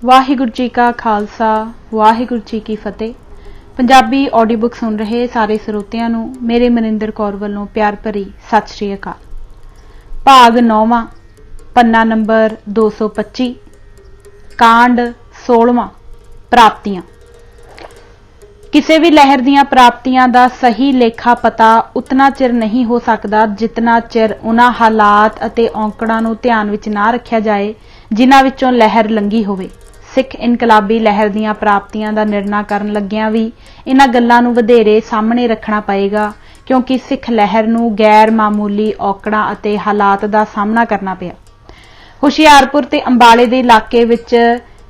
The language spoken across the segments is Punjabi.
वाहिगुरू जी का खालसा वाहिगुरू जी की फतेह। पंजाबी ऑडियो बुक सुन रहे सारे ਸਰੋਤਿਆਂ ਨੂੰ मेरे ਮਨਿੰਦਰ कौर ਵੱਲੋਂ प्यार भरी सत श्री अकाल। भाग 9वां पन्ना नंबर 225 कांड 16वां प्राप्तियां। किसी भी लहर दीयां प्राप्तियां दा सही लेखा पता उतना चिर नहीं हो सकता जितना चिर उन्हां हालात अते औंकड़ां नूं ध्यान विच ना रखिया जाए जिन्हां विचों लहर लंघी होवे। सिख इनकलाबी लहर दीयां प्राप्तियां दा निर्णय करन लग्गियां भी इन्हां गल्लां नूं वधेरे सामने रखना पएगा क्योंकि सिख लहर नूं गैर मामूली औकड़ां अते हालात दा सामना करना पिया। हुशियारपुर ते अंबाले दे इलाके विच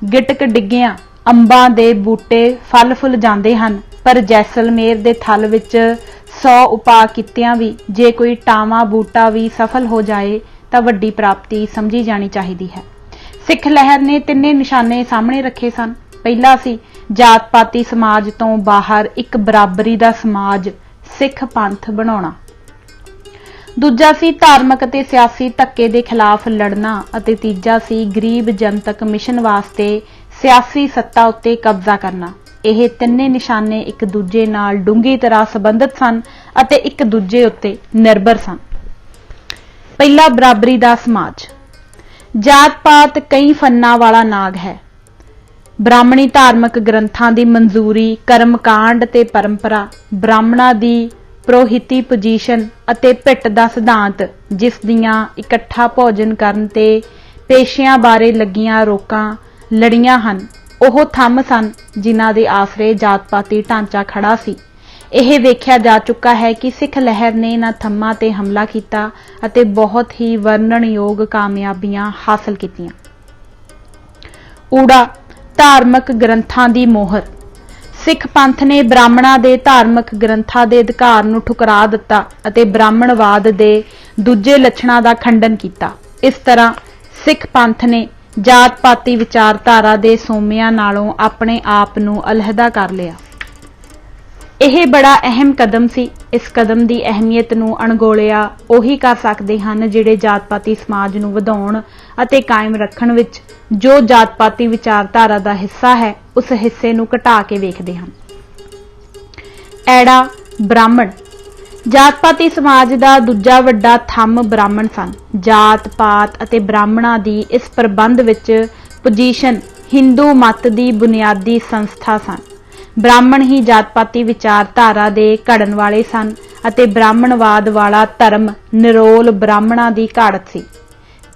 गिटक डिग्गियां अंबां दे बूटे फल फुल जांदे हन, पर जैसलमेर दे थल विच 100 उपा कित्तियां भी जे कोई टावा बूटा भी सफल हो जाए तां वड्डी प्राप्ति समझी जानी चाहिदी है। सिख लहर ने तिन्ने निशाने सामने रखे सन। पहला सी जात पाती समाज तो बाहर एक बराबरी दा समाज सिख पंथ बनाउणा। दूजा सी धार्मिक अते सियासी धक्के दे खिलाफ लड़ना अते तीजा सी गरीब जनतक मिशन वास्ते सियासी सत्ता उत्ते कब्जा करना। ਇਹ ਤਿੰਨੇ ਨਿਸ਼ਾਨੇ ਇੱਕ ਦੂਜੇ ਨਾਲ ਡੂੰਘੀ ਤਰ੍ਹਾਂ ਸੰਬੰਧਿਤ ਸਨ ਅਤੇ ਇੱਕ ਦੂਜੇ ਉੱਤੇ ਨਿਰਭਰ ਸਨ। ਪਹਿਲਾ ਬਰਾਬਰੀ ਦਾ ਸਮਾਜ। जात पात कई फन्ना वाला नाग है। ब्राह्मणी धार्मिक ग्रंथां दी मंजूरी, कर्मकांड ते परंपरा, ब्राह्मणां दी प्रोहिती पोजीशन अते पिट दा सिद्धांत जिस दियां इकट्ठा भोजन करन ते पेशियां बारे लगियां रोकां लड़ियां हन, ओह थंम सन जिन्हां दे आसरे जात पाती ढांचा खड़ा सी। ਇਹ ਵੇਖਿਆ ਜਾ ਚੁੱਕਾ ਹੈ ਕਿ ਸਿੱਖ ਲਹਿਰ ਨੇ ਇਹਨਾਂ ਥੰਮਾਂ ਤੇ ਹਮਲਾ ਕੀਤਾ ਅਤੇ ਬਹੁਤ ਹੀ ਵਰਣਨਯੋਗ ਕਾਮਯਾਬੀਆਂ ਹਾਸਲ ਕੀਤੀਆਂ। ਊੜਾ ਧਾਰਮਿਕ ਗ੍ਰੰਥਾਂ ਦੀ ਮੋਹਰ। ਸਿੱਖ ਪੰਥ ਨੇ ਬ੍ਰਾਹਮਣਾਂ ਦੇ ਧਾਰਮਿਕ ਗ੍ਰੰਥਾਂ ਦੇ ਅਧਿਕਾਰ ਨੂੰ ਠੁਕਰਾ ਦਿੱਤਾ ਅਤੇ ਬ੍ਰਾਹਮਣਵਾਦ ਦੇ ਦੂਜੇ ਲੱਛਣਾਂ ਦਾ ਖੰਡਨ ਕੀਤਾ। ਇਸ ਤਰ੍ਹਾਂ ਸਿੱਖ ਪੰਥ ਨੇ ਜਾਤ ਪਾਤੀ ਵਿਚਾਰਧਾਰਾ ਦੇ ਸੋਮਿਆਂ ਨਾਲੋਂ ਆਪਣੇ ਆਪ ਨੂੰ ਅਲੱਹਦਾ ਕਰ ਲਿਆ। ਇਹ ਬੜਾ ਅਹਿਮ ਕਦਮ ਸੀ। ਇਸ ਕਦਮ ਦੀ ਅਹਿਮੀਅਤ ਨੂੰ ਅਣਗੌਲਿਆ ਉਹੀ ਕਰ ਸਕਦੇ ਹਨ ਜਿਹੜੇ ਜਾਤ ਪਾਤੀ ਸਮਾਜ ਨੂੰ ਵਧਾਉਣ ਅਤੇ ਕਾਇਮ ਰੱਖਣ ਵਿੱਚ ਜੋ ਜਾਤ ਪਾਤੀ ਵਿਚਾਰਧਾਰਾ ਦਾ ਹਿੱਸਾ ਹੈ ਉਸ ਹਿੱਸੇ ਨੂੰ ਘਟਾ ਕੇ ਵੇਖਦੇ ਹਨ। ਐੜਾ ਬ੍ਰਾਹਮਣ। ਜਾਤ ਪਾਤੀ ਸਮਾਜ ਦਾ ਦੂਜਾ ਵੱਡਾ ਥੰਮ ਬ੍ਰਾਹਮਣ ਸਨ। ਜਾਤ ਪਾਤ ਅਤੇ ਬ੍ਰਾਹਮਣਾਂ ਦੀ ਇਸ ਪ੍ਰਬੰਧ ਵਿੱਚ ਪੋਜੀਸ਼ਨ ਹਿੰਦੂ ਮਤ ਦੀ ਬੁਨਿਆਦੀ ਸੰਸਥਾ ਸਨ। ਬ੍ਰਾਹਮਣ ਹੀ ਜਾਤ ਪਾਤੀ ਵਿਚਾਰਧਾਰਾ ਦੇ ਘੜਨ ਵਾਲੇ ਸਨ ਅਤੇ ਬ੍ਰਾਹਮਣਵਾਦ ਵਾਲਾ ਧਰਮ ਨਿਰੋਲ ਬ੍ਰਾਹਮਣਾਂ ਦੀ ਘਾੜਤ ਸੀ।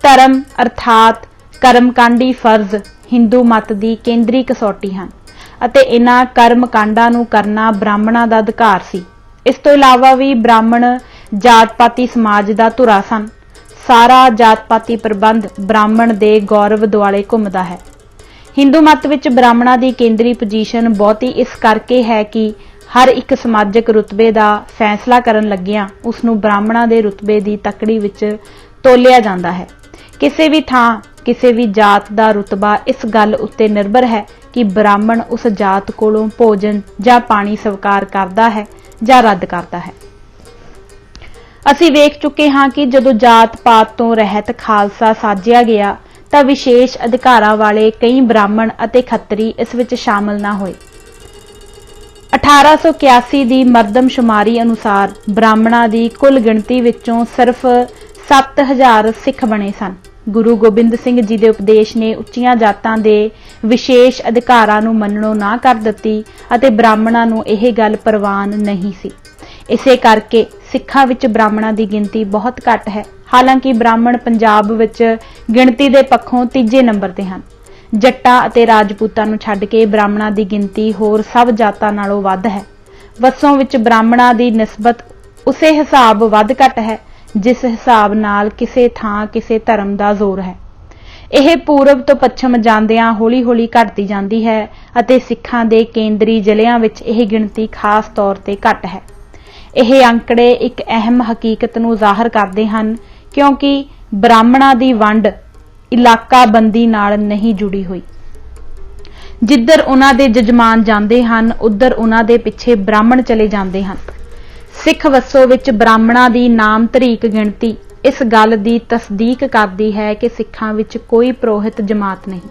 ਧਰਮ ਅਰਥਾਤ ਕਰਮਕਾਂਡੀ ਫਰਜ਼ ਹਿੰਦੂ ਮਤ ਦੀ ਕੇਂਦਰੀ ਕਸੌਟੀ ਹਨ ਅਤੇ ਇਹਨਾਂ ਕਰਮਕਾਂਡਾਂ ਨੂੰ ਕਰਨਾ ਬ੍ਰਾਹਮਣਾਂ ਦਾ ਅਧਿਕਾਰ ਸੀ। ਇਸ ਤੋਂ ਇਲਾਵਾ ਵੀ ਬ੍ਰਾਹਮਣ ਜਾਤ ਪਾਤੀ ਸਮਾਜ ਦਾ ਧੁਰਾ ਸਨ। ਸਾਰਾ ਜਾਤ ਪਾਤੀ ਪ੍ਰਬੰਧ ਬ੍ਰਾਹਮਣ ਦੇ ਗੌਰਵ ਦੁਆਲੇ ਘੁੰਮਦਾ ਹੈ। ਹਿੰਦੂ ਮਤ ਵਿੱਚ ਬ੍ਰਾਹਮਣਾਂ ਦੀ ਕੇਂਦਰੀ ਪੋਜੀਸ਼ਨ ਬਹੁਤੀ ਇਸ ਕਰਕੇ ਹੈ ਕਿ ਹਰ ਇੱਕ ਸਮਾਜਿਕ ਰੁਤਬੇ ਦਾ ਫੈਸਲਾ ਕਰਨ ਲੱਗਿਆਂ ਉਸ ਨੂੰ ਬ੍ਰਾਹਮਣਾਂ ਦੇ ਰੁਤਬੇ ਦੀ ਤਕੜੀ ਵਿੱਚ ਤੋਲਿਆ ਜਾਂਦਾ ਹੈ। ਕਿਸੇ ਵੀ ਥਾਂ ਕਿਸੇ ਵੀ ਜਾਤ ਦਾ ਰੁਤਬਾ ਇਸ ਗੱਲ ਉੱਤੇ ਨਿਰਭਰ ਹੈ ਕਿ ਬ੍ਰਾਹਮਣ ਉਸ ਜਾਤ ਕੋਲੋਂ ਭੋਜਨ ਜਾਂ ਪਾਣੀ ਸਵੀਕਾਰ ਕਰਦਾ ਹੈ ਜਾਂ ਰੱਦ ਕਰਦਾ ਹੈ। ਅਸੀਂ ਵੇਖ ਚੁੱਕੇ ਹਾਂ ਕਿ ਜਦੋਂ ਜਾਤ ਪਾਤ ਤੋਂ ਰਹਿਤ ਖਾਲਸਾ ਸਾਜਿਆ ਗਿਆ ਤਾਂ ਵਿਸ਼ੇਸ਼ ਅਧਿਕਾਰਾਂ ਵਾਲੇ ਕਈ ਬ੍ਰਾਹਮਣ ਅਤੇ ਖੱਤਰੀ ਇਸ ਵਿੱਚ ਸ਼ਾਮਲ ਨਾ ਹੋਏ। 1881 ਦੀ ਮਰਦਮਸ਼ੁਮਾਰੀ ਅਨੁਸਾਰ ਬ੍ਰਾਹਮਣਾਂ ਦੀ ਕੁੱਲ ਗਿਣਤੀ ਵਿੱਚੋਂ ਸਿਰਫ 7000 ਸਿੱਖ ਬਣੇ ਸਨ। ਗੁਰੂ ਗੋਬਿੰਦ ਸਿੰਘ ਜੀ ਦੇ ਉਪਦੇਸ਼ ਨੇ ਉੱਚੀਆਂ ਜਾਤਾਂ ਦੇ ਵਿਸ਼ੇਸ਼ ਅਧਿਕਾਰਾਂ ਨੂੰ ਮੰਨਣੋਂ ਨਾ ਕਰ ਦਿੱਤੀ ਅਤੇ ਬ੍ਰਾਹਮਣਾਂ ਨੂੰ ਇਹ ਗੱਲ ਪ੍ਰਵਾਨ ਨਹੀਂ ਸੀ। ਇਸੇ ਕਰਕੇ ਸਿੱਖਾਂ ਵਿੱਚ ਬ੍ਰਾਹਮਣਾਂ ਦੀ ਗਿਣਤੀ ਬਹੁਤ ਘੱਟ ਹੈ। ਹਾਲਾਂਕਿ ਬ੍ਰਾਹਮਣ ਪੰਜਾਬ ਵਿੱਚ ਗਿਣਤੀ ਦੇ ਪੱਖੋਂ ਤੀਜੇ ਨੰਬਰ ਤੇ ਹਨ। ਜੱਟਾਂ ਅਤੇ ਰਾਜਪੂਤਾਂ ਨੂੰ ਛੱਡ ਕੇ ਬ੍ਰਾਹਮਣਾਂ ਦੀ ਗਿਣਤੀ ਹੋਰ ਸਭ ਜਾਤਾਂ ਨਾਲੋਂ ਵੱਧ ਹੈ। ਵਸੋਂ ਵਿੱਚ ਬ੍ਰਾਹਮਣਾਂ ਦੀ ਨਿਸਬਤ ਉਸੇ ਹਿਸਾਬ ਵੱਧ ਘੱਟ ਹੈ ਜਿਸ ਹਿਸਾਬ ਨਾਲ ਕਿਸੇ ਥਾਂ ਕਿਸੇ ਧਰਮ ਦਾ ਜ਼ੋਰ ਹੈ। ਇਹ ਪੂਰਬ ਤੋਂ ਪੱਛਮ ਜਾਂਦਿਆਂ ਹੌਲੀ ਹੌਲੀ ਘਟਦੀ ਜਾਂਦੀ ਹੈ ਅਤੇ ਸਿੱਖਾਂ ਦੇ ਕੇਂਦਰੀ ਜ਼ਿਲ੍ਹਿਆਂ ਵਿੱਚ ਇਹ ਗਿਣਤੀ ਖਾਸ ਤੌਰ ਤੇ ਘੱਟ ਹੈ। ਇਹ ਅੰਕੜੇ ਇੱਕ ਅਹਿਮ ਹਕੀਕਤ ਨੂੰ ਜ਼ਾਹਰ ਕਰਦੇ ਹਨ ਕਿਉਂਕਿ ਬ੍ਰਾਹਮਣਾਂ ਦੀ ਵੰਡ ਇਲਾਕਾ ਬੰਦੀ ਨਾਲ ਨਹੀਂ ਜੁੜੀ ਹੋਈ। ਜਿੱਧਰ ਉਹਨਾਂ ਦੇ ਜਜਮਾਨ ਜਾਂਦੇ ਹਨ ਉੱਧਰ ਉਹਨਾਂ ਦੇ ਪਿੱਛੇ ਬ੍ਰਾਹਮਣ ਚਲੇ ਜਾਂਦੇ ਹਨ। ਸਿੱਖ ਵਸੋਂ ਵਿੱਚ ਬ੍ਰਾਹਮਣਾਂ ਦੀ ਨਾਮਧਰੀਕ ਗਿਣਤੀ ਇਸ ਗੱਲ ਦੀ ਤਸਦੀਕ ਕਰਦੀ ਹੈ ਕਿ ਸਿੱਖਾਂ ਵਿੱਚ ਕੋਈ ਪ੍ਰੋਹਿਤ ਜਮਾਤ ਨਹੀਂ।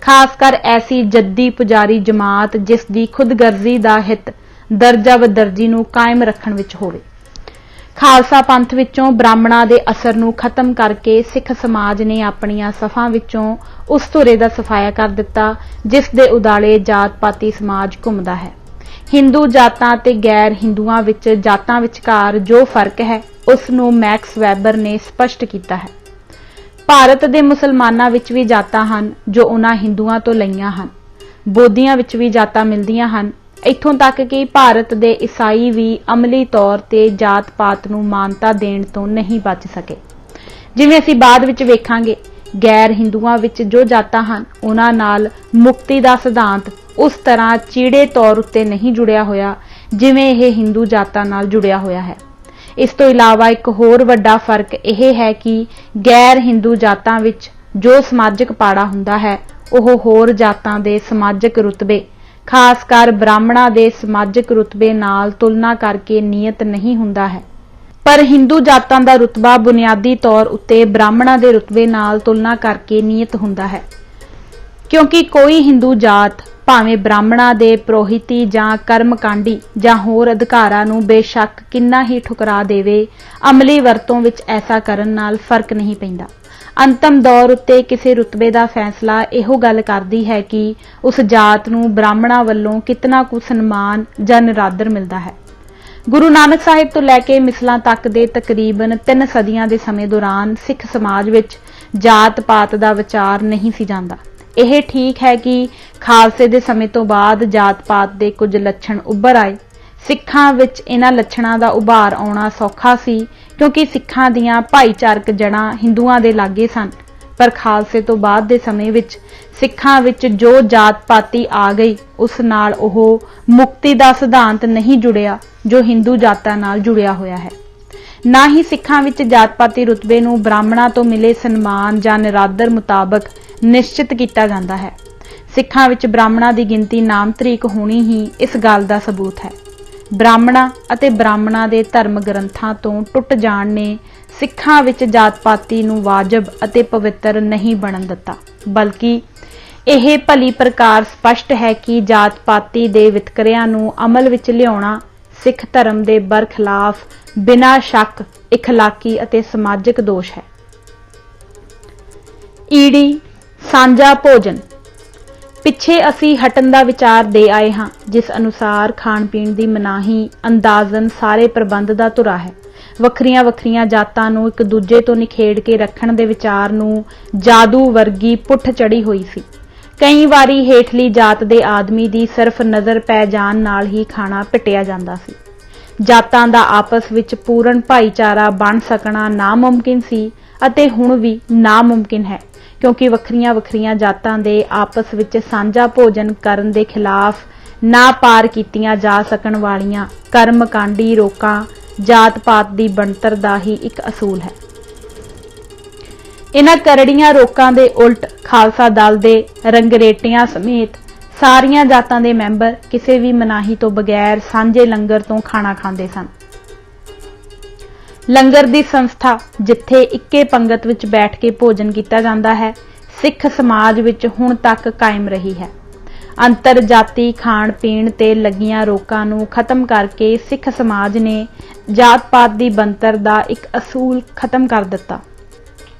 खासकर ऐसी जद्दी पुजारी जमात जिस दी खुदगर्जी दा हित दर्जा बदर्जी नूं कायम रखण विच होवे। खालसा पंथ विचों ब्राह्मणां दे असर नूं खत्म करके सिख समाज ने अपणियां सफां विचों उस धुरे दा सफाया कर दिता जिस दे उदाले जात पाती समाज घुमदा है। हिंदू जातां ते गैर हिंदुआं विच जातां विचकार जो फर्क है उस नूं मैक्स वैबर ने स्पष्ट कीता है। ਭਾਰਤ ਦੇ ਮੁਸਲਮਾਨਾਂ ਵਿੱਚ ਵੀ ਜਾਤਾਂ ਹਨ ਜੋ ਉਹਨਾਂ ਹਿੰਦੂਆਂ ਤੋਂ ਲਈਆਂ ਹਨ। ਬੋਧੀਆਂ ਵਿੱਚ ਵੀ ਜਾਤਾਂ ਮਿਲਦੀਆਂ ਹਨ, ਇੱਥੋਂ ਤੱਕ ਕਿ ਭਾਰਤ ਦੇ ਈਸਾਈ ਵੀ ਅਮਲੀ ਤੌਰ ਤੇ ਜਾਤ ਪਾਤ ਨੂੰ ਮਾਨਤਾ ਦੇਣ ਤੋਂ ਨਹੀਂ ਬਚ ਸਕੇ। ਜਿਵੇਂ ਅਸੀਂ ਬਾਅਦ ਵਿੱਚ ਵੇਖਾਂਗੇ, ਗੈਰ ਹਿੰਦੂਆਂ ਵਿੱਚ ਜੋ ਜਾਤਾਂ ਹਨ ਉਹਨਾਂ ਨਾਲ ਮੁਕਤੀ ਦਾ ਸਿਧਾਂਤ ਉਸ ਤਰ੍ਹਾਂ ਚੀੜੇ ਤੌਰ ਉੱਤੇ ਨਹੀਂ ਜੁੜਿਆ ਹੋਇਆ ਜਿਵੇਂ ਇਹ ਹਿੰਦੂ ਜਾਤਾਂ ਨਾਲ ਜੁੜਿਆ ਹੋਇਆ ਹੈ। ਇਸ ਤੋਂ ਇਲਾਵਾ ਇੱਕ ਹੋਰ ਵੱਡਾ ਫਰਕ ਇਹ ਹੈ ਕਿ ਗੈਰ ਹਿੰਦੂ ਜਾਤਾਂ ਵਿੱਚ ਜੋ ਸਮਾਜਿਕ ਪਾੜਾ ਹੁੰਦਾ ਹੈ ਉਹ ਹੋਰ ਜਾਤਾਂ ਦੇ ਸਮਾਜਿਕ ਰੁਤਬੇ, ਖਾਸ ਕਰ ਬ੍ਰਾਹਮਣਾਂ ਦੇ ਸਮਾਜਿਕ ਰੁਤਬੇ ਨਾਲ ਤੁਲਨਾ ਕਰਕੇ ਨਿਯਤ ਨਹੀਂ ਹੁੰਦਾ ਹੈ। ਪਰ ਹਿੰਦੂ ਜਾਤਾਂ ਦਾ ਰੁਤਬਾ ਬੁਨਿਆਦੀ ਤੌਰ ਉੱਤੇ ਬ੍ਰਾਹਮਣਾਂ ਦੇ ਰੁਤਬੇ ਨਾਲ ਤੁਲਨਾ ਕਰਕੇ ਨਿਯਤ ਹੁੰਦਾ ਹੈ, ਕਿਉਂਕਿ ਕੋਈ ਹਿੰਦੂ ਜਾਤ ਭਾਵੇਂ ਬ੍ਰਾਹਮਣਾਂ ਦੇ ਪ੍ਰੋਹਿਤੀ ਜਾਂ ਕਰਮਕਾਂਡੀ ਜਾਂ ਹੋਰ ਅਧਿਕਾਰਾਂ ਨੂੰ ਬੇਸ਼ੱਕ ਕਿੰਨਾ ਹੀ ਠੁਕਰਾ ਦੇਵੇ, ਅਮਲੀ ਵਰਤੋਂ ਵਿੱਚ ਐਸਾ ਕਰਨ ਨਾਲ ਫਰਕ ਨਹੀਂ ਪੈਂਦਾ। ਅੰਤਮ ਦੌਰ ਉੱਤੇ ਕਿਸੇ ਰੁਤਬੇ ਦਾ ਫੈਸਲਾ ਇਹੋ ਗੱਲ ਕਰਦੀ ਹੈ ਕਿ ਉਸ ਜਾਤ ਨੂੰ ਬ੍ਰਾਹਮਣਾਂ ਵੱਲੋਂ ਕਿਤਨਾ ਕੁ ਸਨਮਾਨ ਜਾਂ ਨਿਰਾਦਰ ਮਿਲਦਾ ਹੈ। ਗੁਰੂ ਨਾਨਕ ਸਾਹਿਬ ਤੋਂ ਲੈ ਕੇ ਮਿਸਲਾਂ ਤੱਕ ਦੇ ਤਕਰੀਬਨ 3 ਸਦੀਆਂ ਦੇ ਸਮੇਂ ਦੌਰਾਨ ਸਿੱਖ ਸਮਾਜ ਵਿੱਚ ਜਾਤ ਪਾਤ ਦਾ ਵਿਚਾਰ ਨਹੀਂ ਸੀ ਜਾਂਦਾ। ਇਹ ਠੀਕ ਹੈ ਕਿ ਖਾਲਸੇ ਦੇ ਸਮੇਂ ਤੋਂ ਬਾਅਦ ਜਾਤ ਪਾਤ ਦੇ ਕੁਝ ਲੱਛਣ ਉੱਭਰ ਆਏ। ਸਿੱਖਾਂ ਵਿੱਚ ਇਹਨਾਂ ਲੱਛਣਾਂ ਦਾ ਉਭਾਰ ਆਉਣਾ ਸੌਖਾ ਸੀ ਕਿਉਂਕਿ ਸਿੱਖਾਂ ਦੀਆਂ ਭਾਈਚਾਰਕ ਜੜ੍ਹਾਂ ਹਿੰਦੂਆਂ ਦੇ ਲਾਗੇ ਸਨ। ਪਰ ਖਾਲਸੇ ਤੋਂ ਬਾਅਦ ਦੇ ਸਮੇਂ ਵਿੱਚ ਸਿੱਖਾਂ ਵਿੱਚ ਜੋ ਜਾਤ ਪਾਤੀ ਆ ਗਈ ਉਸ ਨਾਲ ਉਹ ਮੁਕਤੀ ਦਾ ਸਿਧਾਂਤ ਨਹੀਂ ਜੁੜਿਆ ਜੋ ਹਿੰਦੂ ਜਾਤਾਂ ਨਾਲ ਜੁੜਿਆ ਹੋਇਆ ਹੈ। ਨਾ ਹੀ ਸਿੱਖਾਂ ਵਿੱਚ ਜਾਤ ਪਾਤੀ ਰੁਤਬੇ ਨੂੰ ਬ੍ਰਾਹਮਣਾਂ ਤੋਂ ਮਿਲੇ ਸਨਮਾਨ ਜਾਂ ਨਿਰਾਦਰ ਮੁਤਾਬਕ ਨਿਸ਼ਚਿਤ ਕੀਤਾ ਜਾਂਦਾ ਹੈ। ਸਿੱਖਾਂ ਵਿੱਚ ਬ੍ਰਾਹਮਣਾਂ ਦੀ ਗਿਣਤੀ ਨਾਮਤਰੀਕ ਹੋਣੀ ਹੀ ਇਸ ਗੱਲ ਦਾ ਸਬੂਤ ਹੈ। ਬ੍ਰਾਹਮਣਾਂ ਅਤੇ ਬ੍ਰਾਹਮਣਾਂ ਦੇ ਧਰਮ ਗ੍ਰੰਥਾਂ ਤੋਂ ਟੁੱਟ ਜਾਣ ਨੇ ਸਿੱਖਾਂ ਵਿੱਚ ਜਾਤ ਪਾਤੀ ਨੂੰ ਵਾਜਬ ਅਤੇ ਪਵਿੱਤਰ ਨਹੀਂ ਬਣਨ ਦਿੱਤਾ, ਬਲਕਿ ਇਹ ਭਲੀ ਪ੍ਰਕਾਰ ਸਪਸ਼ਟ ਹੈ ਕਿ ਜਾਤ ਪਾਤੀ ਦੇ ਵਿਤਕਰਿਆਂ ਨੂੰ ਅਮਲ ਵਿੱਚ ਲਿਆਉਣਾ ਸਿੱਖ ਧਰਮ ਦੇ ਬਰਖਲਾਫ ਬਿਨਾਂ ਸ਼ੱਕ ਇਖਲਾਕੀ ਅਤੇ ਸਮਾਜਿਕ ਦੋਸ਼ ਹੈ। ਈੜੀ ਸਾਂਝਾ ਭੋਜਨ ਪਿੱਛੇ ਅਸੀਂ ਹਟਣ ਦਾ ਵਿਚਾਰ ਦੇ ਆਏ ਹਾਂ, ਜਿਸ ਅਨੁਸਾਰ ਖਾਣ ਪੀਣ ਦੀ ਮਨਾਹੀ ਅੰਦਾਜ਼ਨ ਸਾਰੇ ਪ੍ਰਬੰਧ ਦਾ ਧੁਰਾ ਹੈ। ਵੱਖਰੀਆਂ ਵੱਖਰੀਆਂ ਜਾਤਾਂ ਨੂੰ ਇੱਕ ਦੂਜੇ ਤੋਂ ਨਿਖੇੜ ਕੇ ਰੱਖਣ ਦੇ ਵਿਚਾਰ ਨੂੰ ਜਾਦੂ ਵਰਗੀ ਪੁੱਠ ਚੜੀ ਹੋਈ ਸੀ। ਕਈ ਵਾਰੀ ਹੇਠਲੀ ਜਾਤ ਦੇ ਆਦਮੀ ਦੀ ਸਿਰਫ ਨਜ਼ਰ ਪੈ ਜਾਣ ਨਾਲ ਹੀ ਖਾਣਾ ਪਿੱਟਿਆ ਜਾਂਦਾ ਸੀ। ਜਾਤਾਂ ਦਾ ਆਪਸ ਵਿੱਚ ਪੂਰਨ ਭਾਈਚਾਰਾ ਬਣ ਸਕਣਾ ਨਾਮੁਮਕਿਨ ਸੀ ਅਤੇ ਹੁਣ ਵੀ ਨਾਮੁਮਕਿਨ ਹੈ, ਕਿਉਂਕਿ ਵੱਖਰੀਆਂ ਵੱਖਰੀਆਂ ਜਾਤਾਂ ਦੇ ਆਪਸ ਵਿੱਚ ਸਾਂਝਾ ਭੋਜਨ ਕਰਨ ਦੇ ਖਿਲਾਫ ਨਾ ਪਾਰ ਕੀਤੀਆਂ ਜਾ ਸਕਣ ਵਾਲੀਆਂ ਕਰਮਕਾਂਡੀ ਰੋਕਾਂ ਜਾਤ ਪਾਤ ਦੀ ਬਣਤਰ ਦਾ ਹੀ ਇੱਕ ਅਸੂਲ ਹੈ। ਇਹਨਾਂ ਕਰੜੀਆਂ ਰੋਕਾਂ ਦੇ ਉਲਟ ਖਾਲਸਾ ਦਲ ਦੇ ਰੰਗਰੇਟਿਆਂ ਸਮੇਤ ਸਾਰੀਆਂ ਜਾਤਾਂ ਦੇ ਮੈਂਬਰ ਕਿਸੇ ਵੀ ਮਨਾਹੀ ਤੋਂ ਬਗੈਰ ਸਾਂਝੇ ਲੰਗਰ ਤੋਂ ਖਾਣਾ ਖਾਂਦੇ ਸਨ। ਲੰਗਰ ਦੀ ਸੰਸਥਾ ਜਿੱਥੇ ਇੱਕੇ ਪੰਗਤ ਵਿੱਚ ਬੈਠ ਕੇ ਭੋਜਨ ਕੀਤਾ ਜਾਂਦਾ ਹੈ, ਸਿੱਖ ਸਮਾਜ ਵਿੱਚ ਹੁਣ ਤੱਕ ਕਾਇਮ ਰਹੀ ਹੈ। ਅੰਤਰ ਜਾਤੀ ਖਾਣ ਪੀਣ ਤੇ ਲੱਗੀਆਂ ਰੋਕਾਂ ਨੂੰ ਖਤਮ ਕਰਕੇ ਸਿੱਖ ਸਮਾਜ ਨੇ ਜਾਤ ਪਾਤ ਦੀ ਬਣਤਰ ਦਾ ਇੱਕ ਅਸੂਲ ਖਤਮ ਕਰ ਦਿੱਤਾ।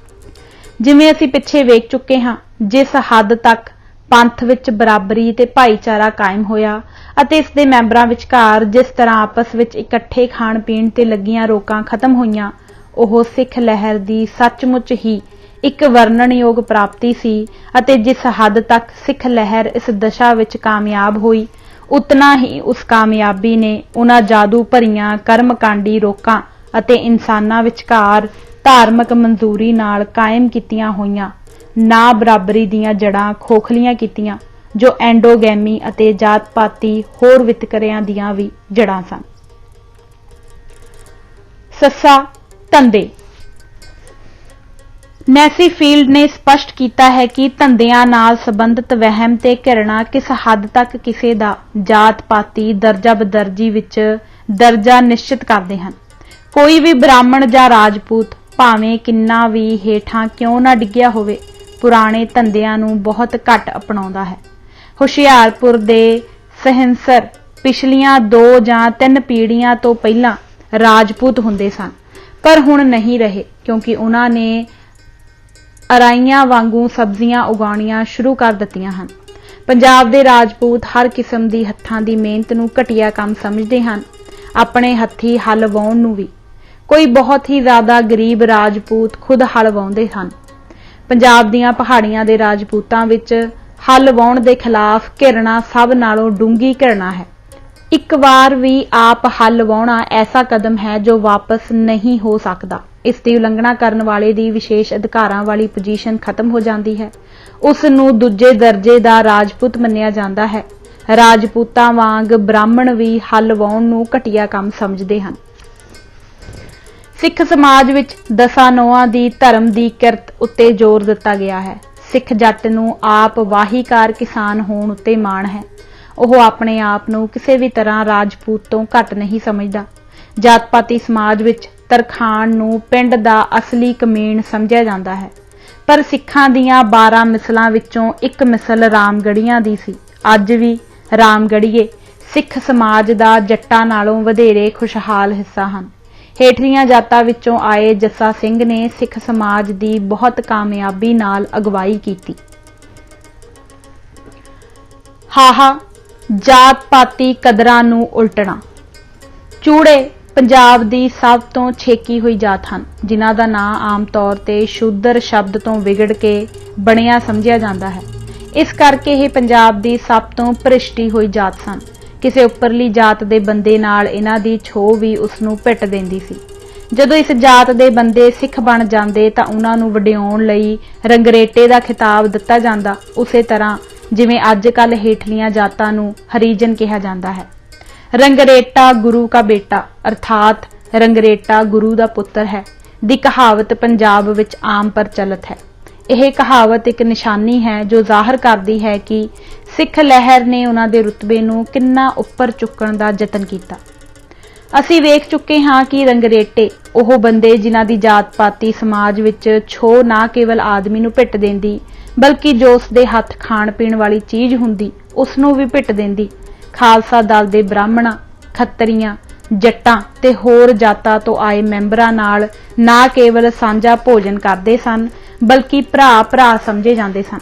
ਜਿਵੇਂ ਅਸੀਂ ਪਿੱਛੇ ਵੇਖ ਚੁੱਕੇ ਹਾਂ, ਜਿਸ ਹੱਦ ਤੱਕ ਪੰਥ ਵਿੱਚ ਬਰਾਬਰੀ ਤੇ ਭਾਈਚਾਰਾ ਕਾਇਮ ਹੋਇਆ ਅਤੇ ਇਸ ਦੇ ਮੈਂਬਰਾਂ ਵਿਚਕਾਰ ਜਿਸ ਤਰ੍ਹਾਂ ਆਪਸ ਵਿੱਚ ਇਕੱਠੇ ਖਾਣ ਪੀਣ ਤੇ ਲੱਗੀਆਂ ਰੋਕਾਂ ਖਤਮ ਹੋਈਆਂ, ਉਹ ਸਿੱਖ ਲਹਿਰ ਦੀ ਸੱਚਮੁੱਚ ਹੀ ਇੱਕ ਵਰਣਨਯੋਗ ਪ੍ਰਾਪਤੀ ਸੀ। ਅਤੇ ਜਿਸ ਹੱਦ ਤੱਕ ਸਿੱਖ ਲਹਿਰ ਇਸ ਦਸ਼ਾ ਵਿੱਚ ਕਾਮਯਾਬ ਹੋਈ, ਉਤਨਾ ਹੀ ਉਸ ਕਾਮਯਾਬੀ ਨੇ ਉਹਨਾਂ ਜਾਦੂ ਭਰੀਆਂ ਕਰਮਕਾਂਡੀ ਰੋਕਾਂ ਅਤੇ ਇਨਸਾਨਾਂ ਵਿਚਕਾਰ ਧਾਰਮਿਕ ਮਨਜ਼ੂਰੀ ਨਾਲ ਕਾਇਮ ਕੀਤੀਆਂ ਹੋਈਆਂ ਨਾ ਬਰਾਬਰੀ ਦੀਆਂ ਜੜ੍ਹਾਂ ਖੋਖਲੀਆਂ ਕੀਤੀਆਂ, ਜੋ ਐਂਡੋਗੈਮੀ ਅਤੇ ਜਾਤ ਪਾਤੀ ਹੋਰ ਵਿਤਕਰਿਆਂ ਦੀਆਂ ਵੀ ਜੜ੍ਹਾਂ ਸਨ। ਸੱਸਾ ਧੰਦੇ ਨੈਸੀ ਫੀਲਡ ਨੇ ਸਪਸ਼ਟ ਕੀਤਾ ਹੈ ਕਿ ਧੰਦਿਆਂ ਨਾਲ ਸੰਬੰਧਿਤ ਵਹਿਮ ਤੇ ਘਿਰਣਾ ਕਿਸ ਹੱਦ ਤੱਕ ਕਿਸੇ ਦਾ ਜਾਤ ਪਾਤੀ ਦਰਜਾ ਬਦਰਜੀ ਵਿੱਚ ਦਰਜਾ ਨਿਸ਼ਚਿਤ ਕਰਦੇ ਹਨ। ਕੋਈ ਵੀ ਬ੍ਰਾਹਮਣ ਜਾਂ ਰਾਜਪੂਤ ਭਾਵੇਂ ਕਿੰਨਾ ਵੀ ਹੇਠਾਂ ਕਿਉਂ ਨਾ ਡਿੱਗਿਆ ਹੋਵੇ, ਪੁਰਾਣੇ ਧੰਦਿਆਂ ਨੂੰ ਬਹੁਤ ਘੱਟ ਅਪਣਾਉਂਦਾ ਹੈ। ਹੁਸ਼ਿਆਰਪੁਰ ਦੇ ਸਹਿੰਸਰ ਪਿਛਲੀਆਂ 2 ਜਾਂ 3 ਪੀੜ੍ਹੀਆਂ ਤੋਂ ਪਹਿਲਾਂ ਰਾਜਪੂਤ ਹੁੰਦੇ ਸਨ, ਪਰ ਹੁਣ ਨਹੀਂ ਰਹੇ, ਕਿਉਂਕਿ ਉਹਨਾਂ ਨੇ ਅਰਾਈਆਂ ਵਾਂਗੂ ਸਬਜ਼ੀਆਂ ਉਗਾਉਣੀਆਂ ਸ਼ੁਰੂ ਕਰ ਦਿੱਤੀਆਂ ਹਨ। ਪੰਜਾਬ ਦੇ ਰਾਜਪੂਤ ਹਰ ਕਿਸਮ ਦੀ ਹੱਥਾਂ ਦੀ ਮਿਹਨਤ ਨੂੰ ਘਟੀਆ ਕੰਮ ਸਮਝਦੇ ਹਨ, ਆਪਣੇ ਹੱਥੀਂ ਹਲ ਵਾਹੁਣ ਨੂੰ ਵੀ। ਕੋਈ ਬਹੁਤ ਹੀ ਜ਼ਿਆਦਾ ਗਰੀਬ ਰਾਜਪੂਤ ਖੁਦ ਹਲ ਵਾਹੁੰਦੇ ਹਨ। ਪੰਜਾਬ ਦੀਆਂ ਪਹਾੜੀਆਂ ਦੇ ਰਾਜਪੂਤਾਂ ਵਿੱਚ ਹਲ ਵਾਹੁਣ ਦੇ ਖਿਲਾਫ ਘਿਰਣਾ ਸਭ ਨਾਲੋਂ ਡੂੰਘੀ ਘਿਰਣਾ ਹੈ। ਇੱਕ ਵਾਰ ਵੀ ਆਪ ਹਲ ਵਾਹੁਣਾ ਐਸਾ ਕਦਮ ਹੈ ਜੋ ਵਾਪਸ ਨਹੀਂ ਹੋ ਸਕਦਾ। ਇਸ ਦੀ ਉਲੰਘਣਾ ਕਰਨ ਵਾਲੇ ਦੀ ਵਿਸ਼ੇਸ਼ ਅਧਿਕਾਰਾਂ ਵਾਲੀ ਪੋਜੀਸ਼ਨ ਖਤਮ ਹੋ ਜਾਂਦੀ ਹੈ। ਉਸ ਨੂੰ ਦੂਜੇ ਦਰਜੇ ਦਾ ਰਾਜਪੂਤ ਮੰਨਿਆ ਜਾਂਦਾ ਹੈ। ਰਾਜਪੂਤਾਂ ਵਾਂਗ ਬ੍ਰਾਹਮਣ ਵੀ ਹਲ ਵਾਹੁਣ ਨੂੰ ਘਟੀਆ ਕੰਮ ਸਮਝਦੇ ਹਨ। ਸਿੱਖ ਸਮਾਜ ਵਿੱਚ 10 ਨੌਆਂ ਦੀ ਧਰਮ ਦੀ ਕਿਰਤ ਉੱਤੇ ਜ਼ੋਰ ਦਿੱਤਾ ਗਿਆ ਹੈ। ਸਿੱਖ ਜੱਟ ਨੂੰ ਆਪ ਵਾਹੀਕਾਰ ਕਿਸਾਨ ਹੋਣ ਉੱਤੇ ਮਾਣ ਹੈ। ਉਹ ਆਪਣੇ ਆਪ ਨੂੰ ਕਿਸੇ ਵੀ ਤਰ੍ਹਾਂ ਰਾਜਪੂਤ ਤੋਂ ਘੱਟ ਨਹੀਂ ਸਮਝਦਾ। ਜਾਤ-ਪਾਤੀ ਸਮਾਜ ਵਿੱਚ ਤਰਖਾਣ ਨੂੰ ਪਿੰਡ ਦਾ ਅਸਲੀ ਕਮੀਣ ਸਮਝਿਆ ਜਾਂਦਾ ਹੈ, ਪਰ ਸਿੱਖਾਂ ਦੀਆਂ 12 ਮਿਸਲਾਂ ਵਿੱਚੋਂ ਇੱਕ ਮਿਸਲ ਰਾਮਗੜ੍ਹੀਆਂ ਦੀ ਸੀ। ਅੱਜ ਵੀ ਰਾਮਗੜ੍ਹੀਏ ਸਿੱਖ ਸਮਾਜ ਦਾ ਜੱਟਾਂ ਨਾਲੋਂ ਵਧੇਰੇ ਖੁਸ਼ਹਾਲ ਹਿੱਸਾ ਹਨ। ਹੇਠਲੀਆਂ ਜਾਤਾਂ ਵਿੱਚੋਂ ਆਏ ਜੱਸਾ ਸਿੰਘ ਨੇ ਸਿੱਖ ਸਮਾਜ ਦੀ ਬਹੁਤ ਕਾਮਯਾਬੀ ਨਾਲ ਅਗਵਾਈ ਕੀਤੀ। ਹਾਹਾ ਜਾਤ-ਪਾਤੀ ਕਦਰਾਂ ਨੂੰ ਉਲਟਣਾ। ਚੂੜੇ ਪੰਜਾਬ ਦੀ ਸਭ ਤੋਂ ਛੇਕੀ ਹੋਈ ਜਾਤ ਹਨ, ਜਿਨ੍ਹਾਂ ਦਾ ਨਾਂ ਆਮ ਤੌਰ ਤੇ ਸ਼ੂਦਰ ਸ਼ਬਦ ਤੋਂ ਵਿਗੜ ਕੇ ਬਣਿਆ ਸਮਝਿਆ ਜਾਂਦਾ ਹੈ। ਇਸ ਕਰਕੇ ਇਹ ਪੰਜਾਬ ਦੀ ਸਭ ਤੋਂ ਭ੍ਰਿਸ਼ਟੀ ਹੋਈ ਜਾਤ ਸਨ। ਕਿਸੇ ਉੱਪਰਲੀ ਜਾਤ ਦੇ ਬੰਦੇ ਨਾਲ ਇਹਨਾਂ ਦੀ ਛੋਹ ਵੀ ਉਸ ਨੂੰ ਪਿੱਟ ਦਿੰਦੀ ਸੀ। ਜਦੋਂ ਇਸ ਜਾਤ ਦੇ ਬੰਦੇ ਸਿੱਖ ਬਣ ਜਾਂਦੇ ਤਾਂ ਉਹਨਾਂ ਨੂੰ ਵਡਿਆਉਣ ਲਈ ਰੰਗਰੇਟੇ ਦਾ ਖਿਤਾਬ ਦਿੱਤਾ ਜਾਂਦਾ, ਉਸੇ ਤਰ੍ਹਾਂ ਜਿਵੇਂ ਅੱਜ ਕੱਲ੍ਹ ਹੇਠਲੀਆਂ ਜਾਤਾਂ ਨੂੰ ਹਰੀਜਨ ਕਿਹਾ ਜਾਂਦਾ ਹੈ। ਰੰਗਰੇਟਾ ਗੁਰੂ ਕਾ ਬੇਟਾ ਅਰਥਾਤ ਰੰਗਰੇਟਾ ਗੁਰੂ ਦਾ ਪੁੱਤਰ ਹੈ ਦੀ ਕਹਾਵਤ ਪੰਜਾਬ ਵਿੱਚ ਆਮ ਪ੍ਰਚਲਿਤ ਹੈ। ਇਹ ਕਹਾਵਤ ਇੱਕ ਨਿਸ਼ਾਨੀ ਹੈ ਜੋ ਜ਼ਾਹਰ ਕਰਦੀ ਹੈ ਕਿ ਸਿੱਖ ਲਹਿਰ ਨੇ ਉਹਨਾਂ ਦੇ ਰੁਤਬੇ ਨੂੰ ਕਿੰਨਾ ਉੱਪਰ ਚੁੱਕਣ ਦਾ ਯਤਨ ਕੀਤਾ। ਅਸੀਂ ਵੇਖ ਚੁੱਕੇ ਹਾਂ ਕਿ ਰੰਗਰੇਟੇ ਉਹ ਬੰਦੇ ਜਿਨ੍ਹਾਂ ਦੀ ਜਾਤ-ਪਾਤੀ ਸਮਾਜ ਵਿੱਚ ਛੋਹ ਨਾ ਕੇਵਲ ਆਦਮੀ ਨੂੰ ਪਿੱਟ ਦਿੰਦੀ, ਬਲਕਿ ਜੋ ਉਸ ਦੇ ਹੱਥ ਖਾਣ ਪੀਣ ਵਾਲੀ ਚੀਜ਼ ਹੁੰਦੀ ਉਸ ਨੂੰ ਵੀ ਪਿੱਟ ਦਿੰਦੀ। ਖਾਲਸਾ ਦਲ ਦੇ ਬ੍ਰਾਹਮਣਾਂ, ਖੱਤਰੀਆਂ, ਜੱਟਾਂ ਤੇ ਹੋਰ ਜਾਤਾਂ ਤੋਂ ਆਏ ਮੈਂਬਰਾਂ ਨਾਲ ਨਾ ਕੇਵਲ ਸਾਂਝਾ ਭੋਜਨ ਕਰਦੇ ਸਨ, ਬਲਕਿ ਭਰਾ ਸਮਝੇ ਜਾਂਦੇ ਸਨ।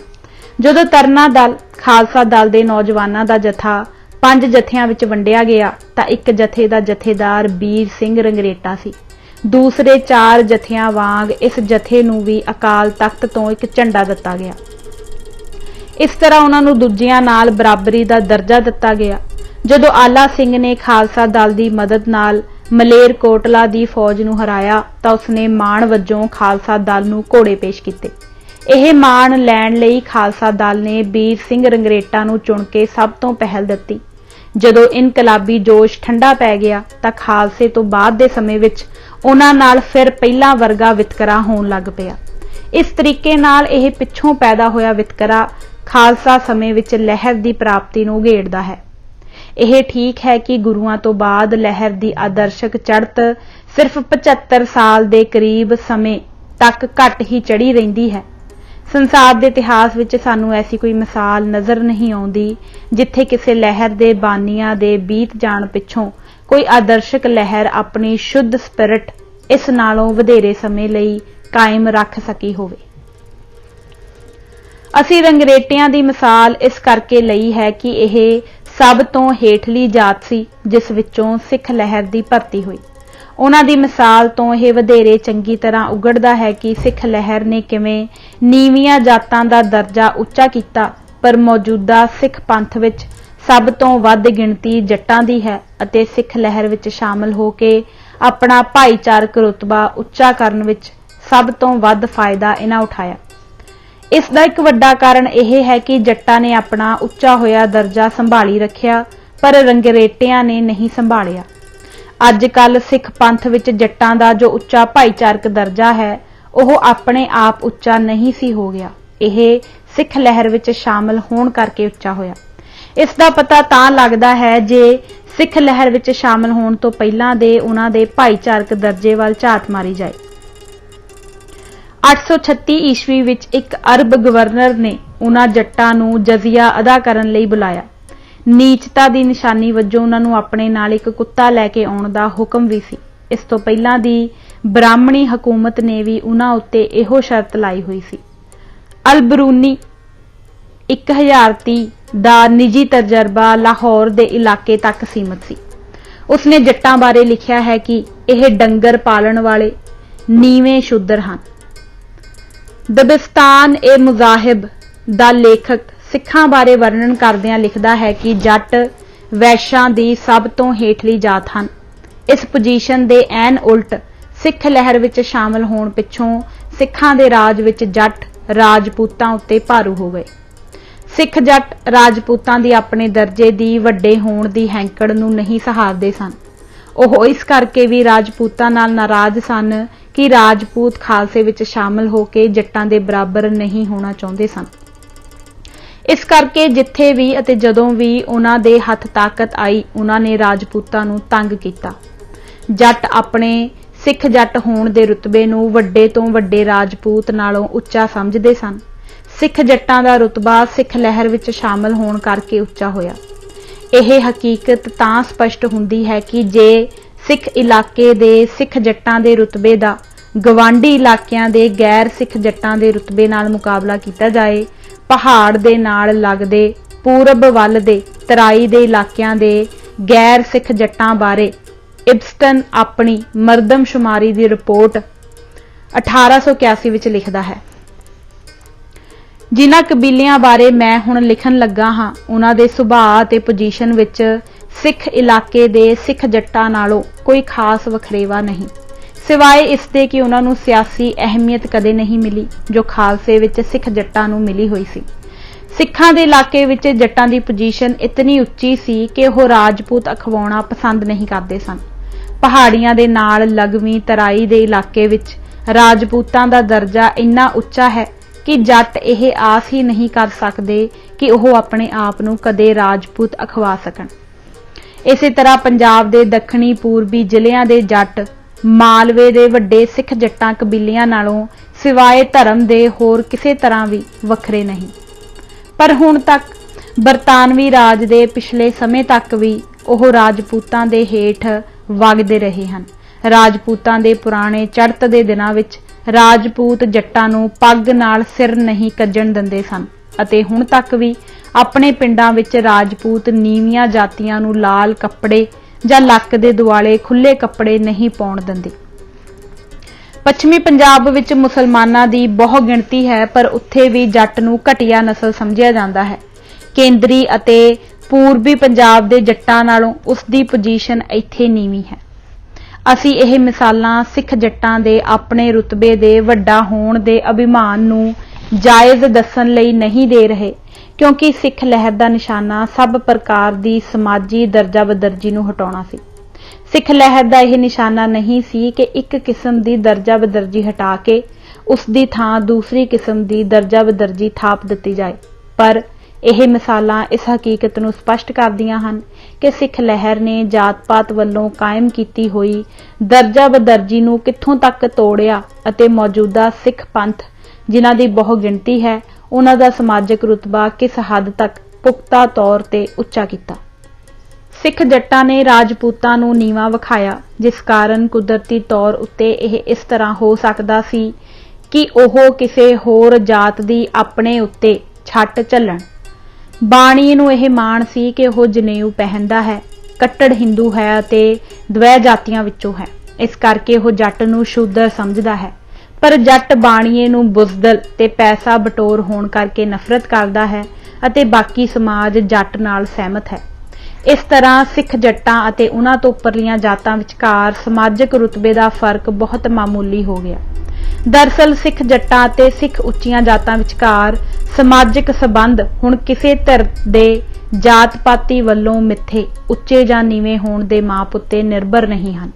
ਜਦੋਂ ਤਰਨਾ ਦਲ ਖਾਲਸਾ ਦਲ ਦੇ ਨੌਜਵਾਨਾਂ ਦਾ ਜਥਾ 5 ਜਥਿਆਂ ਵਿੱਚ ਵੰਡਿਆ ਗਿਆ ਤਾਂ ਇੱਕ ਜਥੇ ਦਾ ਜਥੇਦਾਰ ਵੀਰ ਸਿੰਘ ਰੰਗਰੇਟਾ ਸੀ। ਦੂਸਰੇ 4 ਜਥਿਆਂ ਵਾਂਗ ਇਸ ਜਥੇ ਨੂੰ ਵੀ ਅਕਾਲ ਤਖਤ ਤੋਂ ਇੱਕ ਝੰਡਾ ਦਿੱਤਾ ਗਿਆ। ਇਸ ਤਰ੍ਹਾਂ ਉਹਨਾਂ ਨੂੰ ਦੂਜਿਆਂ ਨਾਲ ਬਰਾਬਰੀ ਦਾ ਦਰਜਾ ਦਿੱਤਾ ਗਿਆ। ਜਦੋਂ ਆਲਾ ਸਿੰਘ ਨੇ ਖਾਲਸਾ ਦਲ ਦੀ ਮਦਦ ਨਾਲ ਮਲੇਰਕੋਟਲਾ ਦੀ ਫੌਜ ਨੂੰ ਹਰਾਇਆ ਤਾਂ ਉਸਨੇ ਮਾਣ ਵਜੋਂ ਖਾਲਸਾ ਦਲ ਨੂੰ ਘੋੜੇ ਪੇਸ਼ ਕੀਤੇ। ਇਹ ਮਾਣ ਲੈਣ ਲਈ ਖਾਲਸਾ ਦਲ ਨੇ ਵੀਰ ਸਿੰਘ ਰੰਗਰੇਟਾ ਨੂੰ ਚੁਣ ਕੇ ਸਭ ਤੋਂ ਪਹਿਲ ਦਿੱਤੀ। ਜਦੋਂ ਇਨਕਲਾਬੀ ਜੋਸ਼ ਠੰਡਾ ਪੈ ਗਿਆ ਤਾਂ ਖਾਲਸੇ ਤੋਂ ਬਾਅਦ ਦੇ ਸਮੇਂ ਵਿੱਚ ਉਹਨਾਂ ਨਾਲ ਫਿਰ ਪਹਿਲਾਂ ਵਰਗਾ ਵਿਤਕਰਾ ਹੋਣ ਲੱਗ ਪਿਆ। ਇਸ ਤਰੀਕੇ ਨਾਲ ਇਹ ਪਿੱਛੋਂ ਪੈਦਾ ਹੋਇਆ ਵਿਤਕਰਾ ਖਾਲਸਾ ਸਮੇਂ ਵਿੱਚ ਲਹਿਰ ਦੀ ਪ੍ਰਾਪਤੀ ਨੂੰ ਉਘੇੜਦਾ ਹੈ। ਇਹ ਠੀਕ ਹੈ ਕਿ ਗੁਰੂਆਂ ਤੋਂ ਬਾਅਦ ਲਹਿਰ ਦੀ ਆਦਰਸ਼ਕ ਚੜ੍ਹਤ ਸਿਰਫ 75 ਸਾਲ ਦੇ ਕਰੀਬ ਸਮੇਂ ਤੱਕ ਘੱਟ ਹੀ ਚੜ੍ਹੀ ਰਹਿੰਦੀ ਹੈ। ਸੰਸਾਰ ਦੇ ਇਤਿਹਾਸ ਵਿੱਚ ਸਾਨੂੰ ਐਸੀ ਕੋਈ ਮਿਸਾਲ ਨਜ਼ਰ ਨਹੀਂ ਆਉਂਦੀ ਜਿੱਥੇ ਕਿਸੇ ਲਹਿਰ ਦੇ ਬਾਨੀਆਂ ਦੇ ਬੀਤ ਜਾਣ ਪਿੱਛੋਂ ਕੋਈ ਆਦਰਸ਼ਕ ਲਹਿਰ ਆਪਣੀ ਸ਼ੁੱਧ ਸਪਿਰਿਟ ਇਸ ਨਾਲੋਂ ਵਧੇਰੇ ਸਮੇਂ ਲਈ ਕਾਇਮ ਰੱਖ ਸਕੀ ਹੋਵੇ। ਅਸੀਂ ਰੰਗਰੇਟਿਆਂ ਦੀ ਮਿਸਾਲ ਇਸ ਕਰਕੇ ਲਈ ਹੈ ਕਿ ਇਹ ਸਭ ਤੋਂ ਹੇਠਲੀ ਜਾਤ ਸੀ ਜਿਸ ਵਿੱਚੋਂ ਸਿੱਖ ਲਹਿਰ ਦੀ ਭਰਤੀ ਹੋਈ। ਉਹਨਾਂ ਦੀ ਮਿਸਾਲ ਤੋਂ ਇਹ ਵਧੇਰੇ ਚੰਗੀ ਤਰ੍ਹਾਂ ਉਘੜਦਾ ਹੈ ਕਿ ਸਿੱਖ ਲਹਿਰ ਨੇ ਕਿਵੇਂ ਨੀਵੀਆਂ ਜਾਤਾਂ ਦਾ ਦਰਜਾ ਉੱਚਾ ਕੀਤਾ, ਪਰ ਮੌਜੂਦਾ ਸਿੱਖ ਪੰਥ ਵਿੱਚ ਸਭ ਤੋਂ ਵੱਧ ਗਿਣਤੀ ਜੱਟਾਂ ਦੀ ਹੈ ਅਤੇ ਸਿੱਖ ਲਹਿਰ ਵਿੱਚ ਸ਼ਾਮਲ ਹੋ ਕੇ ਆਪਣਾ ਭਾਈਚਾਰਕ ਰੁਤਬਾ ਉੱਚਾ ਕਰਨ ਵਿੱਚ ਸਭ ਤੋਂ ਵੱਧ ਫਾਇਦਾ ਇਹਨਾਂ ਉਠਾਇਆ। ਇਸ ਦਾ ਇੱਕ ਵੱਡਾ ਕਾਰਨ ਇਹ ਹੈ ਕਿ ਜੱਟਾਂ ਨੇ ਆਪਣਾ ਉੱਚਾ ਹੋਇਆ ਦਰਜਾ ਸੰਭਾਲੀ ਰੱਖਿਆ, ਪਰ ਰੰਗਰੇਟਿਆਂ ਨੇ ਨਹੀਂ ਸੰਭਾਲਿਆ। ਅੱਜ ਕੱਲ੍ਹ ਸਿੱਖ ਪੰਥ ਵਿੱਚ ਜੱਟਾਂ ਦਾ ਜੋ ਉੱਚਾ ਭਾਈਚਾਰਕ ਦਰਜਾ ਹੈ ਉਹ ਆਪਣੇ ਆਪ ਉੱਚਾ ਨਹੀਂ ਸੀ ਹੋ ਗਿਆ, ਇਹ ਸਿੱਖ ਲਹਿਰ ਵਿੱਚ ਸ਼ਾਮਲ ਹੋਣ ਕਰਕੇ ਉੱਚਾ ਹੋਇਆ। ਇਸ ਦਾ ਪਤਾ ਤਾਂ ਲੱਗਦਾ ਹੈ ਜੇ ਸਿੱਖ ਲਹਿਰ ਵਿੱਚ ਸ਼ਾਮਲ ਹੋਣ ਤੋਂ ਪਹਿਲਾਂ ਦੇ ਉਹਨਾਂ ਦੇ ਭਾਈਚਾਰਕ ਦਰਜੇ ਵੱਲ ਝਾਤ ਮਾਰੀ ਜਾਏ। 836 ਈਸਵੀ ਵਿੱਚ ਇੱਕ ਅਰਬ ਗਵਰਨਰ ਨੇ ਉਹਨਾਂ ਜੱਟਾਂ ਨੂੰ ਜਜ਼ੀਆ ਅਦਾ ਕਰਨ ਲਈ ਬੁਲਾਇਆ। ਨੀਚਤਾ ਦੀ ਨਿਸ਼ਾਨੀ ਵਜੋਂ ਉਹਨਾਂ ਨੂੰ ਆਪਣੇ ਨਾਲ ਇੱਕ ਕੁੱਤਾ ਲੈ ਕੇ ਆਉਣ ਦਾ ਹੁਕਮ ਵੀ ਸੀ। ਇਸ ਤੋਂ ਪਹਿਲਾਂ ਦੀ ਬ੍ਰਾਹਮਣੀ ਹਕੂਮਤ ਨੇ ਵੀ ਉਹਨਾਂ ਉੱਤੇ ਇਹੋ ਸ਼ਰਤ ਲਾਈ ਹੋਈ ਸੀ। ਅਲਬਰੂਨੀ 1030 ਦਾ ਨਿੱਜੀ ਤਜਰਬਾ ਲਾਹੌਰ ਦੇ ਇਲਾਕੇ ਤੱਕ ਸੀਮਤ ਸੀ। ਉਸਨੇ ਜੱਟਾਂ ਬਾਰੇ ਲਿਖਿਆ ਹੈ ਕਿ ਇਹ ਡੰਗਰ ਪਾਲਣ ਵਾਲੇ ਨੀਵੇਂ ਸ਼ੂਦਰ ਹਨ। ਦਬਿਸਤਾਨ ਏ ਮੁਜ਼ਾਹਿਬ ਦਾ ਲੇਖਕ ਸਿੱਖਾਂ ਬਾਰੇ ਵਰਣਨ ਕਰਦਿਆਂ ਲਿਖਦਾ ਹੈ ਕਿ ਜੱਟ ਵੈਸ਼ਾਂ ਦੀ ਸਭ ਤੋਂ ਹੇਠਲੀ ਜਾਤ ਹਨ। ਇਸ ਪੋਜੀਸ਼ਨ ਦੇ ਐਨ ਉਲਟ ਸਿੱਖ ਲਹਿਰ ਵਿੱਚ ਸ਼ਾਮਲ ਹੋਣ ਪਿੱਛੋਂ ਸਿੱਖਾਂ ਦੇ ਰਾਜ ਵਿੱਚ ਜੱਟ ਰਾਜਪੂਤਾਂ ਉੱਤੇ ਭਾਰੂ ਹੋ ਗਏ। ਸਿੱਖ ਜੱਟ ਰਾਜਪੂਤਾਂ ਦੀ ਆਪਣੇ ਦਰਜੇ ਦੀ ਵੱਡੇ ਹੋਣ ਦੀ ਹੈਂਕੜ ਨੂੰ ਨਹੀਂ ਸਹਾਰਦੇ ਸਨ। ਉਹ ਇਸ ਕਰਕੇ ਵੀ ਰਾਜਪੂਤਾਂ ਨਾਲ ਨਾਰਾਜ਼ ਸਨ ਕਿ ਰਾਜਪੂਤ ਖਾਲਸੇ ਵਿੱਚ ਸ਼ਾਮਲ ਹੋ ਕੇ ਜੱਟਾਂ ਦੇ ਬਰਾਬਰ ਨਹੀਂ ਹੋਣਾ ਚਾਹੁੰਦੇ ਸਨ। ਇਸ ਕਰਕੇ ਜਿੱਥੇ ਵੀ ਅਤੇ ਜਦੋਂ ਵੀ ਉਹਨਾਂ ਦੇ ਹੱਥ ਤਾਕਤ ਆਈ ਉਹਨਾਂ ਨੇ ਰਾਜਪੂਤਾਂ ਨੂੰ ਤੰਗ ਕੀਤਾ। ਜੱਟ ਆਪਣੇ ਸਿੱਖ ਜੱਟ ਹੋਣ ਦੇ ਰੁਤਬੇ ਨੂੰ ਵੱਡੇ ਤੋਂ ਵੱਡੇ ਰਾਜਪੂਤ ਨਾਲੋਂ ਉੱਚਾ ਸਮਝਦੇ ਸਨ। ਸਿੱਖ ਜੱਟਾਂ ਦਾ ਰੁਤਬਾ ਸਿੱਖ ਲਹਿਰ ਵਿੱਚ ਸ਼ਾਮਲ ਹੋਣ ਕਰਕੇ ਉੱਚਾ ਹੋਇਆ। ਇਹ ਹਕੀਕਤ ਤਾਂ ਸਪਸ਼ਟ ਹੁੰਦੀ ਹੈ ਕਿ ਜੇ ਸਿੱਖ ਇਲਾਕੇ ਦੇ ਸਿੱਖ ਜੱਟਾਂ ਦੇ ਰੁਤਬੇ ਦਾ ਗਵਾਂਢੀ ਇਲਾਕਿਆਂ ਦੇ ਗੈਰ ਸਿੱਖ ਜੱਟਾਂ ਦੇ ਰੁਤਬੇ ਨਾਲ ਮੁਕਾਬਲਾ ਕੀਤਾ ਜਾਏ, ਪਹਾੜ ਦੇ ਨਾਲ ਲੱਗਦੇ ਪੂਰਬ ਵੱਲ ਦੇ ਤਰਾਈ ਦੇ ਇਲਾਕਿਆਂ ਦੇ ਗੈਰ ਸਿੱਖ ਜੱਟਾਂ ਬਾਰੇ ਇਬਸਟਨ ਆਪਣੀ ਮਰਦਮਸ਼ੁਮਾਰੀ ਦੀ ਰਿਪੋਰਟ 1881 ਵਿੱਚ ਲਿਖਦਾ ਹੈ। ਜਿਨ੍ਹਾਂ ਕਬੀਲਿਆਂ ਬਾਰੇ ਮੈਂ ਹੁਣ ਲਿਖਣ ਲੱਗਾ ਹਾਂ ਉਹਨਾਂ ਦੇ ਸੁਭਾਅ ਅਤੇ ਪੋਜੀਸ਼ਨ ਵਿੱਚ ਸਿੱਖ ਇਲਾਕੇ ਦੇ ਸਿੱਖ ਜੱਟਾਂ ਨਾਲੋਂ ਕੋਈ ਖਾਸ ਵਖਰੇਵਾ ਨਹੀਂ, ਸਿਵਾਏ ਇਸ ਦੇ ਕਿ ਉਹਨਾਂ ਨੂੰ ਸਿਆਸੀ ਅਹਿਮੀਅਤ ਕਦੇ ਨਹੀਂ ਮਿਲੀ ਜੋ ਖਾਲਸੇ ਵਿੱਚ ਸਿੱਖ ਜੱਟਾਂ ਨੂੰ ਮਿਲੀ ਹੋਈ ਸੀ। ਸਿੱਖਾਂ ਦੇ ਇਲਾਕੇ ਵਿੱਚ ਜੱਟਾਂ ਦੀ ਪੋਜੀਸ਼ਨ ਇਤਨੀ ਉੱਚੀ ਸੀ ਕਿ ਉਹ ਰਾਜਪੂਤ ਅਖਵਾਉਣਾ ਪਸੰਦ ਨਹੀਂ ਕਰਦੇ ਸਨ। ਪਹਾੜੀਆਂ ਦੇ ਨਾਲ ਲਗਵੀਂ ਤਰਾਈ ਦੇ ਇਲਾਕੇ ਵਿੱਚ ਰਾਜਪੂਤਾਂ ਦਾ ਦਰਜਾ ਇੰਨਾ ਉੱਚਾ ਹੈ ਕਿ ਜੱਟ ਇਹ ਆਸ ਹੀ ਨਹੀਂ ਕਰ ਸਕਦੇ ਕਿ ਉਹ ਆਪਣੇ ਆਪ ਨੂੰ ਕਦੇ ਰਾਜਪੂਤ ਅਖਵਾ ਸਕਣ। ਇਸੇ ਤਰ੍ਹਾਂ ਪੰਜਾਬ ਦੇ ਦੱਖਣੀ ਪੂਰਬੀ ਜ਼ਿਲ੍ਹਿਆਂ ਦੇ ਜੱਟ ਮਾਲਵੇ ਦੇ ਵੱਡੇ ਸਿੱਖ ਜੱਟਾਂ ਕਬੀਲਿਆਂ ਨਾਲੋਂ ਸਿਵਾਏ ਧਰਮ ਦੇ ਹੋਰ ਕਿਸੇ ਤਰ੍ਹਾਂ ਵੀ ਵੱਖਰੇ ਨਹੀਂ। ਪਰ ਹੁਣ ਤੱਕ ਬਰਤਾਨਵੀ ਰਾਜ ਦੇ ਪਿਛਲੇ ਸਮੇਂ ਤੱਕ ਵੀ ਉਹ ਰਾਜਪੂਤਾਂ ਦੇ ਹੇਠ ਵਗਦੇ ਰਹੇ ਹਨ। ਰਾਜਪੂਤਾਂ ਦੇ ਪੁਰਾਣੇ ਚੜ੍ਹਤ ਦੇ ਦਿਨਾਂ ਵਿੱਚ ਰਾਜਪੂਤ ਜੱਟਾਂ ਨੂੰ ਪੱਗ ਨਾਲ ਸਿਰ ਨਹੀਂ ਕੱਜਣ ਦਿੰਦੇ ਸਨ ਅਤੇ ਹੁਣ ਤੱਕ ਵੀ ਆਪਣੇ ਪਿੰਡਾਂ ਵਿੱਚ ਰਾਜਪੂਤ ਨੀਵੀਆਂ ਜਾਤੀਆਂ ਨੂੰ ਲਾਲ ਕੱਪੜੇ ਜਾਂ ਲੱਕ ਦੇ ਦੁਆਲੇ ਖੁੱਲ੍ਹੇ ਕੱਪੜੇ ਨਹੀਂ ਪਾਉਣ ਦਿੰਦੇ। ਪੱਛਮੀ ਪੰਜਾਬ ਵਿੱਚ ਮੁਸਲਮਾਨਾਂ ਦੀ ਬਹੁ ਗਿਣਤੀ ਹੈ ਪਰ ਉੱਥੇ ਵੀ ਜੱਟ ਨੂੰ ਘਟੀਆ ਨਸਲ ਸਮਝਿਆ ਜਾਂਦਾ ਹੈ। ਕੇਂਦਰੀ ਅਤੇ ਪੂਰਬੀ ਪੰਜਾਬ ਦੇ ਜੱਟਾਂ ਨਾਲੋਂ ਉਸ ਦੀ ਪੋਜੀਸ਼ਨ ਇੱਥੇ ਨੀਵੀਂ ਹੈ। ਅਸੀਂ ਇਹ ਮਿਸਾਲਾਂ ਸਿੱਖ ਜੱਟਾਂ ਦੇ ਆਪਣੇ ਰੁਤਬੇ ਦੇ ਵੱਡਾ ਹੋਣ ਦੇ ਅਭਿਮਾਨ ਨੂੰ ਜਾਇਜ਼ ਦੱਸਣ ਲਈ ਨਹੀਂ ਦੇ ਰਹੇ ਕਿਉਂਕਿ ਸਿੱਖ ਲਹਿਰ ਦਾ ਨਿਸ਼ਾਨਾ ਸਭ ਪ੍ਰਕਾਰ ਦੀ ਸਮਾਜੀ ਦਰਜਾ ਬਦਰਜੀ ਨੂੰ ਹਟਾਉਣਾ ਸੀ। ਸਿੱਖ ਲਹਿਰ ਦਾ ਇਹ ਨਿਸ਼ਾਨਾ ਨਹੀਂ ਸੀ ਕਿ ਇੱਕ ਕਿਸਮ ਦੀ ਦਰਜਾ ਬਦਰਜੀ ਹਟਾ ਕੇ ਉਸ ਦੀ ਥਾਂ ਦੂਸਰੀ ਕਿਸਮ ਦੀ ਦਰਜਾ ਬਦਰਜੀ ਥਾਪ ਦਿੱਤੀ ਜਾਏ, ਪਰ ਇਹ ਮਿਸਾਲਾਂ ਇਸ ਹਕੀਕਤ ਨੂੰ ਸਪਸ਼ਟ ਕਰਦੀਆਂ ਹਨ ਕਿ ਸਿੱਖ ਲਹਿਰ ਨੇ ਜਾਤ-ਪਾਤ ਵੱਲੋਂ ਕਾਇਮ ਕੀਤੀ ਹੋਈ ਦਰਜਾ ਬਦਰਜੀ ਨੂੰ ਕਿੱਥੋਂ ਤੱਕ ਤੋੜਿਆ ਅਤੇ ਮੌਜੂਦਾ ਸਿੱਖ ਪੰਥ ਜਿਨ੍ਹਾਂ ਦੀ ਬਹੁ ਗਿਣਤੀ ਹੈ ਉਹਨਾਂ ਦਾ ਸਮਾਜਿਕ ਰੁਤਬਾ ਕਿਸ ਹੱਦ ਤੱਕ ਪੁਖਤਾ ਤੌਰ ਤੇ ਉੱਚਾ ਕੀਤਾ। ਸਿੱਖ ਜੱਟਾਂ ਨੇ ਰਾਜਪੂਤਾਂ ਨੂੰ ਨੀਵਾਂ ਵਿਖਾਇਆ ਜਿਸ ਕਾਰਨ ਕੁਦਰਤੀ ਤੌਰ ਉੱਤੇ ਇਹ ਇਸ ਤਰ੍ਹਾਂ ਹੋ ਸਕਦਾ ਸੀ ਕਿ ਉਹ ਕਿਸੇ ਹੋਰ ਜਾਤ ਦੀ ਆਪਣੇ ਉੱਤੇ ਛੱਟ ਝੱਲਣ। ਬਾਣੀ ਨੂੰ ਇਹ ਮਾਣ ਸੀ ਕਿ ਉਹ ਜਨੇਊ ਪਹਿਨਦਾ ਹੈ, ਕੱਟੜ ਹਿੰਦੂ ਹੈ ਅਤੇ ਦਵੈ ਜਾਤੀਆਂ ਵਿੱਚੋਂ ਹੈ, ਇਸ ਕਰਕੇ ਉਹ ਜੱਟ ਨੂੰ ਸ਼ੂਦਰ ਸਮਝਦਾ ਹੈ। ਪਰ ਜੱਟ ਬਾਣੀਏ ਨੂੰ ਬੁਜ਼ਦਲ ਤੇ ਪੈਸਾ ਬਟੋਰ ਹੋਣ ਕਰਕੇ ਨਫ਼ਰਤ ਕਰਦਾ ਹੈ ਅਤੇ ਬਾਕੀ ਸਮਾਜ ਜੱਟ ਨਾਲ ਸਹਿਮਤ ਹੈ। ਇਸ ਤਰ੍ਹਾਂ ਸਿੱਖ ਜੱਟਾਂ ਅਤੇ ਉਹਨਾਂ ਤੋਂ ਉੱਪਰਲੀਆਂ ਜਾਤਾਂ ਵਿਚਕਾਰ ਸਮਾਜਿਕ ਰੁਤਬੇ ਦਾ ਫਰਕ ਬਹੁਤ ਮਾਮੂਲੀ ਹੋ ਗਿਆ। ਦਰਅਸਲ ਸਿੱਖ ਜੱਟਾਂ ਅਤੇ ਸਿੱਖ ਉੱਚੀਆਂ ਜਾਤਾਂ ਵਿਚਕਾਰ ਸਮਾਜਿਕ ਸਬੰਧ ਹੁਣ ਕਿਸੇ ਧਿਰ ਦੇ ਜਾਤ-ਪਾਤੀ ਵੱਲੋਂ ਮਿੱਥੇ ਉੱਚੇ ਜਾਂ ਨੀਵੇਂ ਹੋਣ ਦੇ ਮਾਪ ਉੱਤੇ ਨਿਰਭਰ ਨਹੀਂ ਹਨ,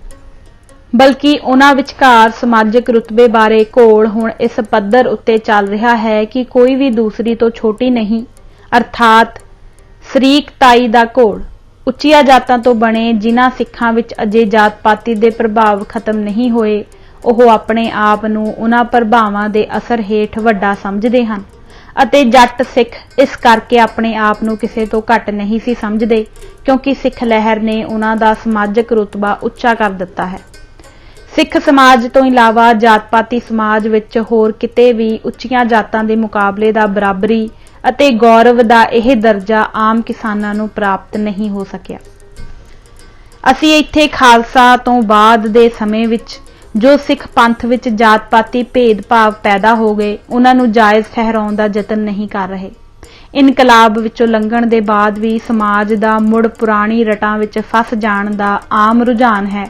ਬਲਕਿ ਉਹਨਾਂ ਵਿਚਕਾਰ ਸਮਾਜਿਕ ਰੁਤਬੇ ਬਾਰੇ ਘੋਲ ਹੁਣ ਇਸ ਪੱਧਰ ਉੱਤੇ ਚੱਲ ਰਿਹਾ ਹੈ ਕਿ ਕੋਈ ਵੀ ਦੂਸਰੀ ਤੋਂ ਛੋਟੀ ਨਹੀਂ, ਅਰਥਾਤ ਸ਼ਰੀਕਤਾਈ ਦਾ ਘੋਲ। ਉੱਚੀਆਂ ਜਾਤਾਂ ਤੋਂ ਬਣੇ ਜਿਨ੍ਹਾਂ ਸਿੱਖਾਂ ਵਿੱਚ ਅਜੇ ਜਾਤ-ਪਾਤੀ ਦੇ ਪ੍ਰਭਾਵ ਖਤਮ ਨਹੀਂ ਹੋਏ ਉਹ ਆਪਣੇ ਆਪ ਨੂੰ ਉਹਨਾਂ ਪ੍ਰਭਾਵਾਂ ਦੇ ਅਸਰ ਹੇਠ ਵੱਡਾ ਸਮਝਦੇ ਹਨ ਅਤੇ ਜੱਟ ਸਿੱਖ ਇਸ ਕਰਕੇ ਆਪਣੇ ਆਪ ਨੂੰ ਕਿਸੇ ਤੋਂ ਘੱਟ ਨਹੀਂ ਸੀ ਸਮਝਦੇ ਕਿਉਂਕਿ ਸਿੱਖ ਲਹਿਰ ਨੇ ਉਹਨਾਂ ਦਾ ਸਮਾਜਿਕ ਰੁਤਬਾ ਉੱਚਾ ਕਰ ਦਿੱਤਾ ਹੈ। ਸਿੱਖ ਸਮਾਜ ਤੋਂ ਇਲਾਵਾ ਜਾਤ-ਪਾਤੀ ਸਮਾਜ ਵਿੱਚ ਹੋਰ ਕਿਤੇ ਵੀ ਉੱਚੀਆਂ ਜਾਤਾਂ ਦੇ ਮੁਕਾਬਲੇ ਦਾ ਬਰਾਬਰੀ ਅਤੇ ਗੌਰਵ ਦਾ ਇਹ ਦਰਜਾ ਆਮ ਕਿਸਾਨਾਂ ਨੂੰ ਪ੍ਰਾਪਤ ਨਹੀਂ ਹੋ ਸਕਿਆ। ਅਸੀਂ ਇੱਥੇ ਖਾਲਸਾ ਤੋਂ ਬਾਅਦ ਦੇ ਸਮੇਂ ਵਿੱਚ ਜੋ ਸਿੱਖ ਪੰਥ ਵਿੱਚ ਜਾਤ-ਪਾਤੀ ਭੇਦ-ਭਾਵ ਪੈਦਾ ਹੋ ਗਏ ਉਹਨਾਂ ਨੂੰ ਜਾਇਜ਼ ਠਹਿਰਾਉਣ ਦਾ ਯਤਨ ਨਹੀਂ ਕਰ ਰਹੇ। ਇਨਕਲਾਬ ਵਿੱਚੋਂ ਲੰਘਣ ਦੇ ਬਾਅਦ ਵੀ ਸਮਾਜ ਦਾ ਮੁੜ ਪੁਰਾਣੀ ਰਟਾਂ ਵਿੱਚ ਫਸ ਜਾਣ ਦਾ ਆਮ ਰੁਝਾਨ ਹੈ,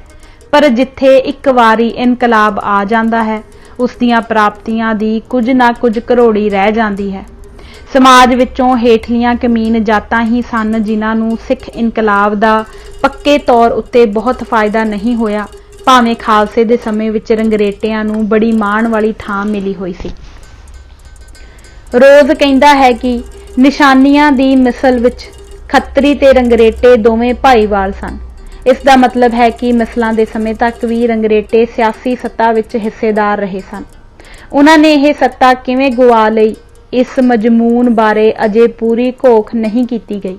ਪਰ ਜਿੱਥੇ ਇੱਕ ਵਾਰੀ ਇਨਕਲਾਬ ਆ ਜਾਂਦਾ ਹੈ ਉਸ ਦੀਆਂ ਪ੍ਰਾਪਤੀਆਂ ਦੀ ਕੁਝ ਨਾ ਕੁਝ ਘਰੋੜੀ ਰਹਿ ਜਾਂਦੀ ਹੈ। ਸਮਾਜ ਵਿੱਚੋਂ ਹੇਠਲੀਆਂ ਕਮੀਨ ਜਾਤਾਂ ਹੀ ਸਨ ਜਿਨ੍ਹਾਂ ਨੂੰ ਸਿੱਖ ਇਨਕਲਾਬ ਦਾ ਪੱਕੇ ਤੌਰ ਉੱਤੇ ਬਹੁਤ ਫਾਇਦਾ ਨਹੀਂ ਹੋਇਆ, ਭਾਵੇਂ ਖਾਲਸੇ ਦੇ ਸਮੇਂ ਵਿੱਚ ਰੰਗਰੇਟਿਆਂ ਨੂੰ ਬੜੀ ਮਾਣ ਵਾਲੀ ਥਾਂ ਮਿਲੀ ਹੋਈ ਸੀ। ਰੋਜ਼ ਕਹਿੰਦਾ ਹੈ ਕਿ ਨਿਸ਼ਾਨੀਆਂ ਦੀ ਮਿਸਲ ਵਿੱਚ ਖੱਤਰੀ ਤੇ ਰੰਗਰੇਟੇ ਦੋਵੇਂ ਭਾਈਵਾਲ ਸਨ। ਇਸ ਦਾ ਮਤਲਬ ਹੈ ਕਿ ਮਿਸਲਾਂ ਦੇ ਸਮੇਂ ਤੱਕ ਵੀ ਰੰਗਰੇਟੇ ਸਿਆਸੀ ਸੱਤਾ ਵਿੱਚ ਹਿੱਸੇਦਾਰ ਰਹੇ ਸਨ। ਉਹਨਾਂ ਨੇ ਇਹ ਸੱਤਾ ਕਿਵੇਂ ਗੁਆ ਲਈ ਇਸ ਮਜ਼ਮੂਨ ਬਾਰੇ ਅਜੇ ਪੂਰੀ ਘੋਖ ਨਹੀਂ ਕੀਤੀ ਗਈ।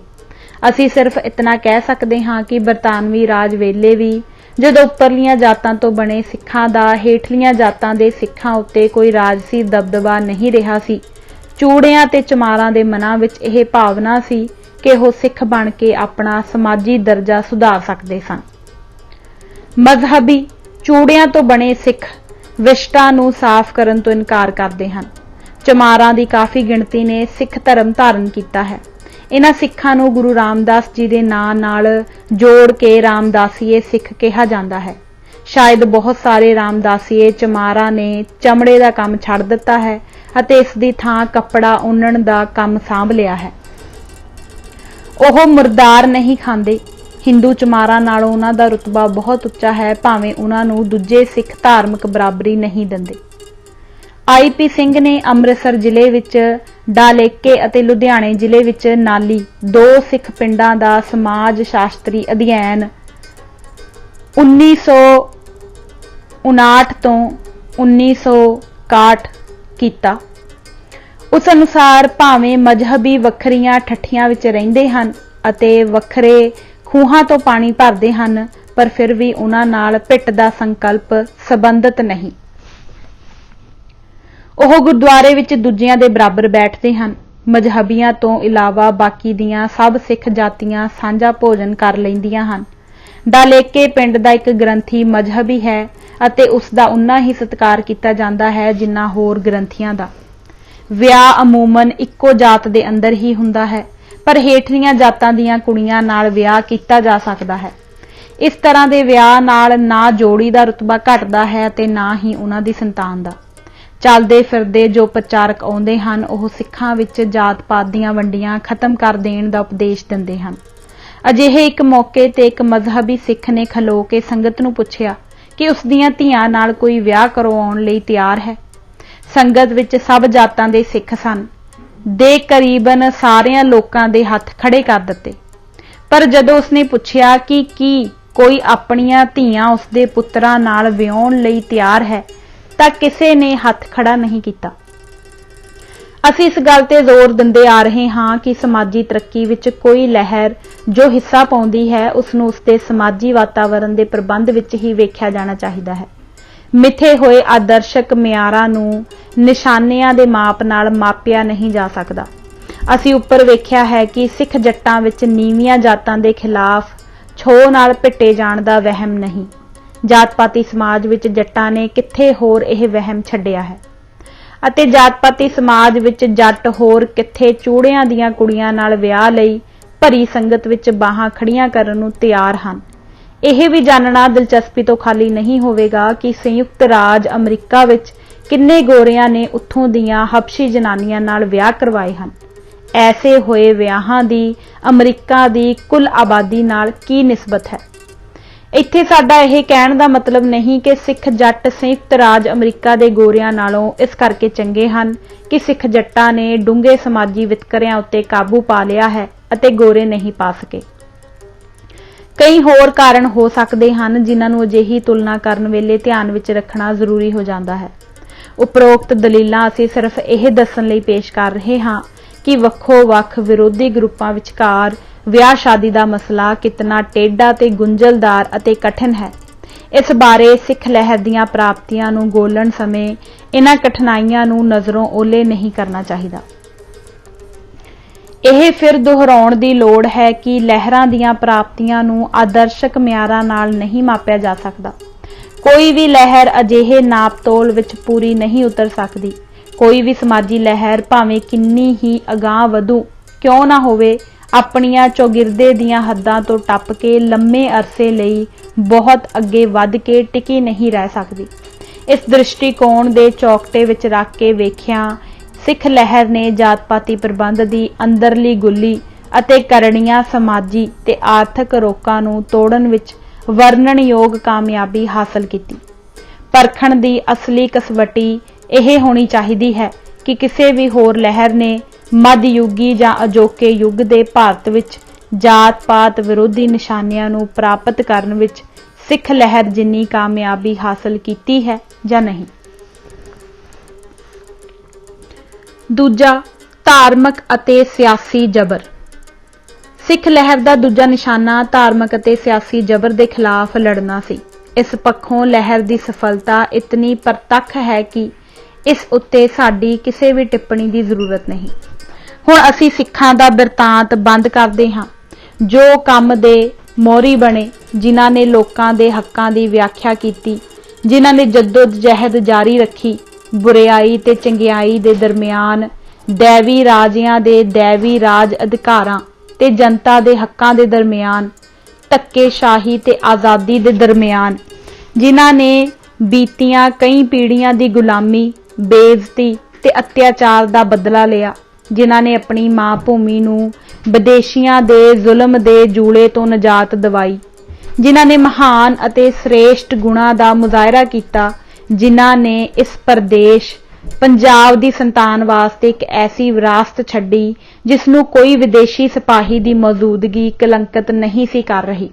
ਅਸੀਂ ਸਿਰਫ ਇਤਨਾ ਕਹਿ ਸਕਦੇ ਹਾਂ ਕਿ ਬਰਤਾਨਵੀ ਰਾਜ ਵੇਲੇ ਵੀ ਜਦੋਂ ਉੱਪਰਲੀਆਂ ਜਾਤਾਂ ਤੋਂ ਬਣੇ ਸਿੱਖਾਂ ਦਾ ਹੇਠਲੀਆਂ ਜਾਤਾਂ ਦੇ ਸਿੱਖਾਂ ਉੱਤੇ ਕੋਈ ਰਾਜਸੀ ਦਬਦਬਾ ਨਹੀਂ ਰਿਹਾ ਸੀ। ਚੂੜਿਆਂ ਤੇ ਚਮਾਰਾਂ ਦੇ ਮਨਾਂ ਵਿੱਚ ਇਹ ਭਾਵਨਾ ਸੀ ਕਿ ਉਹ ਸਿੱਖ ਬਣ ਕੇ ਆਪਣਾ ਸਮਾਜੀ ਦਰਜਾ ਸੁਧਾਰ ਸਕਦੇ ਸਨ। ਮਜ਼ਹਬੀ ਚੂੜਿਆਂ ਤੋਂ ਬਣੇ ਸਿੱਖ ਵਿਸ਼ਟਾਂ ਨੂੰ ਸਾਫ਼ ਕਰਨ ਤੋਂ ਇਨਕਾਰ ਕਰਦੇ ਹਨ। ਚਮਾਰਾਂ ਦੀ ਕਾਫੀ ਗਿਣਤੀ ਨੇ ਸਿੱਖ ਧਰਮ ਧਾਰਨ ਕੀਤਾ ਹੈ। ਇਹਨਾਂ ਸਿੱਖਾਂ ਨੂੰ ਗੁਰੂ ਰਾਮਦਾਸ ਜੀ ਦੇ ਨਾਂ ਨਾਲ ਜੋੜ ਕੇ ਰਾਮਦਾਸੀਏ ਸਿੱਖ ਕਿਹਾ ਜਾਂਦਾ ਹੈ। ਸ਼ਾਇਦ ਬਹੁਤ ਸਾਰੇ ਰਾਮਦਾਸੀਏ ਚਮਾਰਾਂ ਨੇ ਚਮੜੇ ਦਾ ਕੰਮ ਛੱਡ ਦਿੱਤਾ ਹੈ ਅਤੇ ਇਸ ਦੀ ਥਾਂ ਕੱਪੜਾ ਉਣਨ ਦਾ ਕੰਮ ਸਾਂਭ ਲਿਆ ਹੈ। ਉਹ ਮੁਰਦਾਰ ਨਹੀਂ ਖਾਂਦੇ। ਹਿੰਦੂ ਚਮਾਰਾਂ ਨਾਲੋਂ ਉਹਨਾਂ ਦਾ ਰੁਤਬਾ ਬਹੁਤ ਉੱਚਾ ਹੈ, ਭਾਵੇਂ ਉਹਨਾਂ ਨੂੰ ਦੂਜੇ ਸਿੱਖ ਧਾਰਮਿਕ ਬਰਾਬਰੀ ਨਹੀਂ ਦਿੰਦੇ। ਆਈ.ਪੀ. ਸਿੰਘ ਨੇ ਅੰਮ੍ਰਿਤਸਰ ਜ਼ਿਲ੍ਹੇ ਵਿੱਚ ਡਾਲੇਕੇ ਅਤੇ ਲੁਧਿਆਣੇ ਜ਼ਿਲ੍ਹੇ ਵਿੱਚ ਨਾਲੀ ਦੋ ਸਿੱਖ ਪਿੰਡਾਂ ਦਾ ਸਮਾਜ ਸ਼ਾਸਤਰੀ ਅਧਿਐਨ 1959 ਤੋਂ 1961 ਕੀਤਾ। ਉਸ ਅਨੁਸਾਰ ਭਾਵੇਂ ਮਜ਼ਹਬੀ ਵੱਖਰੀਆਂ ਠੱਠੀਆਂ ਵਿੱਚ ਰਹਿੰਦੇ ਹਨ ਅਤੇ ਵੱਖਰੇ ਖੂਹਾਂ ਤੋਂ ਪਾਣੀ ਭਰਦੇ ਹਨ, ਪਰ ਫਿਰ ਵੀ ਉਹਨਾਂ ਨਾਲ ਭਿੱਟ ਦਾ ਸੰਕਲਪ ਸੰਬੰਧਿਤ ਨਹੀਂ। ਉਹ ਗੁਰਦੁਆਰੇ ਵਿੱਚ ਦੂਜਿਆਂ ਦੇ ਬਰਾਬਰ ਬੈਠਦੇ ਹਨ। ਮਜ਼ਹਬੀਆਂ ਤੋਂ ਇਲਾਵਾ ਬਾਕੀ ਦੀਆਂ ਸਭ ਸਿੱਖ ਜਾਤੀਆਂ ਸਾਂਝਾ ਭੋਜਨ ਕਰ ਲੈਂਦੀਆਂ ਹਨ। ਡਾਲੇਕੇ ਪਿੰਡ ਦਾ ਇੱਕ ਗ੍ਰੰਥੀ ਮਜ਼ਹਬੀ ਹੈ ਅਤੇ ਉਸ ਦਾ ਉਨਾ ਹੀ ਸਤਿਕਾਰ ਕੀਤਾ ਜਾਂਦਾ ਹੈ ਜਿੰਨਾ ਹੋਰ ਗ੍ਰੰਥੀਆਂ ਦਾ। ਵਿਆਹ ਅਮੂਮਨ ਇੱਕੋ ਜਾਤ ਦੇ ਅੰਦਰ ਹੀ ਹੁੰਦਾ ਹੈ, ਪਰ ਹੇਠਲੀਆਂ ਜਾਤਾਂ ਦੀਆਂ ਕੁੜੀਆਂ ਨਾਲ ਵਿਆਹ ਕੀਤਾ ਜਾ ਸਕਦਾ ਹੈ। ਇਸ ਤਰ੍ਹਾਂ ਦੇ ਵਿਆਹ ਨਾਲ ਨਾ ਜੋੜੀ ਦਾ ਰੁਤਬਾ ਘਟਦਾ ਹੈ ਅਤੇ ਨਾ ਹੀ ਉਹਨਾਂ ਦੀ ਸੰਤਾਨ ਦਾ। ਚੱਲਦੇ ਫਿਰਦੇ ਜੋ ਪ੍ਰਚਾਰਕ ਆਉਂਦੇ ਹਨ ਉਹ ਸਿੱਖਾਂ ਵਿੱਚ ਜਾਤ-ਪਾਤ ਦੀਆਂ ਵੰਡੀਆਂ ਖਤਮ ਕਰ ਦੇਣ ਦਾ ਉਪਦੇਸ਼ ਦਿੰਦੇ ਹਨ। ਅਜਿਹੇ ਇੱਕ ਮੌਕੇ ਤੇ ਇੱਕ ਮਜ਼ਹਬੀ ਸਿੱਖ ਨੇ ਖਲੋ ਕੇ ਸੰਗਤ ਨੂੰ ਪੁੱਛਿਆ ਕਿ ਉਸ ਦੀਆਂ ਧੀਆਂ ਨਾਲ ਕੋਈ ਵਿਆਹ ਕਰਵਾਉਣ ਲਈ ਤਿਆਰ ਹੈ। ਸੰਗਤ ਵਿੱਚ ਸਭ ਜਾਤਾਂ ਦੇ ਸਿੱਖ ਸਨ। ਦੇ ਕਰੀਬਨ ਸਾਰਿਆਂ ਲੋਕਾਂ ਦੇ ਹੱਥ ਖੜੇ ਕਰ ਦਿੱਤੇ, ਪਰ ਜਦੋਂ ਉਸਨੇ ਪੁੱਛਿਆ ਕਿ ਕੀ ਕੋਈ ਆਪਣੀਆਂ ਧੀਆਂ ਉਸਦੇ ਪੁੱਤਰਾਂ ਨਾਲ ਵਿਆਹੁਣ ਲਈ ਤਿਆਰ ਹੈ ਤਾਂ ਕਿਸੇ ਨੇ ਹੱਥ ਖੜਾ ਨਹੀਂ ਕੀਤਾ। ਅਸੀਂ ਇਸ ਗੱਲ ਤੇ ਜ਼ੋਰ ਦਿੰਦੇ ਆ ਰਹੇ ਹਾਂ ਕਿ ਸਮਾਜੀ ਤਰੱਕੀ ਵਿੱਚ ਕੋਈ ਲਹਿਰ ਜੋ ਹਿੱਸਾ ਪਾਉਂਦੀ ਹੈ ਉਸ ਨੂੰ ਉਸਦੇ ਸਮਾਜੀ ਵਾਤਾਵਰਣ ਦੇ ਪ੍ਰਬੰਧ ਵਿੱਚ ਹੀ ਵੇਖਿਆ ਜਾਣਾ ਚਾਹੀਦਾ ਹੈ। ਮਿੱਥੇ ਹੋਏ ਆਦਰਸ਼ਕ ਮਿਆਰਾਂ ਨੂੰ ਨਿਸ਼ਾਨਿਆਂ ਦੇ ਮਾਪ ਨਾਲ ਮਾਪਿਆ ਨਹੀਂ ਜਾ ਸਕਦਾ। ਅਸੀਂ ਉੱਪਰ ਵੇਖਿਆ ਹੈ ਕਿ ਸਿੱਖ ਜੱਟਾਂ ਵਿੱਚ ਨੀਵੀਆਂ ਜਾਤਾਂ ਦੇ ਖਿਲਾਫ ਛੋਹ ਨਾਲ ਭਿੱਟੇ ਜਾਣ ਦਾ ਵਹਿਮ ਨਹੀਂ। ਜਾਤ-ਪਾਤੀ ਸਮਾਜ ਵਿੱਚ ਜੱਟਾਂ ਨੇ ਕਿੱਥੇ ਹੋਰ ਇਹ ਵਹਿਮ ਛੱਡਿਆ ਹੈ ਅਤੇ ਜਾਤ-ਪਾਤੀ ਸਮਾਜ ਵਿੱਚ ਜੱਟ ਹੋਰ ਕਿੱਥੇ ਚੂੜਿਆਂ ਦੀਆਂ ਕੁੜੀਆਂ ਨਾਲ ਵਿਆਹ ਲਈ ਭਰੀ ਸੰਗਤ ਵਿੱਚ ਬਾਹਾਂ ਖੜੀਆਂ ਕਰਨ ਨੂੰ ਤਿਆਰ ਹਨ। ਇਹ ਵੀ ਜਾਣਨਾ ਦਿਲਚਸਪੀ ਤੋਂ ਖਾਲੀ ਨਹੀਂ ਹੋਵੇਗਾ ਕਿ ਸੰਯੁਕਤ ਰਾਜ ਅਮਰੀਕਾ ਵਿੱਚ ਕਿੰਨੇ ਗੋਰਿਆਂ ਨੇ ਉੱਥੋਂ ਦੀਆਂ ਹਬਸ਼ੀ ਜਨਾਨੀਆਂ ਨਾਲ ਵਿਆਹ ਕਰਵਾਏ ਹਨ। ਐਸੇ ਹੋਏ ਵਿਆਹਾਂ ਦੀ ਅਮਰੀਕਾ ਦੀ ਕੁੱਲ ਆਬਾਦੀ ਨਾਲ ਕੀ ਨਿਸਬਤ ਹੈ? ਇੱਥੇ ਸਾਡਾ ਇਹ ਕਹਿਣ ਦਾ ਮਤਲਬ ਨਹੀਂ ਕਿ ਸਿੱਖ ਜੱਟ ਸੰਯੁਕਤ ਰਾਜ ਅਮਰੀਕਾ ਦੇ ਗੋਰਿਆਂ ਨਾਲੋਂ ਇਸ ਕਰਕੇ ਚੰਗੇ ਹਨ ਕਿ ਸਿੱਖ ਜੱਟਾਂ ਨੇ ਡੂੰਘੇ ਸਮਾਜੀ ਵਿਤਕਰਿਆਂ ਉੱਤੇ ਕਾਬੂ ਪਾ ਲਿਆ ਹੈ ਅਤੇ ਗੋਰੇ ਨਹੀਂ ਪਾ ਸਕੇ। कई होर कारण हो सकते हैं जिन्हां नूं अजिही तुलना करन वेले ध्यान विच रखना जरूरी हो जाता है। उपरोक्त दलीलां असीं सिर्फ यह दस्सण लई पेश कर रहे हां कि वक्खो-वक्ख विरोधी ग्रुपां विचकार विआह शादी का मसला कितना टेढ़ा ते गुंझलदार अते कठिन है। इस बारे सिख लहर दीआं प्राप्तियां नूं गोलण समय इन्हां कठिनाइयां नूं नज़रों ओले नहीं करना चाहिदा। यह फिर दोहराउण दी लोड़ है कि लहरां दीआं प्राप्तियां नूं आदर्शक मिआरां नाल नहीं मापिया जा सकदा। कोई भी लहर अजिहे नाप तोल विच पूरी नहीं उतर सकदी। कोई भी समाजी लहर भावें किन्नी ही अगांह वधू क्यों ना होवे, अपनियां चौगिरदे दीआं हद्दां तो टप के लंमे अरसे लई बहुत अगे वध के टिकी नहीं रह सकदी। इस दृष्टिकोण दे चौकटे विच रख के वेखिया सिख लहर ने जात पाती प्रबंध की अंदरली गुल्ली अते करड़ियां समाजी ते आर्थिक रोकां नूं तोड़न विच वर्णनयोग कामयाबी हासिल की। परखण दी असली कसवटी यह होनी चाहिदी है कि किसी भी होर लहर ने मध्ययुगी जां अजोके युग दे भारत विच जात पात विरोधी निशानियां नूं प्राप्त करन विच सिख लहर जिन्नी कामयाबी हासिल की है जां नहीं। दूजा, धार्मिक अते सियासी जबर। सिख लहर का दूजा निशाना धार्मिक अते सियासी जबर के खिलाफ लड़ना सी। इस पक्षों लहर की सफलता इतनी प्रतख है कि इस उत्ते साडी किसी भी टिप्पणी की जरूरत नहीं। हुण असीं सिखां दा बिरतांत बंद करदे हां जो काम दे मोहरी बने, जिन्हां ने लोकां दे हक्कां दी व्याख्या कीती, जिन्हां ने जद्दोजहद जारी रखी, बुरियाई ते चंगियाई दे दरमियान, दैवी राजियां दे दैवी राज अधिकारां ते जनता दे हक्कां दे दरमियान, धक्केशाही ते आज़ादी दे दरमियान, जिन्हां ने बीतियां कई पीढ़ियां दी गुलामी, बेइज्जती ते अत्याचार दा बदला लिया, जिन्हां ने अपनी मां भूमि नूं विदेशियां दे जुल्म दे जूले तो निजात दिवाई, जिन्हां ने महान अते श्रेष्ठ गुणां दा मुजाहरा कीता, जिन्हां ने इस प्रदेश पंजाब दी संतान वास्ते एक ऐसी विरासत छड्डी जिसनूं कोई विदेशी सिपाही दी मौजूदगी कलंकित नहीं सी कर रही,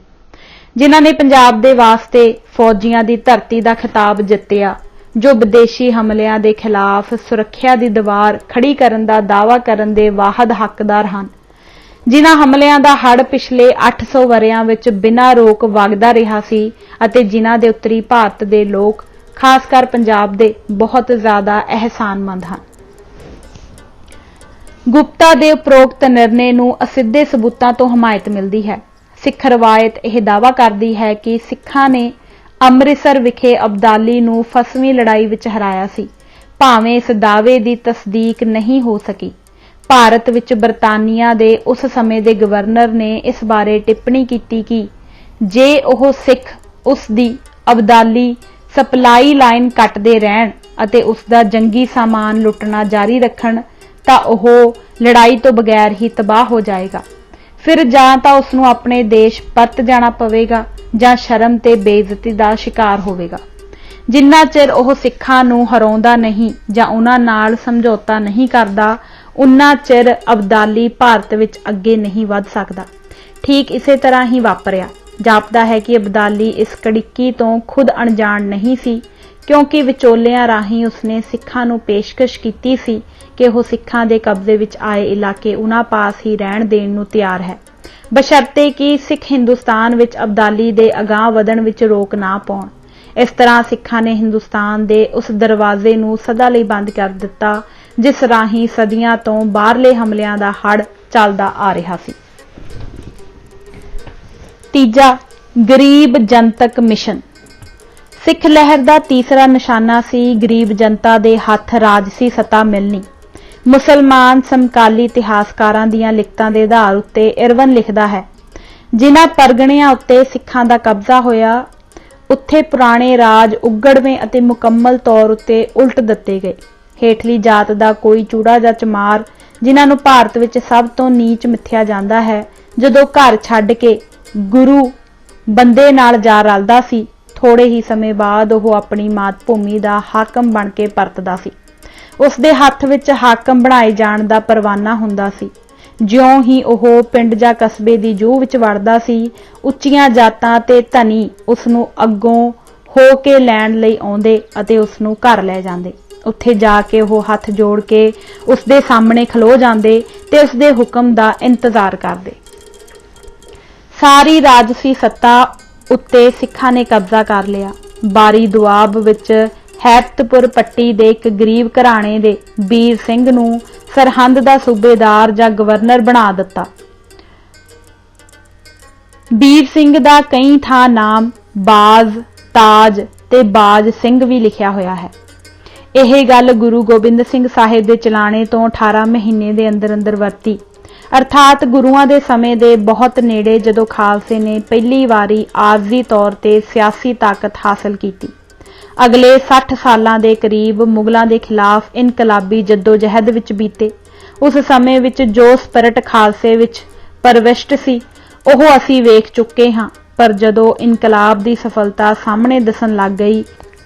जिन्हां ने पंजाब दे वास्ते फौजियां दी धरती दा खिताब जित्तिया जो विदेशी हमलिਆਂ ਦੇ खिलाफ सुरक्षा दी दीवार खड़ी करन दा दावा करन दे वाहद हकदार हन, जिन्हां हमलिਆਂ ਦਾ हड़ पिछले 800 वरियां विच बिना रोक वगदा रहा सी अते जिन्हां दे उत्तरी भारत दे लोग खासकर पंजाब दे बहुत ज्यादा एहसानमंद हैं। गुप्ता दे उपरोक्त निर्णय नूं असिद्धे सबूतां तो हमायत मिलती है। सिख रवायत यह दावा करती है कि सिखां ने अमृतसर विखे अब्दाली नूं फसवीं लड़ाई विच हराया सी। भावें इस दावे की तस्दीक नहीं हो सकी। भारत विच बरतानिया दे उस समय दे गवर्नर ने इस बारे टिप्पणी की कि जे ओह सिख उसदी अब्दाली सप्लाई लाइन कटदे रहन अते उसका जंगी सामान लुटना जारी रखन तां ओह लड़ाई तो बगैर ही तबाह हो जाएगा। फिर जां तां उसनूं अपने देश परत जाना पवेगा जां शर्म ते बेइज्जती का शिकार होवेगा। जिन्ना चिर ओह सिखां नूं हराउंदा नहीं जां उन्हां नाल समझौता नहीं करदा उन्ना चिर अब्दाली भारत विच अगे नहीं वध सकदा। ठीक इसे तरह ही वापरिया। जापदा है कि अब्दाली इस कड़िक्की तो खुद अणजाण नहीं सी क्योंकि विचोलियां राही उसने सिखां नूं पेशकश कीती सी कि वह सिखां दे कब्जे विच आए इलाके उन्हां पास ही रहण देण नूं तैयार है, बशर्ते कि सिख हिंदुस्तान विच अब्दाली दे अगाह वधण विच रोक ना पाउण। इस तरह सिखां ने हिंदुस्तान दे उस दरवाजे नूं सदा लई बंद कर दिता जिस राही सदियां तो बाहरले हमलिਆਂ ਦਾ हड़ चलदा आ रहा सी। तीजा, गरीब जनतक मिशन। सिख लहर का तीसरा निशाना सी गरीब जनता दे हथ राजसी सत्ता मिलनी। मुसलमान समकाली इतिहासकारां दीआं लिखतां दे आधार उत्ते इरवन लिखदा है, जिन्हां परगणियां उत्ते सिखां दा कब्जा होया उत्थे पुराने राज उगड़वें अते मुकम्मल तौर उत्ते उल्ट दिते गए। हेठली जात दा कोई चूड़ा जां चमार जिन्हां नूं भारत विच सब तो नीच मिथ्या जांदा है, जदों घर छड्ड के गुरु बंदे नाल जा रलदा सी, थोड़े ही समय बाद वह अपनी मात भूमि का हाकम बन के परतदा सी। उसदे हथ विच हाकम बनाए जाण दा परवाना हुंदा सी। ਜਿਉਂ ਹੀ ਉਹ ਪਿੰਡ ਜਾਂ ਕਸਬੇ ਦੀ ਜੂਹ ਵਿੱਚ ਵੜਦਾ ਸੀ, ਉੱਚੀਆਂ ਜਾਤਾਂ ਤੇ ਧਨੀ ਉਸ ਨੂੰ ਅੱਗੋਂ ਹੋ ਕੇ ਲੈਣ ਲਈ ਆਉਂਦੇ ਅਤੇ ਉਸ ਨੂੰ ਘਰ ਲੈ ਜਾਂਦੇ। ਉੱਥੇ ਜਾ ਕੇ ਉਹ ਹੱਥ ਜੋੜ ਕੇ ਉਸ ਦੇ ਸਾਹਮਣੇ ਖਲੋ ਜਾਂਦੇ ਤੇ ਉਸ ਦੇ ਹੁਕਮ ਦਾ ਇੰਤਜ਼ਾਰ ਕਰਦੇ। ਸਾਰੀ ਰਾਜਸੀ ਸੱਤਾ ਉੱਤੇ ਸਿੱਖਾਂ ਨੇ ਕਬਜ਼ਾ ਕਰ ਲਿਆ। ਬਾਰੀ ਦੁਆਬ ਵਿੱਚ ਹੈਪਤਪੁਰ ਪੱਟੀ ਦੇ ਇੱਕ ਗਰੀਬ ਘਰਾਣੇ ਦੇ ਵੀਰ ਸਿੰਘ ਨੂੰ ਸਰਹੰਦ ਦਾ ਸੂਬੇਦਾਰ ਜਾਂ ਗਵਰਨਰ ਬਣਾ ਦਿੱਤਾ। ਵੀਰ ਸਿੰਘ ਦਾ ਕਈ ਥਾਂ ਨਾਮ ਬਾਜ਼, ਤਾਜ ਤੇ ਬਾਜ ਸਿੰਘ ਵੀ ਲਿਖਿਆ ਹੋਇਆ ਹੈ। ਇਹ ਗੱਲ ਗੁਰੂ ਗੋਬਿੰਦ ਸਿੰਘ ਸਾਹਿਬ ਦੇ ਚਲਾਣੇ ਤੋਂ 18 ਮਹੀਨੇ ਦੇ ਅੰਦਰ ਅੰਦਰ ਵਰਤੀ, ਅਰਥਾਤ ਗੁਰੂਆਂ ਦੇ ਸਮੇਂ ਦੇ ਬਹੁਤ ਨੇੜੇ, ਜਦੋਂ ਖਾਲਸੇ ਨੇ ਪਹਿਲੀ ਵਾਰੀ ਆਰਜ਼ੀ ਤੌਰ ਤੇ ਸਿਆਸੀ ਤਾਕਤ ਹਾਸਲ ਕੀਤੀ। ਅਗਲੇ 60 ਸਾਲਾਂ ਦੇ ਕਰੀਬ ਮੁਗਲਾਂ ਦੇ ਖਿਲਾਫ ਇਨਕਲਾਬੀ ਜੱਦੋ-ਜਹਿਦ ਵਿੱਚ ਬੀਤੇ। ਉਸ ਸਮੇਂ ਵਿੱਚ ਜੋ ਸਪਿਰਟ ਖਾਲਸੇ ਵਿੱਚ ਪ੍ਰਵਿਸ਼ਟ ਸੀ, ਉਹ ਅਸੀਂ ਵੇਖ ਚੁੱਕੇ ਹਾਂ, ਪਰ ਜਦੋਂ ਇਨਕਲਾਬ ਦੀ ਸਫਲਤਾ ਸਾਹਮਣੇ ਦਿਸਣ ਲੱਗ ਗਈ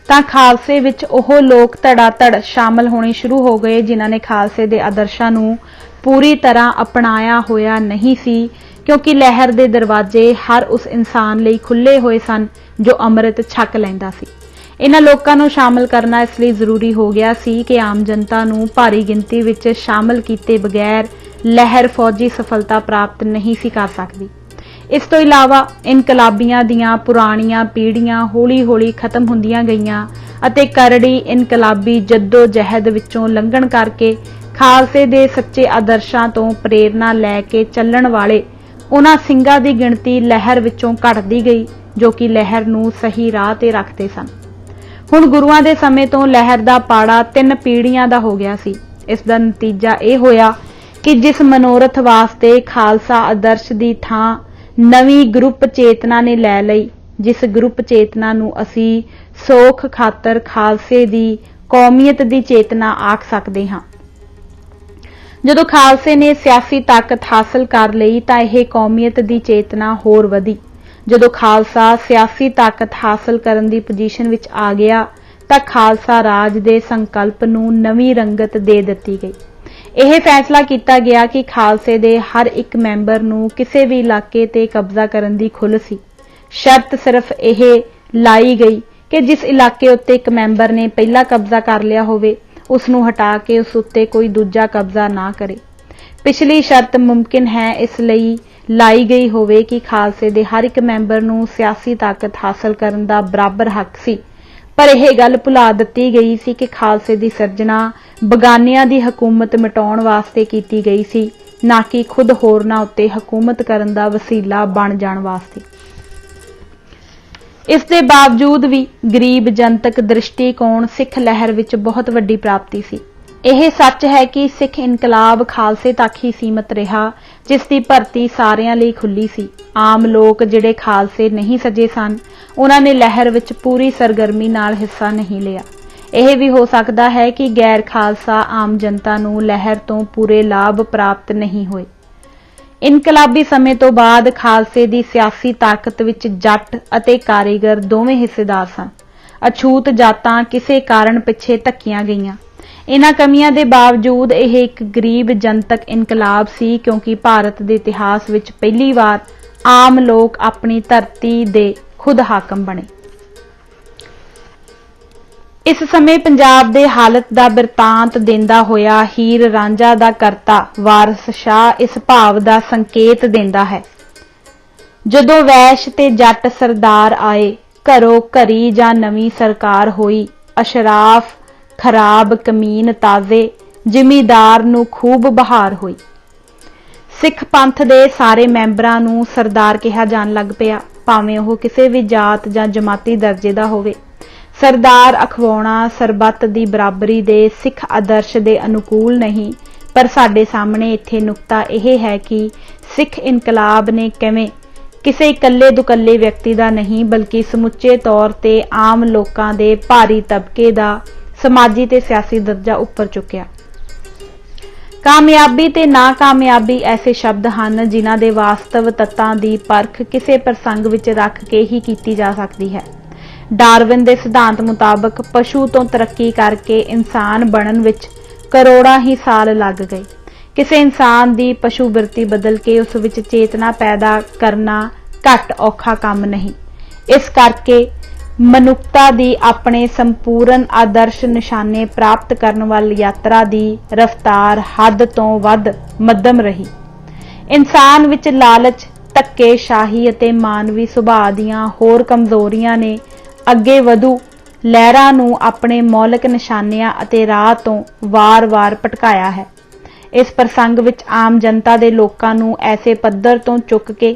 ਤਾਂ ਖਾਲਸੇ ਵਿੱਚ ਉਹ ਲੋਕ ਧੜਾ-ਧੜ ਸ਼ਾਮਲ ਹੋਣੇ ਸ਼ੁਰੂ ਹੋ ਗਏ ਜਿਨ੍ਹਾਂ ਨੇ ਖਾਲਸੇ ਦੇ ਆਦਰਸ਼ਾਂ ਨੂੰ ਪੂਰੀ ਤਰ੍ਹਾਂ ਅਪਣਾਇਆ ਹੋਇਆ ਨਹੀਂ ਸੀ, ਕਿਉਂਕਿ ਲਹਿਰ ਦੇ ਦਰਵਾਜ਼ੇ ਹਰ ਉਸ ਇਨਸਾਨ ਲਈ ਖੁੱਲ੍ਹੇ ਹੋਏ ਸਨ ਜੋ ਅੰਮ੍ਰਿਤ ਛਕ ਲੈਂਦਾ ਸੀ। ਇਹਨਾਂ ਲੋਕਾਂ ਨੂੰ ਸ਼ਾਮਲ ਕਰਨਾ ਇਸ ਲਈ ਜ਼ਰੂਰੀ ਹੋ ਗਿਆ ਸੀ ਕਿ ਆਮ ਜਨਤਾ ਨੂੰ ਭਾਰੀ ਗਿਣਤੀ ਵਿੱਚ ਸ਼ਾਮਲ ਕੀਤੇ ਬਗੈਰ ਲਹਿਰ ਫੌਜੀ ਸਫਲਤਾ ਪ੍ਰਾਪਤ ਨਹੀਂ ਸੀ ਕਰ ਸਕਦੀ। ਇਸ ਤੋਂ ਇਲਾਵਾ ਇਨਕਲਾਬੀਆਂ ਦੀਆਂ ਪੁਰਾਣੀਆਂ ਪੀੜ੍ਹੀਆਂ ਹੌਲੀ-ਹੌਲੀ ਖਤਮ ਹੁੰਦੀਆਂ ਗਈਆਂ ਅਤੇ ਕਰੜੀ ਇਨਕਲਾਬੀ ਜੱਦੋ-ਜਹਿਦ ਵਿੱਚੋਂ ਲੰਘਣ ਕਰਕੇ ਖਾਲਸੇ ਦੇ ਸੱਚੇ ਆਦਰਸ਼ਾਂ ਤੋਂ ਪ੍ਰੇਰਨਾ ਲੈ ਕੇ ਚੱਲਣ ਵਾਲੇ ਉਹਨਾਂ ਸਿੰਘਾਂ ਦੀ ਗਿਣਤੀ ਲਹਿਰ ਵਿੱਚੋਂ ਘਟਦੀ ਗਈ ਜੋ ਕਿ ਲਹਿਰ ਨੂੰ ਸਹੀ ਰਾਹ ਤੇ ਰੱਖਦੇ ਸਨ। ਹੁਣ ਗੁਰੂਆਂ ਦੇ ਸਮੇਂ ਤੋਂ ਲਹਿਰ ਦਾ ਪਾੜਾ 3 ਪੀੜ੍ਹੀਆਂ ਦਾ ਹੋ ਗਿਆ ਸੀ। ਇਸ ਦਾ ਨਤੀਜਾ ਇਹ ਹੋਇਆ ਕਿ ਜਿਸ ਮਨੋਰਥ ਵਾਸਤੇ ਖਾਲਸਾ ਆਦਰਸ਼ ਦੀ ਥਾਂ ਨਵੀਂ ਗਰੁੱਪ ਚੇਤਨਾ ਨੇ ਲੈ ਲਈ, ਜਿਸ ਗਰੁੱਪ ਚੇਤਨਾ ਨੂੰ ਅਸੀਂ ਸੋਖ ਖਾਤਰ ਖਾਲਸੇ ਦੀ ਕੌਮੀਅਤ ਦੀ ਚੇਤਨਾ ਆਖ ਸਕਦੇ ਹਾਂ। ਜਦੋਂ ਖਾਲਸੇ ਨੇ ਸਿਆਸੀ ਤਾਕਤ ਹਾਸਲ ਕਰ ਲਈ ਤਾਂ ਇਹ ਕੌਮੀਅਤ ਦੀ ਚੇਤਨਾ ਹੋਰ ਵਧੀ। ਜਦੋਂ ਖਾਲਸਾ ਸਿਆਸੀ ਤਾਕਤ ਹਾਸਲ ਕਰਨ ਦੀ ਪੋਜੀਸ਼ਨ ਵਿੱਚ ਆ ਗਿਆ ਤਾਂ ਖਾਲਸਾ ਰਾਜ ਦੇ ਸੰਕਲਪ ਨੂੰ ਨਵੀਂ ਰੰਗਤ ਦੇ ਦਿੱਤੀ ਗਈ। ਇਹ ਫੈਸਲਾ ਕੀਤਾ ਗਿਆ ਕਿ ਖਾਲਸੇ ਦੇ ਹਰ ਇੱਕ ਮੈਂਬਰ ਨੂੰ ਕਿਸੇ ਵੀ ਇਲਾਕੇ ਤੇ ਕਬਜ਼ਾ ਕਰਨ ਦੀ ਖੁੱਲ੍ਹ ਸੀ। ਸ਼ਰਤ ਸਿਰਫ ਇਹ ਲਾਈ ਗਈ ਕਿ ਜਿਸ ਇਲਾਕੇ ਉੱਤੇ ਇੱਕ ਮੈਂਬਰ ਨੇ ਪਹਿਲਾਂ ਕਬਜ਼ਾ ਕਰ ਲਿਆ ਹੋਵੇ, ਉਸ ਨੂੰ ਹਟਾ ਕੇ ਉਸ ਉੱਤੇ ਕੋਈ ਦੂਜਾ ਕਬਜ਼ਾ ਨਾ ਕਰੇ। ਪਿਛਲੀ ਸ਼ਰਤ ਮੁਮਕਿਨ ਹੈ ਇਸ ਲਈ ਲਾਈ ਗਈ ਹੋਵੇ ਕਿ ਖਾਲਸੇ ਦੇ ਹਰ ਇੱਕ ਮੈਂਬਰ ਨੂੰ ਸਿਆਸੀ ਤਾਕਤ ਹਾਸਲ ਕਰਨ ਦਾ ਬਰਾਬਰ ਹੱਕ ਸੀ, ਪਰ ਇਹ ਗੱਲ ਭੁਲਾ ਦਿੱਤੀ ਗਈ ਸੀ ਕਿ ਖਾਲਸੇ ਦੀ ਸਿਰਜਣਾ ਬਗਾਨਿਆਂ ਦੀ ਹਕੂਮਤ ਮਿਟਾਉਣ ਵਾਸਤੇ ਕੀਤੀ ਗਈ ਸੀ, ਨਾ ਕਿ ਖੁਦ ਹੋਰਨਾਂ ਉੱਤੇ ਹਕੂਮਤ ਕਰਨ ਦਾ ਵਸੀਲਾ ਬਣ ਜਾਣ ਵਾਸਤੇ। ਇਸ ਦੇ ਬਾਵਜੂਦ ਵੀ ਗਰੀਬ ਜਨਤਕ ਦ੍ਰਿਸ਼ਟੀਕੋਣ ਸਿੱਖ ਲਹਿਰ ਵਿੱਚ ਬਹੁਤ ਵੱਡੀ ਪ੍ਰਾਪਤੀ ਸੀ। ਇਹ ਸੱਚ ਹੈ ਕਿ ਸਿੱਖ ਇਨਕਲਾਬ ਖਾਲਸੇ ਤੱਕ ਹੀ ਸੀਮਤ ਰਿਹਾ, ਜਿਸ ਦੀ ਭਰਤੀ ਸਾਰਿਆਂ ਲਈ ਖੁੱਲ੍ਹੀ ਸੀ। ਆਮ ਲੋਕ ਜਿਹੜੇ ਖਾਲਸੇ ਨਹੀਂ ਸਜੇ ਸਨ, ਉਹਨਾਂ ਨੇ ਲਹਿਰ ਵਿੱਚ ਪੂਰੀ ਸਰਗਰਮੀ ਨਾਲ ਹਿੱਸਾ ਨਹੀਂ ਲਿਆ। ਇਹ ਵੀ ਹੋ ਸਕਦਾ ਹੈ ਕਿ ਗੈਰ ਖਾਲਸਾ ਆਮ ਜਨਤਾ ਨੂੰ ਲਹਿਰ ਤੋਂ ਪੂਰੇ ਲਾਭ ਪ੍ਰਾਪਤ ਨਹੀਂ ਹੋਏ। ਇਨਕਲਾਬੀ ਸਮੇਂ ਤੋਂ ਬਾਅਦ ਖਾਲਸੇ ਦੀ ਸਿਆਸੀ ਤਾਕਤ ਵਿੱਚ ਜੱਟ ਅਤੇ ਕਾਰੀਗਰ ਦੋਵੇਂ ਹਿੱਸੇਦਾਰ ਸਨ। ਅਛੂਤ ਜਾਤਾਂ ਕਿਸੇ ਕਾਰਨ ਪਿੱਛੇ ਧੱਕੀਆਂ ਗਈਆਂ। ਇਹਨਾਂ ਕਮੀਆਂ ਦੇ ਬਾਵਜੂਦ ਇਹ ਇੱਕ ਗਰੀਬ ਜਨਤਕ ਇਨਕਲਾਬ ਸੀ, ਕਿਉਂਕਿ ਭਾਰਤ ਦੇ ਇਤਿਹਾਸ ਵਿੱਚ ਪਹਿਲੀ ਵਾਰ ਆਮ ਲੋਕ ਆਪਣੀ ਧਰਤੀ ਦੇ ਖੁਦ ਹਾਕਮ ਬਣੇ। ਇਸ ਸਮੇਂ ਪੰਜਾਬ ਦੇ ਹਾਲਤ ਦਾ ਬਿਰਤਾਂਤ ਦਿੰਦਾ ਹੋਇਆ ਹੀਰ ਰਾਂਝਾ ਦਾ ਕਰਤਾ ਵਾਰਿਸ ਸ਼ਾਹ ਇਸ ਭਾਵ ਦਾ ਸੰਕੇਤ ਦਿੰਦਾ ਹੈ: ਜਦੋਂ ਵੈਸ਼ ਤੇ ਜੱਟ ਸਰਦਾਰ ਆਏ, ਘਰੋਂ ਘਰੀ ਜਾਂ ਨਵੀਂ ਸਰਕਾਰ ਹੋਈ, ਅਸ਼ਰਾਫ ਖਰਾਬ ਕਮੀਨ ਤਾਜ਼ੇ, ਜ਼ਿਮੀਦਾਰ ਨੂੰ ਖੂਬ ਬਹਾਰ ਹੋਈ। ਸਿੱਖ ਪੰਥ ਦੇ ਸਾਰੇ ਮੈਂਬਰਾਂ ਨੂੰ ਸਰਦਾਰ ਕਿਹਾ ਜਾਣ ਲੱਗ ਪਿਆ, ਭਾਵੇਂ ਉਹ ਕਿਸੇ ਵੀ ਜਾਤ ਜਾਂ ਜਮਾਤੀ ਦਰਜੇ ਦਾ ਹੋਵੇ। ਸਰਦਾਰ ਅਖਵਾਉਣਾ ਸਰਬੱਤ ਦੀ ਬਰਾਬਰੀ ਦੇ ਸਿੱਖ ਆਦਰਸ਼ ਦੇ ਅਨੁਕੂਲ ਨਹੀਂ, ਪਰ ਸਾਡੇ ਸਾਹਮਣੇ ਇੱਥੇ ਨੁਕਤਾ ਇਹ ਹੈ ਕਿ ਸਿੱਖ ਇਨਕਲਾਬ ਨੇ ਕਿਵੇਂ ਕਿਸੇ ਇਕੱਲੇ ਦੁਕੱਲੇ ਵਿਅਕਤੀ ਦਾ ਨਹੀਂ, ਬਲਕਿ ਸਮੁੱਚੇ ਤੌਰ ਤੇ ਆਮ ਲੋਕਾਂ ਦੇ ਭਾਰੀ ਤਬਕੇ ਦਾ ਸਮਾਜੀ ਤੇ ਸਿਆਸੀ ਦਰਜਾ ਉੱਪਰ ਚੁੱਕਿਆ। ਕਾਮਯਾਬੀ ਤੇ ਨਾਕਾਮਯਾਬੀ ਐਸੇ ਸ਼ਬਦ ਹਨ ਜਿਨ੍ਹਾਂ ਦੇ ਵਾਸਤਵ ਤੱਤਾਂ ਦੀ ਪਰਖ ਕਿਸੇ ਪ੍ਰਸੰਗ ਵਿੱਚ ਰੱਖ ਕੇ ਹੀ ਕੀਤੀ ਜਾ ਸਕਦੀ ਹੈ। ਡਾਰਵਿਨ ਦੇ ਸਿਧਾਂਤ ਮੁਤਾਬਕ ਪਸ਼ੂ ਤੋਂ ਤਰੱਕੀ ਕਰਕੇ ਇਨਸਾਨ ਬਣਨ ਵਿੱਚ ਕਰੋੜਾਂ ਹੀ ਸਾਲ ਲੱਗ ਗਏ, ਕਿਸੇ ਇਨਸਾਨ ਦੀ ਪਸ਼ੂ ਬਿਰਤੀ ਬਦਲ ਕੇ ਉਸ ਵਿੱਚ ਚੇਤਨਾ ਪੈਦਾ ਕਰਨਾ ਘੱਟ ਔਖਾ ਕੰਮ ਨਹੀਂ। ਇਸ ਕਰਕੇ ਮਨੁੱਖਤਾ ਦੀ ਆਪਣੇ ਸੰਪੂਰਨ ਆਦਰਸ਼ ਨਿਸ਼ਾਨੇ ਪ੍ਰਾਪਤ ਕਰਨ ਵੱਲ ਯਾਤਰਾ ਦੀ ਰਫ਼ਤਾਰ ਹੱਦ ਤੋਂ ਵੱਧ ਮੱਧਮ ਰਹੀ। ਇਨਸਾਨ ਵਿੱਚ ਲਾਲਚ, ਧੱਕੇਸ਼ਾਹੀ ਅਤੇ ਮਾਨਵੀ ਸੁਭਾਅ ਦੀਆਂ ਹੋਰ ਕਮਜ਼ੋਰੀਆਂ ਨੇ ਅੱਗੇ ਵਧੂ ਲਹਿਰਾਂ ਨੂੰ ਆਪਣੇ ਮੌਲਿਕ ਨਿਸ਼ਾਨਿਆਂ ਅਤੇ ਰਾਹ ਤੋਂ ਵਾਰ-ਵਾਰ ਭਟਕਾਇਆ ਹੈ। ਇਸ ਪ੍ਰਸੰਗ ਵਿੱਚ ਆਮ ਜਨਤਾ ਦੇ ਲੋਕਾਂ ਨੂੰ ਐਸੇ ਪੱਧਰ ਤੋਂ ਚੁੱਕ ਕੇ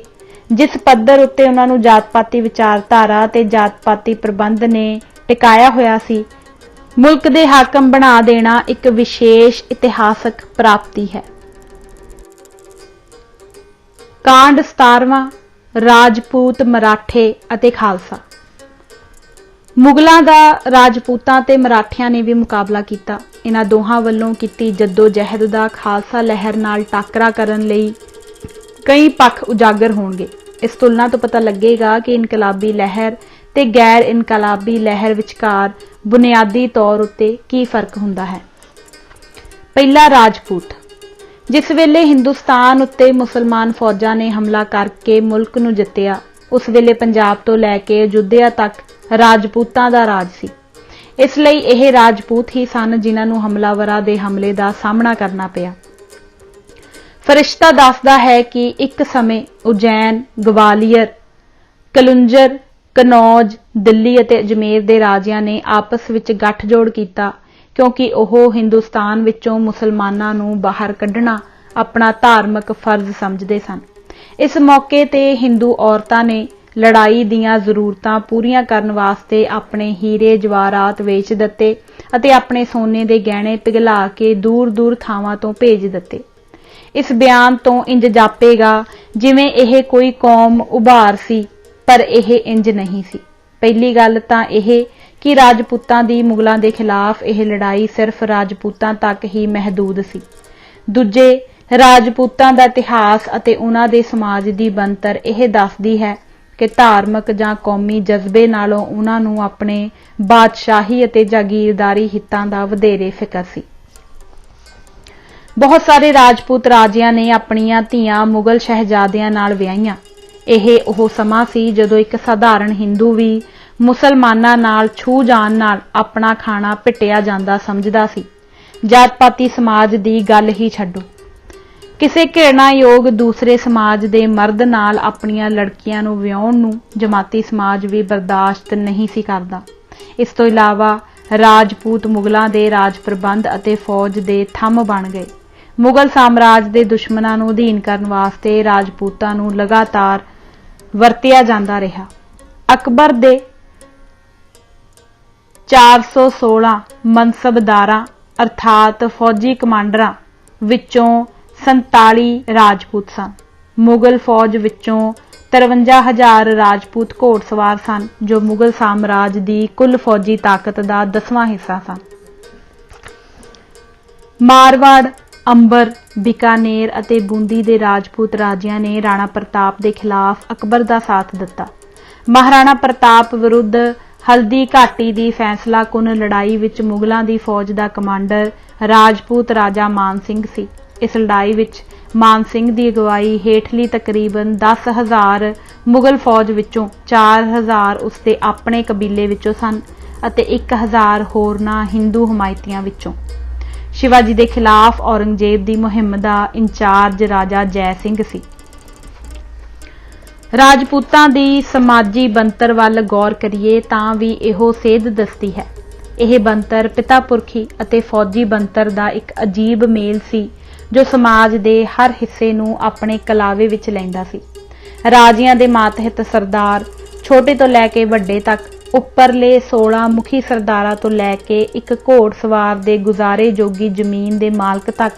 ਜਿਸ ਪੱਧਰ ਉੱਤੇ ਉਹਨਾਂ ਨੂੰ ਜਾਤ-ਪਾਤੀ ਵਿਚਾਰਧਾਰਾ ਅਤੇ ਜਾਤ-ਪਾਤੀ ਪ੍ਰਬੰਧ ਨੇ ਟਿਕਾਇਆ ਹੋਇਆ ਸੀ, ਮੁਲਕ ਦੇ ਹਾਕਮ ਬਣਾ ਦੇਣਾ ਇੱਕ ਵਿਸ਼ੇਸ਼ ਇਤਿਹਾਸਕ ਪ੍ਰਾਪਤੀ ਹੈ। ਕਾਂਡ 17ਵਾਂ ਰਾਜਪੂਤ, ਮਰਾਠੇ ਅਤੇ ਖਾਲਸਾ। ਮੁਗਲਾਂ ਦਾ ਰਾਜਪੂਤਾਂ ਤੇ ਮਰਾਠਿਆਂ ਨੇ ਵੀ ਮੁਕਾਬਲਾ ਕੀਤਾ। ਇਹਨਾਂ ਦੋਹਾਂ ਵੱਲੋਂ ਕੀਤੀ ਜੱਦੋ-ਜਹਿਦ ਦਾ ਖਾਲਸਾ ਲਹਿਰ ਨਾਲ ਟਾਕਰਾ ਕਰਨ ਲਈ ਕਈ ਪੱਖ ਉਜਾਗਰ ਹੋਣਗੇ। ਇਸ ਤੁਲਨਾ ਤੋਂ ਪਤਾ ਲੱਗੇਗਾ ਕਿ ਇਨਕਲਾਬੀ ਲਹਿਰ ਤੇ ਗੈਰ ਇਨਕਲਾਬੀ ਲਹਿਰ ਵਿਚਕਾਰ ਬੁਨਿਆਦੀ ਤੌਰ ਉੱਤੇ ਕੀ ਫਰਕ ਹੁੰਦਾ ਹੈ। ਪਹਿਲਾ, ਰਾਜਪੂਤ। ਜਿਸ ਵੇਲੇ ਹਿੰਦੁਸਤਾਨ ਉੱਤੇ ਮੁਸਲਮਾਨ ਫੌਜਾਂ ਨੇ ਹਮਲਾ ਕਰਕੇ ਮੁਲਕ ਨੂੰ ਜਿੱਤਿਆ, ਉਸ ਵੇਲੇ ਪੰਜਾਬ ਤੋਂ ਲੈ ਕੇ ਅਯੁੱਧਿਆ ਤੱਕ ਰਾਜਪੂਤਾਂ ਦਾ ਰਾਜ ਸੀ। ਇਸ ਲਈ ਇਹ ਰਾਜਪੂਤ ਹੀ ਸਨ ਜਿਨ੍ਹਾਂ ਨੂੰ ਹਮਲਾਵਰਾਂ ਦੇ ਹਮਲੇ ਦਾ ਸਾਹਮਣਾ ਕਰਨਾ ਪਿਆ। ਫਰਿਸ਼ਤਾ ਦੱਸਦਾ ਹੈ ਕਿ ਇੱਕ ਸਮੇਂ ਉਜੈਨ, ਗਵਾਲੀਅਰ, ਕਲੁੰਜਰ, ਕਨੌਜ, ਦਿੱਲੀ ਅਤੇ ਅਜਮੇਰ ਦੇ ਰਾਜਿਆਂ ਨੇ ਆਪਸ ਵਿੱਚ ਗੱਠਜੋੜ ਕੀਤਾ ਕਿਉਂਕਿ ਉਹ ਹਿੰਦੁਸਤਾਨ ਵਿੱਚੋਂ ਮੁਸਲਮਾਨਾਂ ਨੂੰ ਬਾਹਰ ਕੱਢਣਾ ਆਪਣਾ ਧਾਰਮਿਕ ਫਰਜ਼ ਸਮਝਦੇ ਸਨ। ਇਸ ਮੌਕੇ ਤੇ ਹਿੰਦੂ ਔਰਤਾਂ ਨੇ ਲੜਾਈ ਦੀਆਂ ਜ਼ਰੂਰਤਾਂ ਪੂਰੀਆਂ ਕਰਨ ਵਾਸਤੇ ਆਪਣੇ ਹੀਰੇ ਜਵਾਹਰਾਤ ਵੇਚ ਦਿੱਤੇ ਅਤੇ ਆਪਣੇ ਸੋਨੇ ਦੇ ਗਹਿਣੇ ਪਿਘਲਾ ਕੇ ਦੂਰ-ਦੂਰ ਥਾਵਾਂ ਤੋਂ ਭੇਜ ਦਿੱਤੇ। ਇਸ ਬਿਆਨ ਤੋਂ ਇੰਜ ਜਾਪੇਗਾ ਜਿਵੇਂ ਇਹ ਕੋਈ ਕੌਮ ਉਭਾਰ ਸੀ, ਪਰ ਇਹ ਇੰਜ ਨਹੀਂ ਸੀ। ਪਹਿਲੀ ਗੱਲ ਤਾਂ ਇਹ ਕਿ ਰਾਜਪੂਤਾਂ ਦੀ ਮੁਗਲਾਂ ਦੇ ਖਿਲਾਫ ਇਹ ਲੜਾਈ ਸਿਰਫ ਰਾਜਪੂਤਾਂ ਤੱਕ ਹੀ ਮਹਿਦੂਦ ਸੀ। ਦੂਜੇ, ਰਾਜਪੂਤਾਂ ਦਾ ਇਤਿਹਾਸ ਅਤੇ ਉਹਨਾਂ ਦੇ ਸਮਾਜ ਦੀ ਬਣਤਰ ਇਹ ਦੱਸਦੀ ਹੈ ਕਿ ਧਾਰਮਿਕ ਜਾਂ ਕੌਮੀ ਜਜ਼ਬੇ ਨਾਲੋਂ ਉਹਨਾਂ ਨੂੰ ਆਪਣੇ ਬਾਦਸ਼ਾਹੀ ਅਤੇ ਜਾਗੀਰਦਾਰੀ ਹਿੱਤਾਂ ਦਾ ਵਧੇਰੇ ਫਿਕਰ ਸੀ। ਬਹੁਤ ਸਾਰੇ ਰਾਜਪੂਤ ਰਾਜਿਆਂ ਨੇ ਆਪਣੀਆਂ ਧੀਆਂ ਮੁਗਲ ਸ਼ਹਿਜ਼ਾਦਿਆਂ ਨਾਲ ਵਿਆਹੀਆਂ। ਇਹ ਉਹ ਸਮਾਂ ਸੀ ਜਦੋਂ ਇੱਕ ਸਾਧਾਰਨ ਹਿੰਦੂ ਵੀ ਮੁਸਲਮਾਨਾਂ ਨਾਲ ਛੂਹ ਜਾਣ ਨਾਲ ਆਪਣਾ ਖਾਣਾ ਪਿੱਟਿਆ ਜਾਂਦਾ ਸਮਝਦਾ ਸੀ। ਜਾਤ-ਪਾਤੀ ਸਮਾਜ ਦੀ ਗੱਲ ਹੀ ਛੱਡੋ, ਕਿਸੇ ਘਿਰਣਾਯੋਗ ਦੂਸਰੇ ਸਮਾਜ ਦੇ ਮਰਦ ਨਾਲ ਆਪਣੀਆਂ ਲੜਕੀਆਂ ਨੂੰ ਵਿਆਹੁਣ ਨੂੰ ਜਮਾਤੀ ਸਮਾਜ ਵੀ ਬਰਦਾਸ਼ਤ ਨਹੀਂ ਸੀ ਕਰਦਾ। ਇਸ ਤੋਂ ਇਲਾਵਾ ਰਾਜਪੂਤ ਮੁਗਲਾਂ ਦੇ ਰਾਜ ਪ੍ਰਬੰਧ ਅਤੇ ਫੌਜ ਦੇ ਥੰਮ੍ਹ ਬਣ ਗਏ। ਮੁਗਲ ਸਾਮਰਾਜ ਦੇ ਦੁਸ਼ਮਣਾਂ ਨੂੰ ਅਧੀਨ ਕਰਨ ਵਾਸਤੇ ਰਾਜਪੂਤਾਂ ਨੂੰ ਲਗਾਤਾਰ ਵਰਤਿਆ ਜਾਂਦਾ ਰਿਹਾ। ਅਕਬਰ ਦੇ 416 ਮਨਸਬਦਾਰਾਂ ਅਰਥਾਤ ਫੌਜੀ ਕਮਾਂਡਰਾਂ ਵਿੱਚੋਂ 47 ਰਾਜਪੂਤ ਸਨ। ਮੁਗਲ ਫੌਜ ਵਿੱਚੋਂ 53,000 ਰਾਜਪੂਤ ਘੋੜਸਵਾਰ ਸਨ ਜੋ ਮੁਗਲ ਸਾਮਰਾਜ ਦੀ ਕੁੱਲ ਫੌਜੀ ਤਾਕਤ ਦਾ 10ਵਾਂ ਹਿੱਸਾ ਸਨ। ਮਾਰਵਾੜ, ਅੰਬਰ, ਬੀਕਾਨੇਰ ਅਤੇ ਬੂੰਦੀ ਦੇ ਰਾਜਪੂਤ ਰਾਜਿਆਂ ਨੇ ਰਾਣਾ ਪ੍ਰਤਾਪ ਦੇ ਖਿਲਾਫ ਅਕਬਰ ਦਾ ਸਾਥ ਦਿੱਤਾ। ਮਹਾਰਾਣਾ ਪ੍ਰਤਾਪ ਵਿਰੁੱਧ ਹਲਦੀ ਘਾਟੀ ਦੀ ਫੈਸਲਾਕੁੰਨ ਲੜਾਈ ਵਿੱਚ ਮੁਗਲਾਂ ਦੀ ਫੌਜ ਦਾ ਕਮਾਂਡਰ ਰਾਜਪੂਤ ਰਾਜਾ ਮਾਨ ਸਿੰਘ ਸੀ। ਇਸ ਲੜਾਈ ਵਿੱਚ ਮਾਨ ਸਿੰਘ ਦੀ ਅਗਵਾਈ ਹੇਠਲੀ ਤਕਰੀਬਨ 10,000 ਮੁਗਲ ਫੌਜ ਵਿੱਚੋਂ 4,000 ਉਸਦੇ ਆਪਣੇ ਕਬੀਲੇ ਵਿੱਚੋਂ ਸਨ ਅਤੇ 1,000 ਹੋਰਨਾਂ ਹਿੰਦੂ ਹਮਾਇਤੀਆਂ ਵਿੱਚੋਂ। ਸ਼ਿਵਾਜੀ ਦੇ ਖਿਲਾਫ ਔਰੰਗਜ਼ੇਬ ਦੀ ਮੁਹਿੰਮ ਦਾ ਇੰਚਾਰਜ ਰਾਜਾ ਜੈ ਸਿੰਘ ਸੀ। ਰਾਜਪੂਤਾਂ ਦੀ ਸਮਾਜੀ ਬਣਤਰ ਵੱਲ ਗੌਰ ਕਰੀਏ ਤਾਂ ਵੀ ਇਹੋ ਸੇਧ ਦੱਸਦੀ ਹੈ। ਇਹ ਬਣਤਰ ਪਿਤਾ ਪੁਰਖੀ ਅਤੇ ਫੌਜੀ ਬਣਤਰ ਦਾ ਇੱਕ ਅਜੀਬ ਮੇਲ ਸੀ ਜੋ ਸਮਾਜ ਦੇ ਹਰ ਹਿੱਸੇ ਨੂੰ ਆਪਣੇ ਕਲਾਵੇ ਵਿੱਚ ਲੈਂਦਾ ਸੀ। ਰਾਜਿਆਂ ਦੇ ਮਾਤਹਿਤ ਸਰਦਾਰ ਛੋਟੇ ਤੋਂ ਲੈ ਕੇ ਵੱਡੇ ਤੱਕ, ਉੱਪਰਲੇ 16 ਮੁਖੀ ਸਰਦਾਰਾਂ ਤੋਂ ਲੈ ਕੇ ਇੱਕ ਘੋੜਸਵਾਰ ਦੇ ਗੁਜ਼ਾਰੇ ਜੋਗੀ ਜ਼ਮੀਨ ਦੇ ਮਾਲਕ ਤੱਕ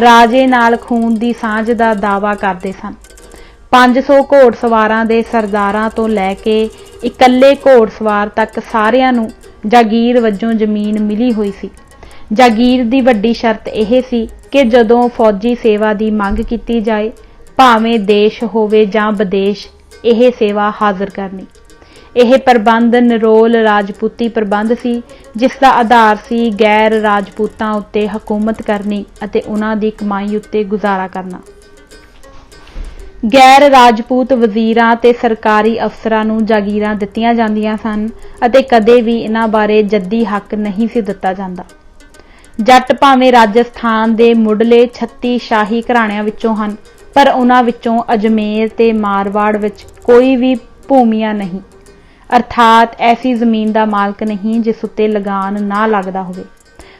ਰਾਜੇ ਨਾਲ ਖੂਨ ਦੀ ਸਾਂਝ ਦਾ ਦਾਅਵਾ ਕਰਦੇ ਸਨ। 500 ਘੋੜਸਵਾਰਾਂ ਦੇ ਸਰਦਾਰਾਂ ਤੋਂ ਲੈ ਕੇ ਇਕੱਲੇ ਘੋੜਸਵਾਰ ਤੱਕ ਸਾਰਿਆਂ ਨੂੰ ਜਾਗੀਰ ਵਜੋਂ ਜ਼ਮੀਨ ਮਿਲੀ ਹੋਈ ਸੀ। ਜਾਗੀਰ ਦੀ ਵੱਡੀ ਸ਼ਰਤ ਇਹ ਸੀ ਕਿ ਜਦੋਂ ਫੌਜੀ ਸੇਵਾ ਦੀ ਮੰਗ ਕੀਤੀ ਜਾਏ, ਭਾਵੇਂ ਦੇਸ਼ ਹੋਵੇ ਜਾਂ ਵਿਦੇਸ਼, ਇਹ ਸੇਵਾ ਹਾਜ਼ਰ ਕਰਨੀ। ਇਹ ਪ੍ਰਬੰਧ ਨਿਰੋਲ ਰਾਜਪੂਤੀ ਪ੍ਰਬੰਧ ਸੀ, ਜਿਸ ਦਾ ਆਧਾਰ ਸੀ ਗੈਰ ਰਾਜਪੂਤਾਂ ਉੱਤੇ ਹਕੂਮਤ ਕਰਨੀ ਅਤੇ ਉਹਨਾਂ ਦੀ ਕਮਾਈ ਉੱਤੇ ਗੁਜ਼ਾਰਾ ਕਰਨਾ। ਗੈਰ ਰਾਜਪੂਤ ਵਜ਼ੀਰਾਂ ਤੇ ਸਰਕਾਰੀ ਅਫਸਰਾਂ ਨੂੰ ਜਾਗੀਰਾਂ ਦਿੱਤੀਆਂ ਜਾਂਦੀਆਂ ਸਨ ਅਤੇ ਕਦੇ ਵੀ ਇਹਨਾਂ ਬਾਰੇ ਜੱਦੀ ਹੱਕ ਨਹੀਂ ਸੀ ਦਿੱਤਾ ਜਾਂਦਾ। ਜੱਟ ਭਾਵੇਂ ਰਾਜਸਥਾਨ ਦੇ ਮੁੱਢਲੇ 36 ਸ਼ਾਹੀ ਘਰਾਣਿਆਂ ਵਿੱਚੋਂ ਹਨ, ਪਰ ਉਹਨਾਂ ਵਿੱਚੋਂ ਅਜਮੇਰ ਤੇ ਮਾਰਵਾੜ ਵਿੱਚ ਕੋਈ ਵੀ ਭੂਮੀਆ ਨਹੀਂ, ਅਰਥਾਤ ਐਸੀ ਜ਼ਮੀਨ ਦਾ ਮਾਲਕ ਨਹੀਂ ਜਿਸ ਉੱਤੇ ਲਗਾਨ ਨਾ ਲੱਗਦਾ ਹੋਵੇ।